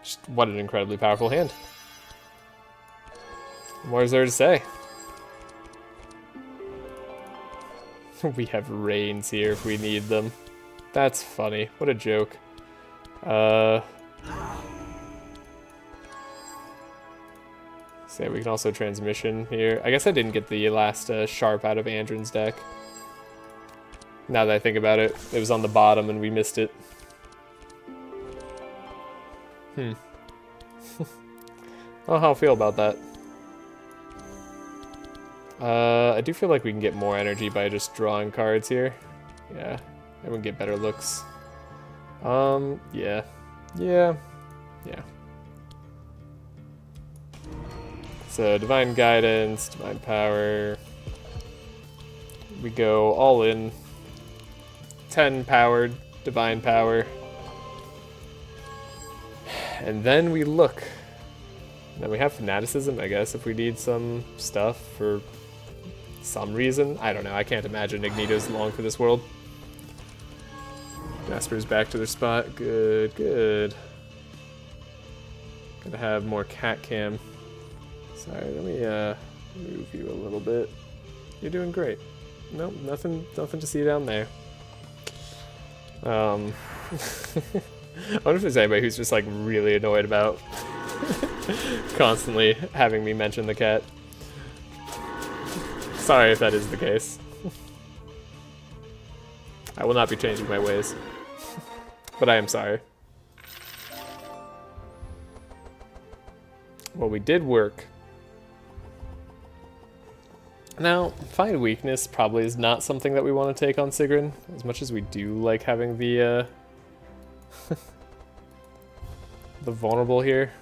Just what an incredibly powerful hand. What is there to say? We have rains here if we need them. That's funny. What a joke. So yeah, we can also transmission here. I guess I didn't get the last sharp out of Andrin's deck. Now that I think about it, it was on the bottom and we missed it. I don't know how I feel about that. I do feel like we can get more energy by just drawing cards here. Yeah. Everyone get better looks. Yeah. Yeah. Yeah. So, Divine Guidance, Divine Power. We go all in. 10 powered, Divine Power. And then we look. Then we have Fanaticism, I guess, if we need some stuff for some reason. I don't know, I can't imagine Ignito's long for this world. Jasper's back to their spot. Good, good. Gotta have more cat cam. Sorry, let me move you a little bit. You're doing great. Nope, nothing to see down there. I wonder if there's anybody who's just like really annoyed about constantly having me mention the cat. Sorry if that is the case. I will not be changing my ways. But I am sorry. Well, we did work. Now, Find Weakness probably is not something that we want to take on Sigrun, as much as we do like having the the vulnerable here.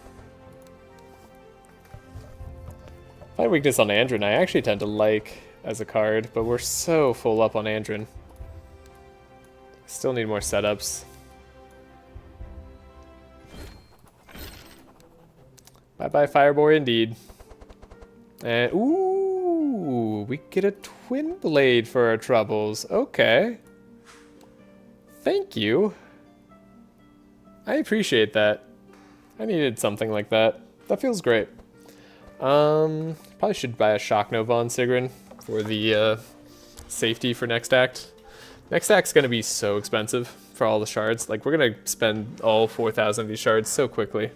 Find Weakness on Andrin I actually tend to like as a card, but we're so full up on Andrin. Still need more setups. Bye-bye Fireboy indeed. And ooh, we get a Twin Blade for our troubles. Okay. Thank you. I appreciate that. I needed something like that. That feels great. Probably should buy a Shock Nova on Sigrun for the safety for next act. Next act's gonna be so expensive for all the shards. Like, we're gonna spend all 4,000 of these shards so quickly.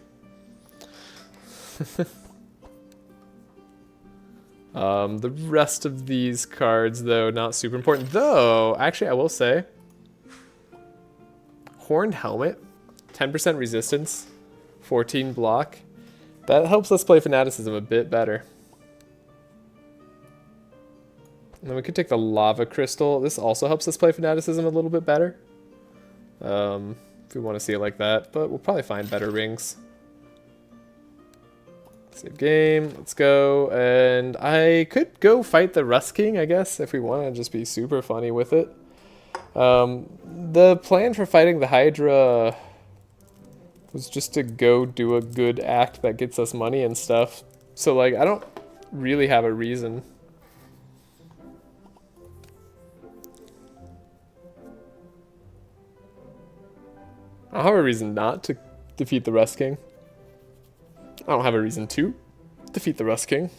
The rest of these cards, though, not super important. Though, actually, I will say, Horned Helmet, 10% resistance, 14 block. That helps us play Fanaticism a bit better. And then we could take the Lava Crystal. This also helps us play Fanaticism a little bit better. If we want to see it like that. But we'll probably find better rings. Save game. Let's go. And I could go fight the Rust King, I guess, if we want to just be super funny with it. The plan for fighting the Hydra was just to go do a good act that gets us money and stuff. So, like, I don't really have a reason. I don't have a reason not to defeat the Rust King. I don't have a reason to defeat the Rust King.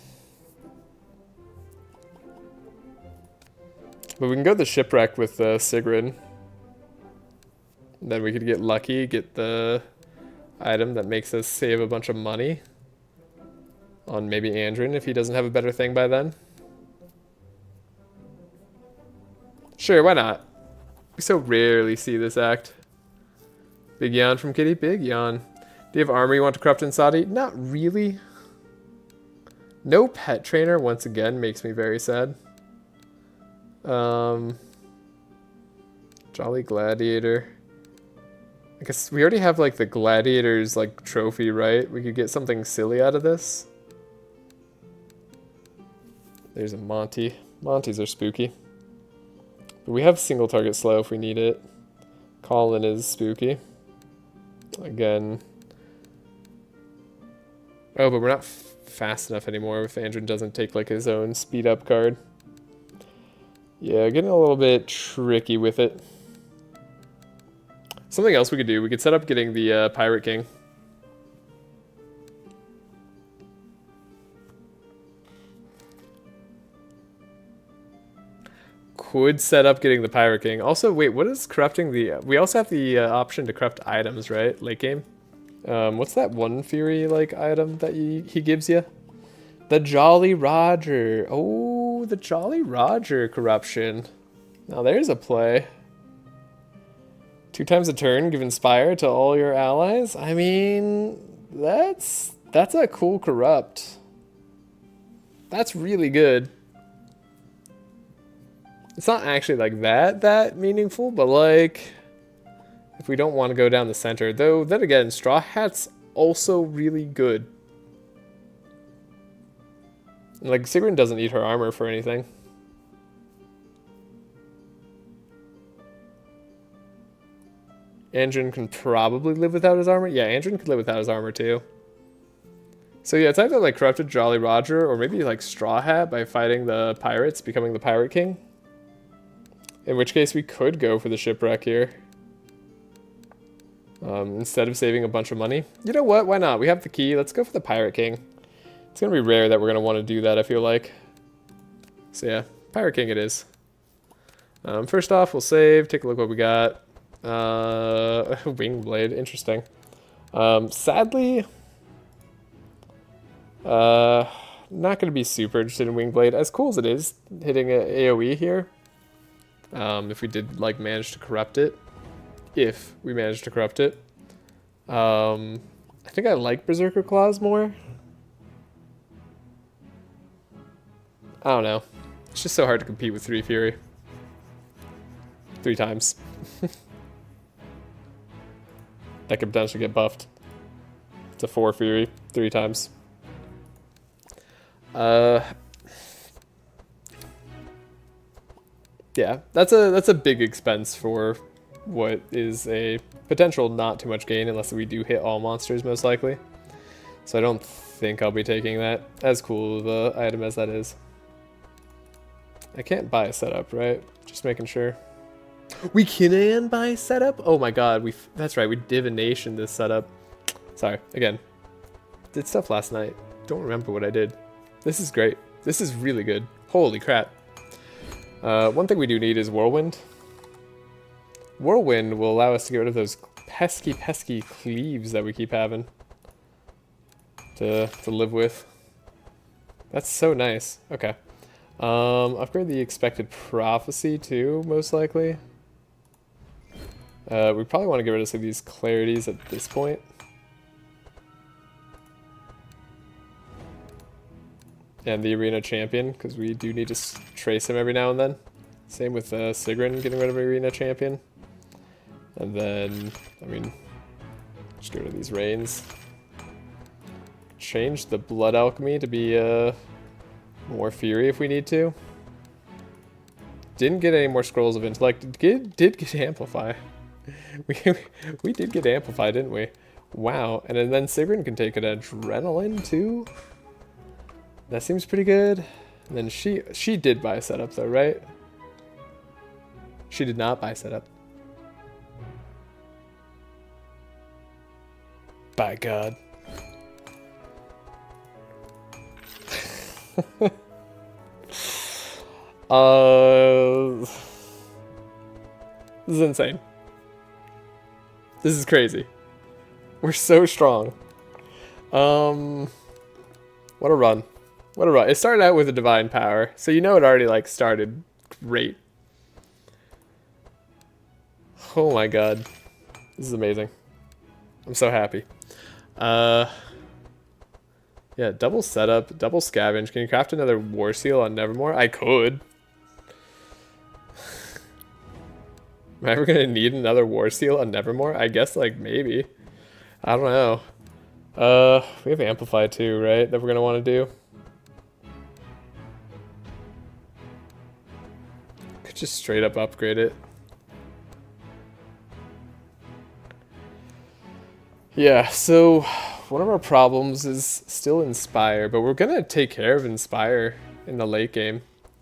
But we can go to the Shipwreck with Sigrun. Then we could get lucky, get the item that makes us save a bunch of money on maybe Andrin if he doesn't have a better thing by then. Sure, why not? We so rarely see this act. Big yawn from Kitty, big yawn. Do you have armor you want to corrupt in Saudi? Not really. No pet trainer, once again, makes me very sad. Jolly Gladiator. I guess we already have like the Gladiator's like trophy, right? We could get something silly out of this. There's a Monty. Monties are spooky. But we have single target slow if we need it. Colin is spooky. Again. Oh, but we're not fast enough anymore if Andrin doesn't take like his own speed up card. Yeah, getting a little bit tricky with it. Something else we could do, we could set up getting the Pirate King. Could set up getting the Pirate King. Also, wait, what is corrupting the... we also have the option to corrupt items, right? Late game. What's that one Fury, like, item that he gives you? The Jolly Roger. Oh, the Jolly Roger corruption. Now there's a play. 2 times a turn, give Inspire to all your allies. I mean, that's a cool corrupt. That's really good. It's not actually like that meaningful, but like if we don't want to go down the center, though, then again, Straw Hat's also really good. Like Sigrun doesn't need her armor for anything. Andrin can probably live without his armor. Yeah, Andrin could live without his armor too. So yeah, it's either like Corrupted Jolly Roger or maybe like Straw Hat by fighting the pirates, becoming the Pirate King. In which case we could go for the shipwreck here. Instead of saving a bunch of money. You know what? Why not? We have the key. Let's go for the Pirate King. It's going to be rare that we're going to want to do that, I feel like. So yeah, Pirate King it is. First off, we'll save. Take a look what we got. Wing Blade. Interesting. Sadly, not going to be super interested in Wing Blade. As cool as it is, hitting an AoE here. If we did like manage to corrupt it. If we manage to corrupt it. I think I like Berserker Claws more. I don't know. It's just so hard to compete with 3 Fury. 3 times. That could potentially get buffed. To 4 Fury 3 times. Yeah, that's a big expense for what is a potential not too much gain unless we do hit all monsters most likely. So I don't think I'll be taking that, as cool of an item as that is. I can't buy a setup, right? Just making sure. We can buy a setup? Oh my god, that's right, we divination this setup. Sorry, again. Did stuff last night. Don't remember what I did. This is great. This is really good. Holy crap. One thing we do need is Whirlwind. Whirlwind will allow us to get rid of those pesky cleaves that we keep having to live with. That's so nice. Okay. Upgrade the expected prophecy too, most likely. We probably want to get rid of some of these clarities at this point. And the arena champion, because we do need to trace him every now and then. Same with Sigrun getting rid of arena champion. And then, I mean, just get rid of these reigns. Change the blood alchemy to be more fury if we need to. Didn't get any more scrolls of intellect. Did get amplify. we did get amplify, didn't we? Wow. And then Sigrun can take an adrenaline too. That seems pretty good. And then she did buy a setup though, right? She did not buy a setup. By God. This is insane. This is crazy. We're so strong. What a run. What a run. It started out with a divine power, so you know it already like started great. Oh my god. This is amazing. I'm so happy. Yeah, double setup, double scavenge. Can you craft another war seal on Nevermoor? I could. Am I ever gonna need another war seal on Nevermoor? I guess like maybe. I don't know. We have amplify too, right? That we're gonna want to do. Could just straight up upgrade it. Yeah, so one of our problems is still Inspire, but we're gonna take care of Inspire in the late game.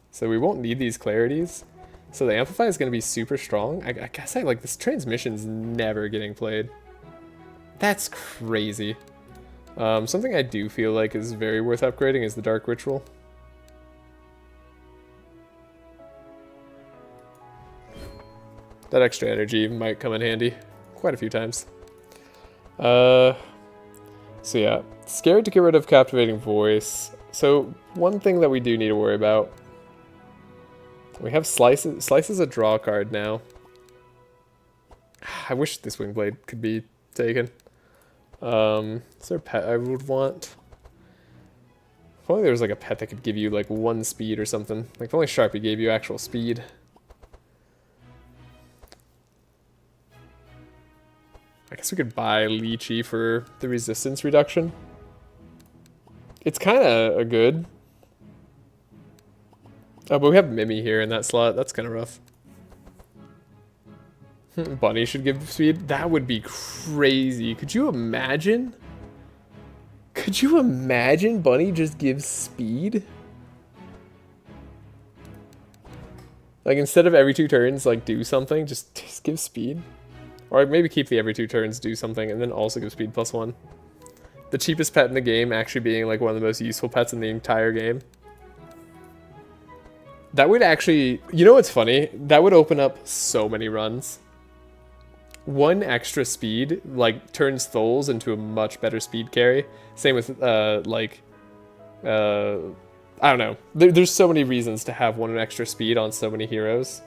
So we won't need these clarities. So the Amplify is gonna be super strong. I guess like this transmission's never getting played. That's crazy. Something I do feel like is very worth upgrading is the Dark Ritual. That extra energy might come in handy quite a few times. So yeah, scared to get rid of Captivating Voice. So one thing that we do need to worry about. We have Slices. Slice is a draw card now. I wish this Wing Blade could be taken. Is there a pet I would want? If only there was like a pet that could give you like 1 speed or something. Like if only Sharpie gave you actual speed. I guess we could buy Lychee for the resistance reduction. It's kind of a good. Oh, but we have Mimi here in that slot. That's kind of rough. Bunny should give speed. That would be crazy. Could you imagine? Could you imagine Bunny just gives speed? Like instead of every 2 turns, like do something, just give speed. Or maybe keep the every 2 turns, do something, and then also give speed +1. The cheapest pet in the game actually being like one of the most useful pets in the entire game. That would actually, you know what's funny? That would open up so many runs. 1 extra speed like turns Tholes into a much better speed carry. Same with I don't know. There's so many reasons to have 1 extra speed on so many heroes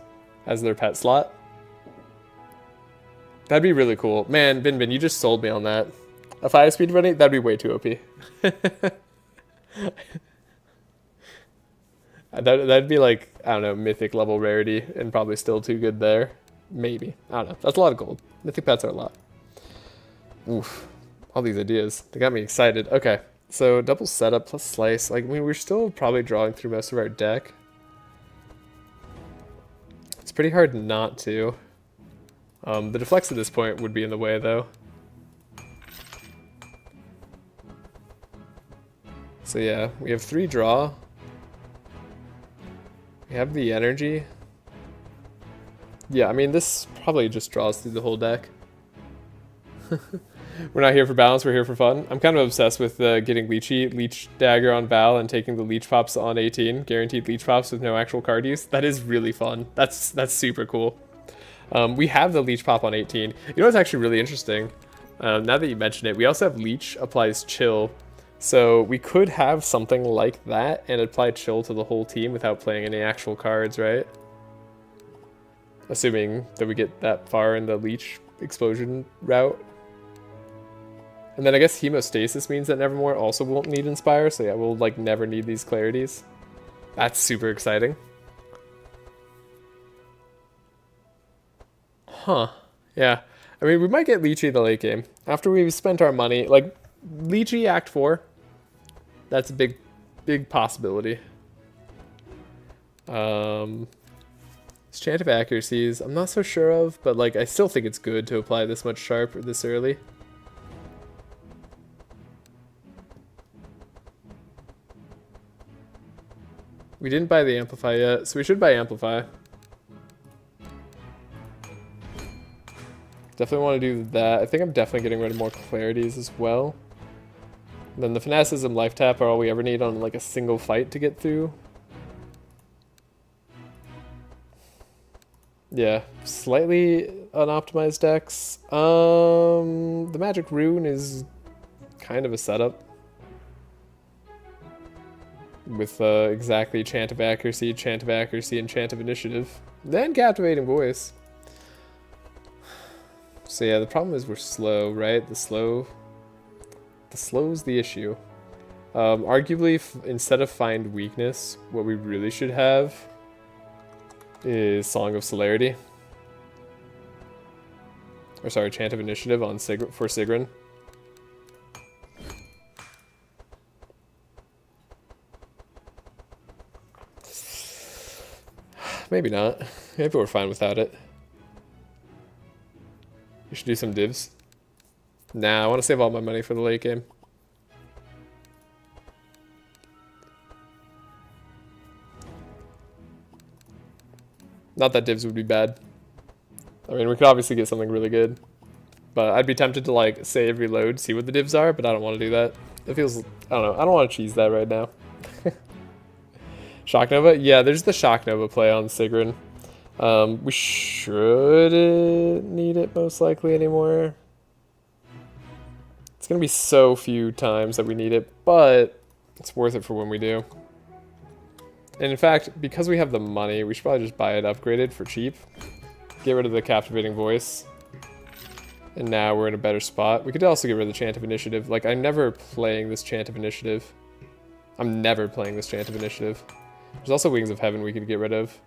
as their pet slot. That'd be really cool. Man, Bin, you just sold me on that. A 5 speed running, that'd be way too OP. That'd be like, I don't know, mythic level rarity and probably still too good there. Maybe. I don't know. That's a lot of gold. Mythic pets are a lot. Oof. All these ideas. They got me excited. Okay. So double setup plus slice. Like, I mean, we're still probably drawing through most of our deck. It's pretty hard not to. The deflects at this point would be in the way, though. So yeah, we have 3 draw. We have the energy. Yeah, I mean, this probably just draws through the whole deck. We're not here for balance, we're here for fun. I'm kind of obsessed with getting Lychee, Leech Dagger on Val, and taking the Leech Pops on 18. Guaranteed Leech Pops with no actual card use. That is really fun. That's super cool. We have the Leech Pop on 18. You know what's actually really interesting? Now that you mention it, we also have Leech applies Chill. So we could have something like that and apply Chill to the whole team without playing any actual cards, right? Assuming that we get that far in the Leech explosion route. And then I guess Hemostasis means that Nevermoor also won't need Inspire, so yeah, we'll like never need these clarities. That's super exciting. Huh. Yeah. I mean, we might get Lychee in the late game. After we've spent our money, like, Lychee Act 4, that's a big possibility. This Chant of Accuracies, I'm not so sure of, but like, I still think it's good to apply this much Sharp this early. We didn't buy the Amplify yet, so we should buy Amplify. Definitely want to do that. I think I'm definitely getting rid of more clarities as well. And then the Fanaticism Life Tap are all we ever need on like a single fight to get through. Yeah, slightly unoptimized decks. The Magic Rune is kind of a setup. With exactly Chant of Accuracy, and Chant of Initiative. Then Captivating Voice. So yeah, the problem is we're slow, right? The slow's the issue. Arguably, instead of Find Weakness, what we really should have is Song of Celerity. Or sorry, Chant of Initiative on for Sigrun. Maybe not. Maybe we're fine without it. We should do some divs. Nah, I want to save all my money for the late game. Not that divs would be bad. I mean, we could obviously get something really good. But I'd be tempted to like save, reload, see what the divs are, but I don't want to do that. It feels, I don't know, I don't want to cheese that right now. Shock Nova? Yeah, there's the Shock Nova play on Sigrun. We shouldn't need it most likely anymore. It's going to be so few times that we need it, but it's worth it for when we do. And in fact, because we have the money, we should probably just buy it upgraded for cheap. Get rid of the Captivating Voice. And now we're in a better spot. We could also get rid of the Chant of Initiative. Like, I'm never playing this Chant of Initiative. I'm never playing this Chant of Initiative. There's also Wings of Heaven we could get rid of.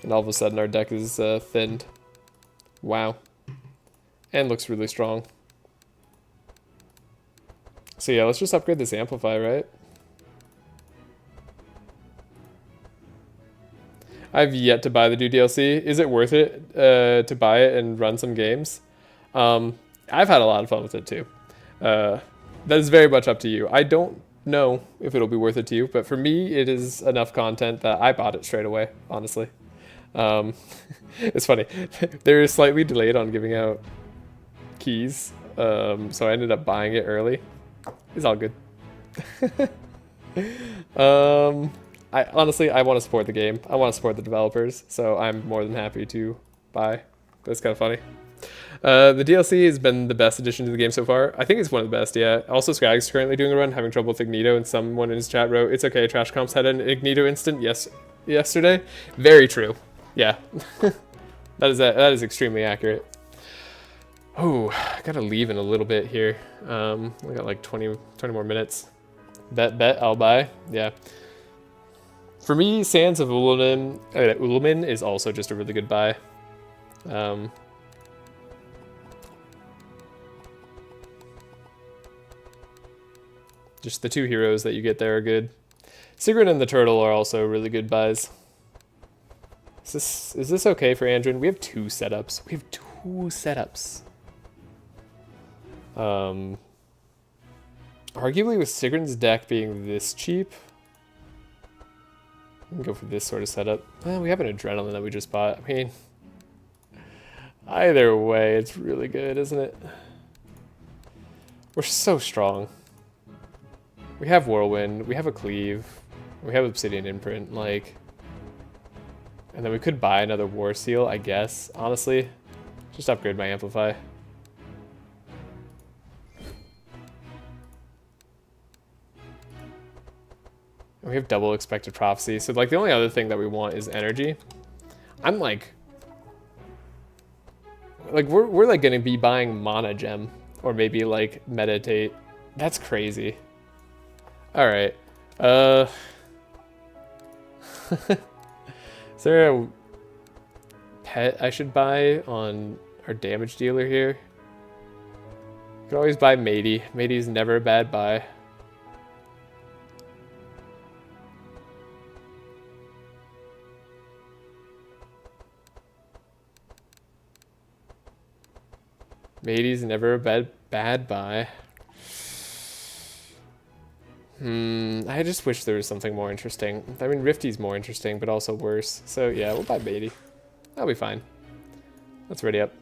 And all of a sudden our deck is thinned. Wow. And looks really strong. So yeah, let's just upgrade this Amplify, right? I've yet to buy the new DLC. Is it worth it to buy it and run some games? I've had a lot of fun with it too. That is very much up to you. I don't know if it'll be worth it to you, but for me, it is enough content that I bought it straight away, honestly. It's funny. They're slightly delayed on giving out keys, so I ended up buying it early. It's all good. Honestly, I want to support the game. I want to support the developers, so I'm more than happy to buy. That's kind of funny. The DLC has been the best addition to the game so far. I think it's one of the best, yeah. Also, Scrag's currently doing a run, having trouble with Ignito, and someone in his chat wrote, "It's okay, Trash Comps had an Ignito instant yesterday." Very true. Yeah. That is extremely accurate. Oh, I gotta leave in a little bit here. We got like 20 more minutes. Bet, I'll buy. Yeah. For me, Sands of Ulamin is also just a really good buy. Just the two heroes that you get there are good. Sigrid and the Turtle are also really good buys. Is this okay for Andrin? We have two setups. Arguably with Sigrid's deck being this cheap, we can go for this sort of setup. We have an Adrenaline that we just bought. I mean, either way, it's really good, isn't it? We're so strong. We have Whirlwind, we have a Cleave, we have Obsidian Imprint, like... And then we could buy another War Seal, I guess, honestly. Just upgrade my Amplify. And we have double Expected Prophecy, so like the only other thing that we want is energy. I'm like we're like gonna be buying Mana Gem, or maybe like Meditate. That's crazy. All right. Is there a pet I should buy on our damage dealer here? You could always buy Matey. Matey's never a bad buy. Matey's never a bad buy. I just wish there was something more interesting. I mean, Rifty's more interesting, but also worse. So yeah, we'll buy Matey. That'll be fine. Let's ready up.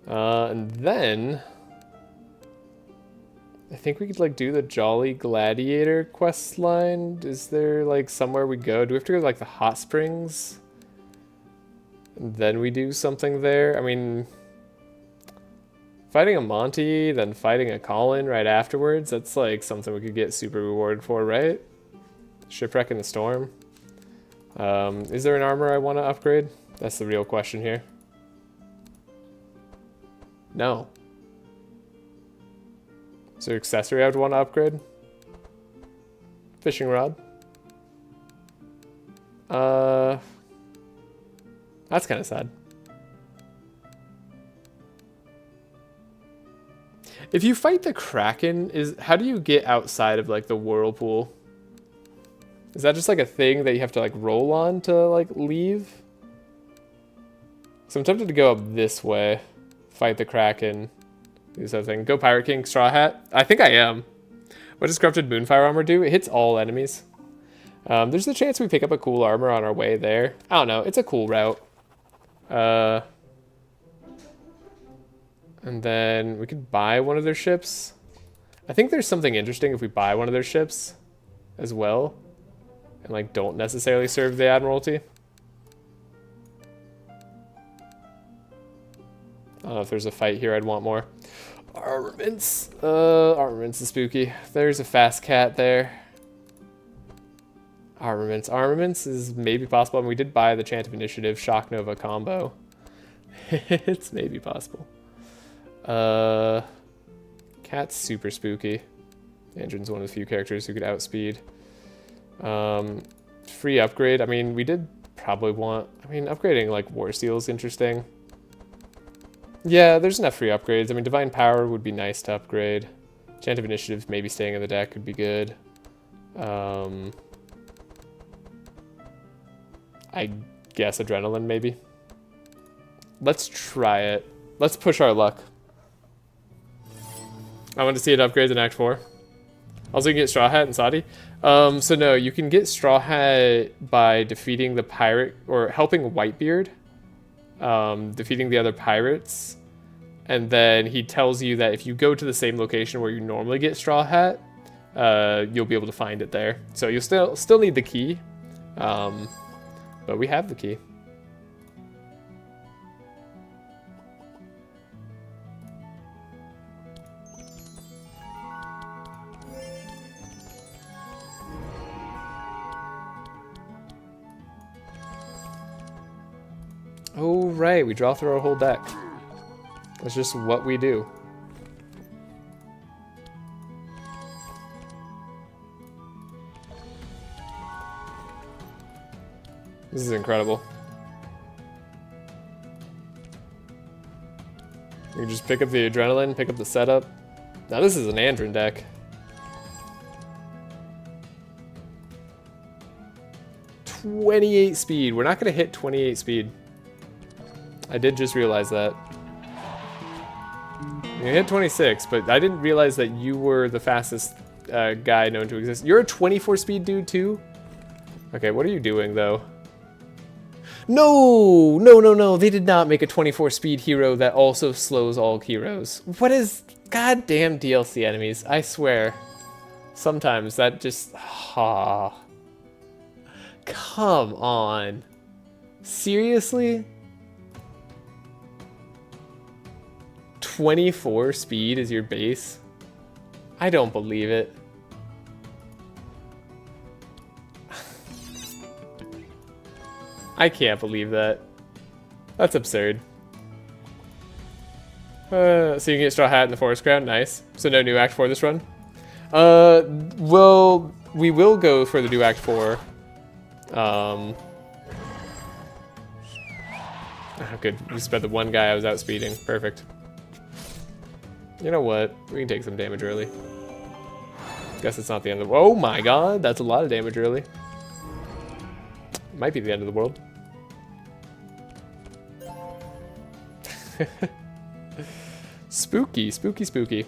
And then... I think we could like do the Jolly Gladiator quest line. Is there like somewhere we go? Do we have to go to like the hot springs? And then we do something there? I mean... Fighting a Monty, then fighting a Colin right afterwards, that's like something we could get super rewarded for, right? Shipwreck in the Storm. Is there an armor I want to upgrade? That's the real question here. No. Is there an accessory I would want to upgrade? Fishing rod. That's kind of sad. If you fight the Kraken, how do you get outside of like the whirlpool? Is that just like a thing that you have to like roll on to like leave? So I'm tempted to go up this way, fight the Kraken, do something. Go Pirate King, Straw Hat. I think I am. What does Corrupted Moonfire Armor do? It hits all enemies. There's a chance we pick up a cool armor on our way there. I don't know. It's a cool route. And then we could buy one of their ships. I think there's something interesting if we buy one of their ships as well. And like don't necessarily serve the Admiralty. I don't know if there's a fight here I'd want more. Armaments. Armaments is spooky. There's a fast cat there. Armaments. Armaments is maybe possible, and we did buy the Chant of Initiative Shock Nova combo. It's maybe possible. Cat's super spooky. Andron's one of the few characters who could outspeed. Free upgrade. I mean, we did probably want... I mean, upgrading, like, War Seal is interesting. Yeah, there's enough free upgrades. I mean, Divine Power would be nice to upgrade. Chant of Initiative maybe staying in the deck would be good. I guess Adrenaline, maybe. Let's try it. Let's push our luck. I want to see it upgrade in Act 4. Also, you can get Straw Hat and Saudi. So no, you can get Straw Hat by defeating the pirate, or helping Whitebeard. Defeating the other pirates. And then he tells you that if you go to the same location where you normally get Straw Hat, you'll be able to find it there. So you'll still need the key. But we have the key. Oh, right. We draw through our whole deck. That's just what we do. This is incredible. You can just pick up the Adrenaline, pick up the setup. Now this is an Andron deck. .28 speed. We're not going to hit 28 speed. I did just realize that. You hit 26, but I didn't realize that you were the fastest guy known to exist. You're a 24 speed dude too? Okay, what are you doing though? No! No, no, no. They did not make a 24 speed hero that also slows all heroes. What is... Goddamn DLC enemies. I swear. Sometimes that just... Ah. Come on. Seriously? 24 speed is your base? I don't believe it. I can't believe that. That's absurd. So you can get Straw Hat in the Forest Crown. Nice. So no new Act 4 this run? Well, we will go for the new Act 4. Oh, good. We sped the one guy I was outspeeding. Perfect. You know what? We can take some damage early. Guess it's not the end of the... Oh my god, that's a lot of damage early. Might be the end of the world. Spooky, spooky, spooky.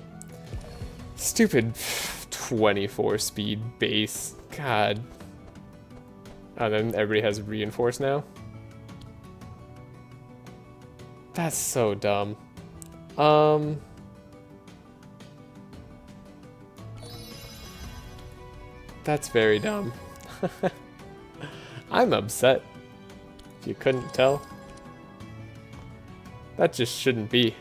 Stupid 24 speed base. God. Oh, then everybody has reinforce now? That's so dumb. That's very dumb. I'm upset. If you couldn't tell. That just shouldn't be.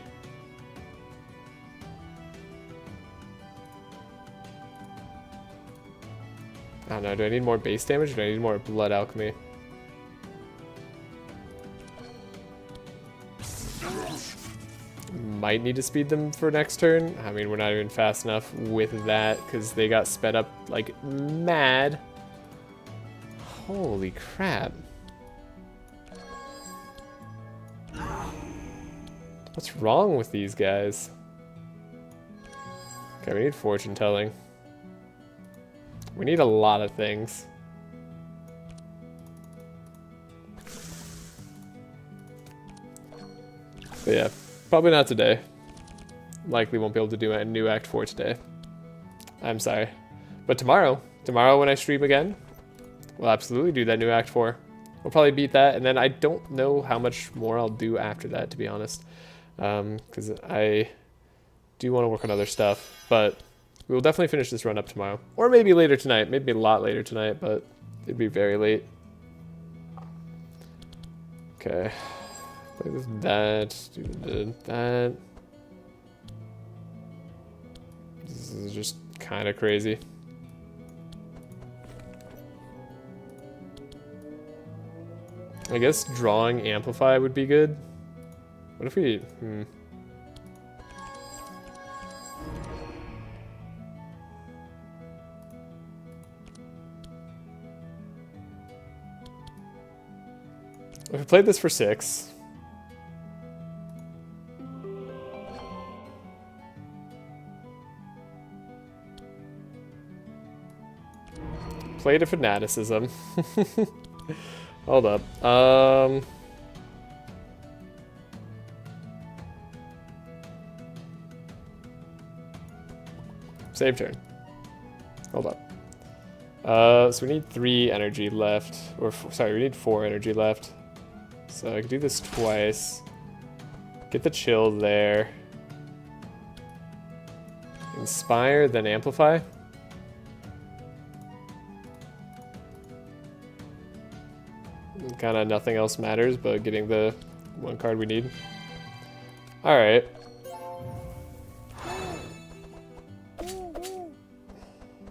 I don't know, do I need more base damage or do I need more blood alchemy? Might need to speed them for next turn. I mean, we're not even fast enough with that because they got sped up like mad. Holy crap. What's wrong with these guys? Okay, we need fortune telling. We need a lot of things. But yeah, probably not today. Likely won't be able to do a new Act 4 today. I'm sorry. But tomorrow when I stream again, we'll absolutely do that new Act 4. We'll probably beat that, and then I don't know how much more I'll do after that, to be honest. Because I do want to work on other stuff, but we will definitely finish this run up tomorrow. Or maybe later tonight, maybe a lot later tonight, but it'd be very late. Okay. Play this, that, do that. This is just kind of crazy. I guess drawing Amplify would be good. What if we... If we played this for 6... Played a Fanaticism. Hold up. Save turn. Hold up. So we need 3 energy left. Or, sorry, we need 4 energy left. So I can do this twice. Get the chill there. Inspire, then amplify. Kind of nothing else matters but getting the 1 card we need. Alright.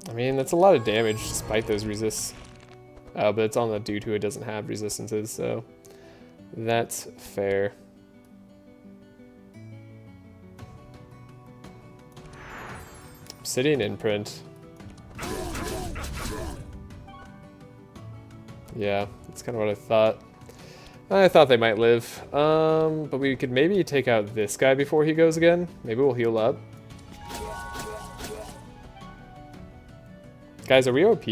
I mean, that's a lot of damage despite those resists. But it's on the dude who doesn't have resistances, so that's fair. Obsidian Imprint. Yeah, that's kind of what I thought. I thought they might live. But we could maybe take out this guy before he goes again. Maybe we'll heal up. Guys, are we OP?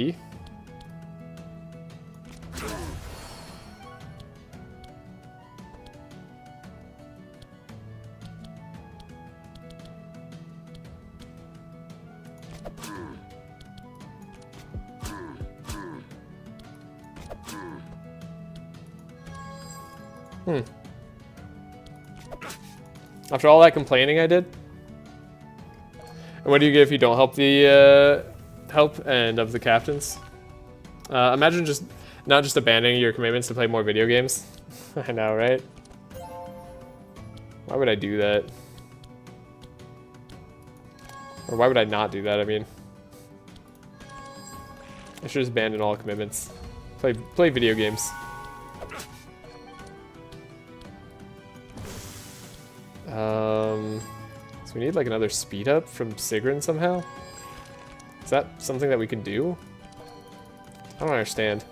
After all that complaining I did? And what do you get if you don't help the help and of the captains? Imagine just not just abandoning your commitments to play more video games. I know, right? Why would I do that? Or why would I not do that, I mean? I should just abandon all commitments. Play video games. So we need like another speed up from Sigrun somehow? Is that something that we can do? I don't understand.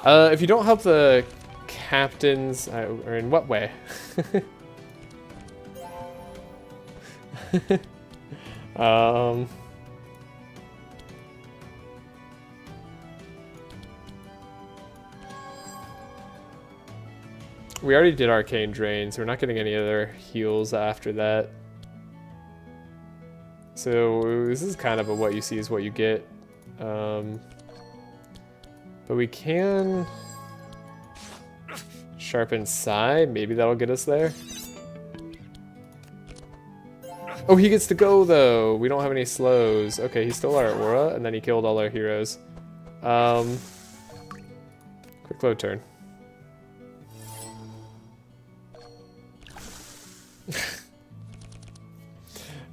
If you don't help the captains, or in what way? We already did Arcane Drain, so we're not getting any other heals after that. So this is kind of a what you see is what you get. But we can sharpen Sai. Maybe that'll get us there. Oh, he gets to go though. We don't have any slows. Okay, he stole our aura and then he killed all our heroes. Quick load turn.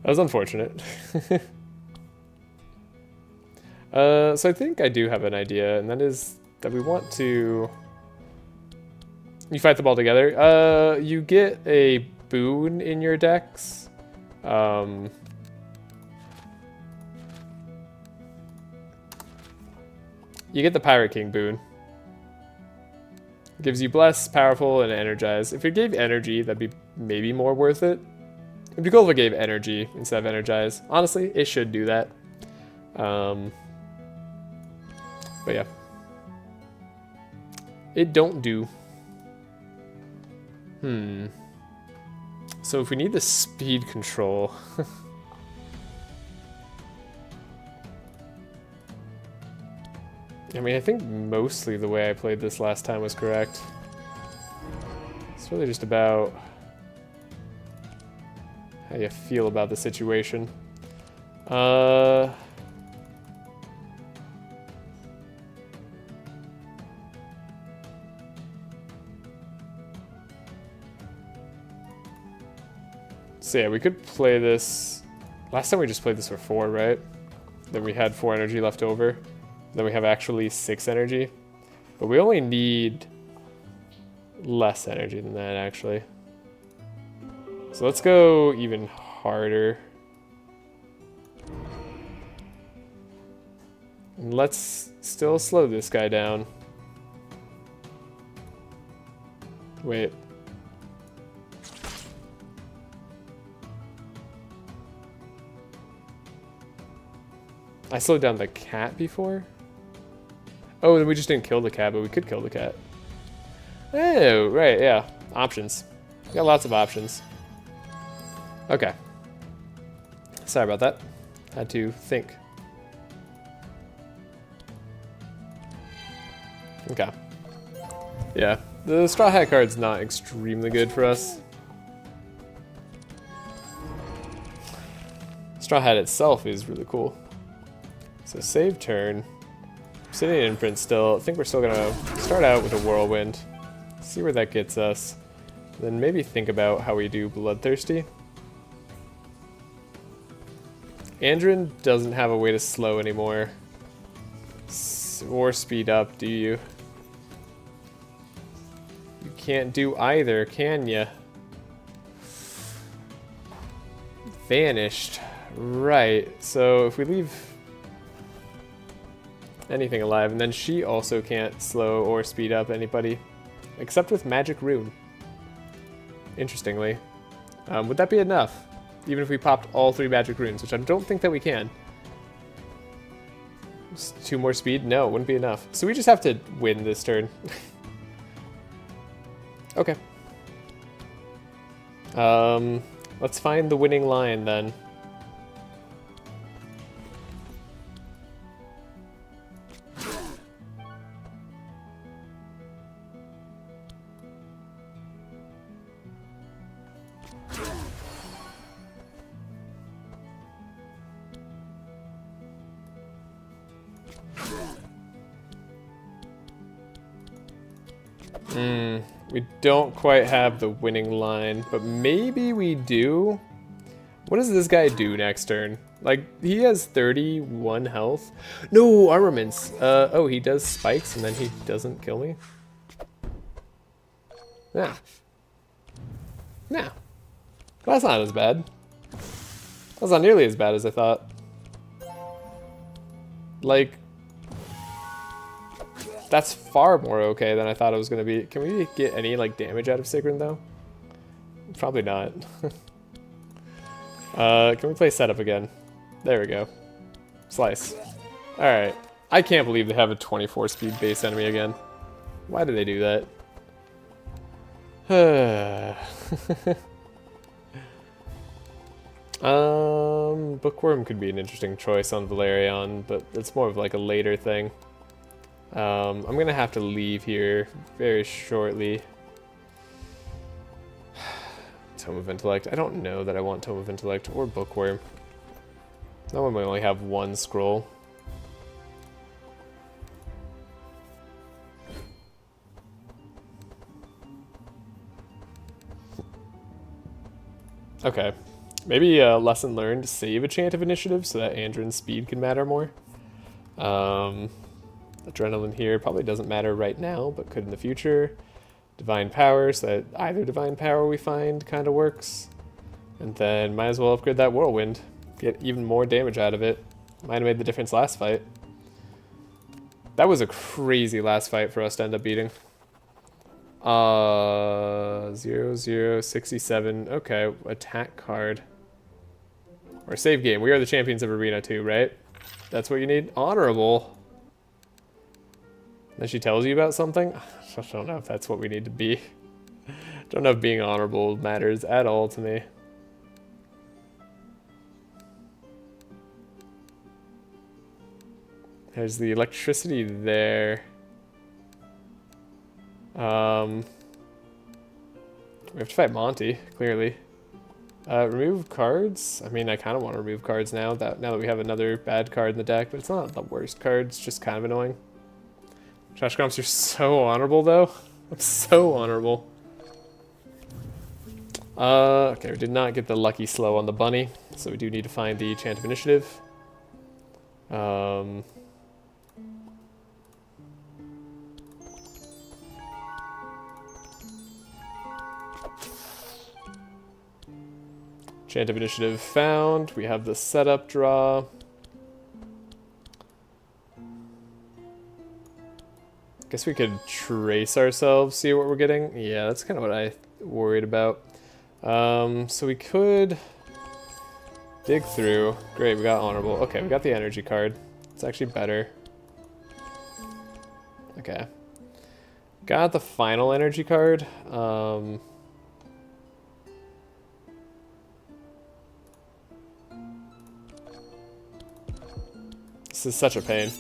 That was unfortunate. So I think I do have an idea, and that is that we want to... You fight them all together. You get a boon in your decks. You get the Pirate King boon. Gives you Bless, Powerful, and Energize. If it gave Energy, that'd be maybe more worth it. It'd be cool if it gave Energy instead of Energize. Honestly, it should do that. But yeah. It don't do. So if we need the speed control... I mean, I think mostly the way I played this last time was correct. It's really just about how you feel about the situation. So yeah, we could play this... Last time we just played this for 4, right? Then we had 4 energy left over. Then we have actually 6 energy. But we only need less energy than that, actually. So let's go even harder. And let's still slow this guy down. Wait. I slowed down the cat before? Oh, then we just didn't kill the cat, but we could kill the cat. Oh, right, yeah. Options. We got lots of options. Okay. Sorry about that. Had to think. Okay. Yeah, the Straw Hat card's not extremely good for us. Straw Hat itself is really cool. So save turn. Sitting in imprint still. I think we're still gonna start out with a whirlwind. See where that gets us. Then maybe think about how we do Bloodthirsty. Andrin doesn't have a way to slow anymore. Or speed up, do you? You can't do either, can ya? Vanished. Right, so if we leave anything alive, and then she also can't slow or speed up anybody, except with Magic Rune. Interestingly. Would that be enough? Even if we popped all 3 Magic Runes, which I don't think that we can. Just 2 more speed? No, wouldn't be enough. So we just have to win this turn. Okay. Let's find the winning line then. We don't quite have the winning line, but maybe we do. What does this guy do next turn? Like, he has 31 health. No, armaments. Oh, he does spikes and then he doesn't kill me? Nah. Nah. Well, that's not as bad. That's not nearly as bad as I thought. Like, that's far more okay than I thought it was going to be. Can we get any, like, damage out of Sigrun, though? Probably not. Can we play setup again? There we go. Slice. Alright. I can't believe they have a 24 speed base enemy again. Why do they do that? Bookworm could be an interesting choice on Velarion, but it's more of like a later thing. I'm gonna have to leave here very shortly. Tome of Intellect. I don't know that I want Tome of Intellect or Bookworm. That one we only have 1 scroll. Okay. Maybe a lesson learned, save a Chant of Initiative so that Andrin's speed can matter more. Adrenaline here probably doesn't matter right now, but could in the future. Divine Power, so that either Divine Power we find kind of works. And then might as well upgrade that Whirlwind. Get even more damage out of it. Might have made the difference last fight. That was a crazy last fight for us to end up beating. 0-0-67. Okay, attack card. Or save game. We are the champions of Arena 2, right? That's what you need? Honorable. Then she tells you about something? I don't know if that's what we need to be. Don't know if being honorable matters at all to me. There's the electricity there. We have to fight Monty, clearly. Remove cards? I mean, I kind of want to remove cards now that we have another bad card in the deck, but it's not the worst card, it's just kind of annoying. Trash Comps, you're so honorable, though. I'm so honorable. Okay, we did not get the lucky slow on the bunny, so we do need to find the Chant of Initiative. Chant of Initiative found. We have the setup draw. Guess we could trace ourselves, see what we're getting. Yeah, that's kind of what I worried about. So we could dig through. Great, we got Honorable. Okay, we got the energy card. It's actually better. Okay. Got the final energy card. This is such a pain.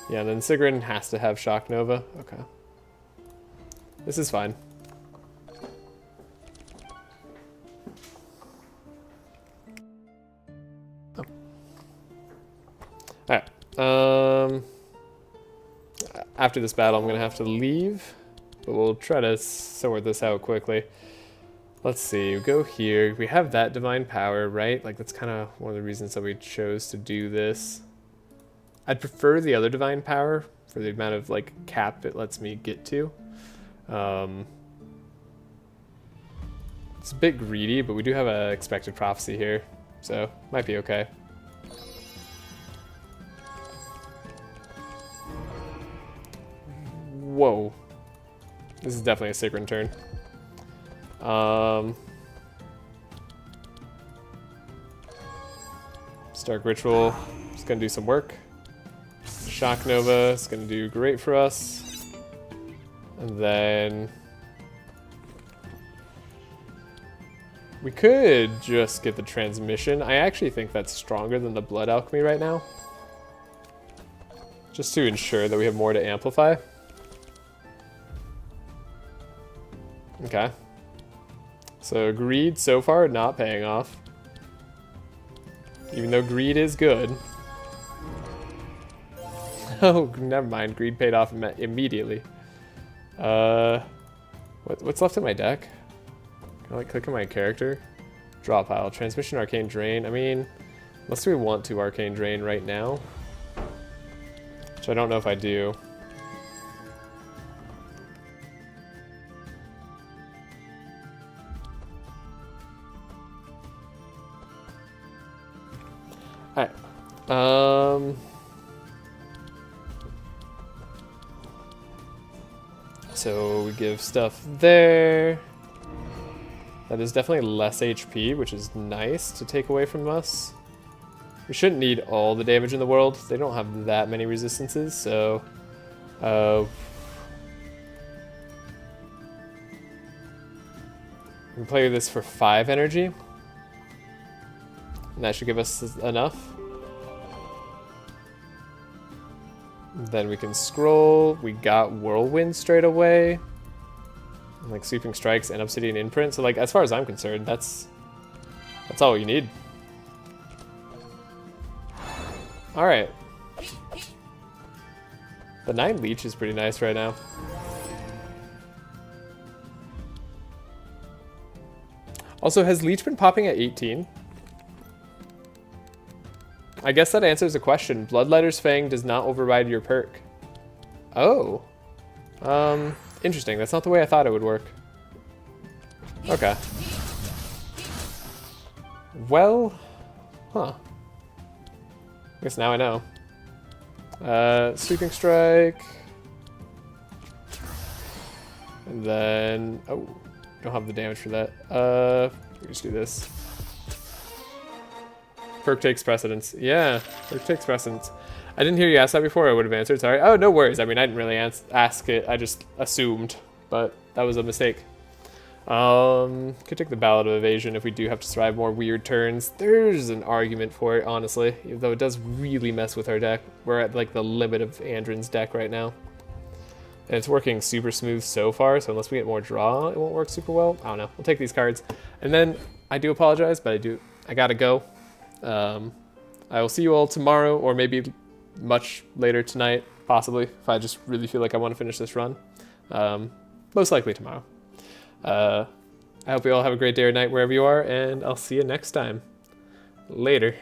Yeah, then Sigrun has to have Shock Nova. Okay. This is fine. Oh. Alright. After this battle, I'm gonna have to leave, but we'll try to sort this out quickly. Let's see, we go here. We have that divine power, right? Like, that's kind of one of the reasons that we chose to do this. I'd prefer the other divine power for the amount of, like, cap it lets me get to. It's a bit greedy, but we do have an expected prophecy here, so might be okay. Whoa. This is definitely a Sigrun turn. Stark Ritual is going to do some work. Shock Nova is going to do great for us. And then we could just get the transmission. I actually think that's stronger than the Blood Alchemy right now. Just to ensure that we have more to amplify. Okay. So greed so far not paying off. Even though greed is good. Oh, never mind. Greed paid off immediately. What's left in my deck? Can I like click on my character? Draw pile. Transmission, Arcane Drain. I mean, unless we want to Arcane Drain right now. Which I don't know if I do. Alright. So we give stuff there. That is definitely less HP, which is nice to take away from us. We shouldn't need all the damage in the world. They don't have that many resistances, so we can play this for 5 energy. And that should give us enough. Then we can scroll. We got Whirlwind straight away. And like Sweeping Strikes and Obsidian Imprint. So like as far as I'm concerned, that's all you need. Alright. The 9 Leech is pretty nice right now. Also, has Leech been popping at 18? I guess that answers the question. Bloodletter's Fang does not override your perk. Oh. Interesting. That's not the way I thought it would work. Okay. Well, huh. I guess now I know. Sweeping Strike. And then, oh, don't have the damage for that. We just do this. Perk takes precedence. Yeah, perk takes precedence. I didn't hear you ask that before. I would have answered. Sorry. Oh, no worries. I mean, I didn't really ask it. I just assumed, but that was a mistake. Could take the Ballad of Evasion if we do have to survive more weird turns. There's an argument for it, honestly, even though it does really mess with our deck. We're at like the limit of Andrin's deck right now. And it's working super smooth so far, so unless we get more draw, it won't work super well. I don't know. We'll take these cards. And then, I do apologize, but I gotta go. I will see you all tomorrow, or maybe much later tonight, possibly, if I just really feel like I want to finish this run. Most likely tomorrow. I hope you all have a great day or night wherever you are, and I'll see you next time. Later.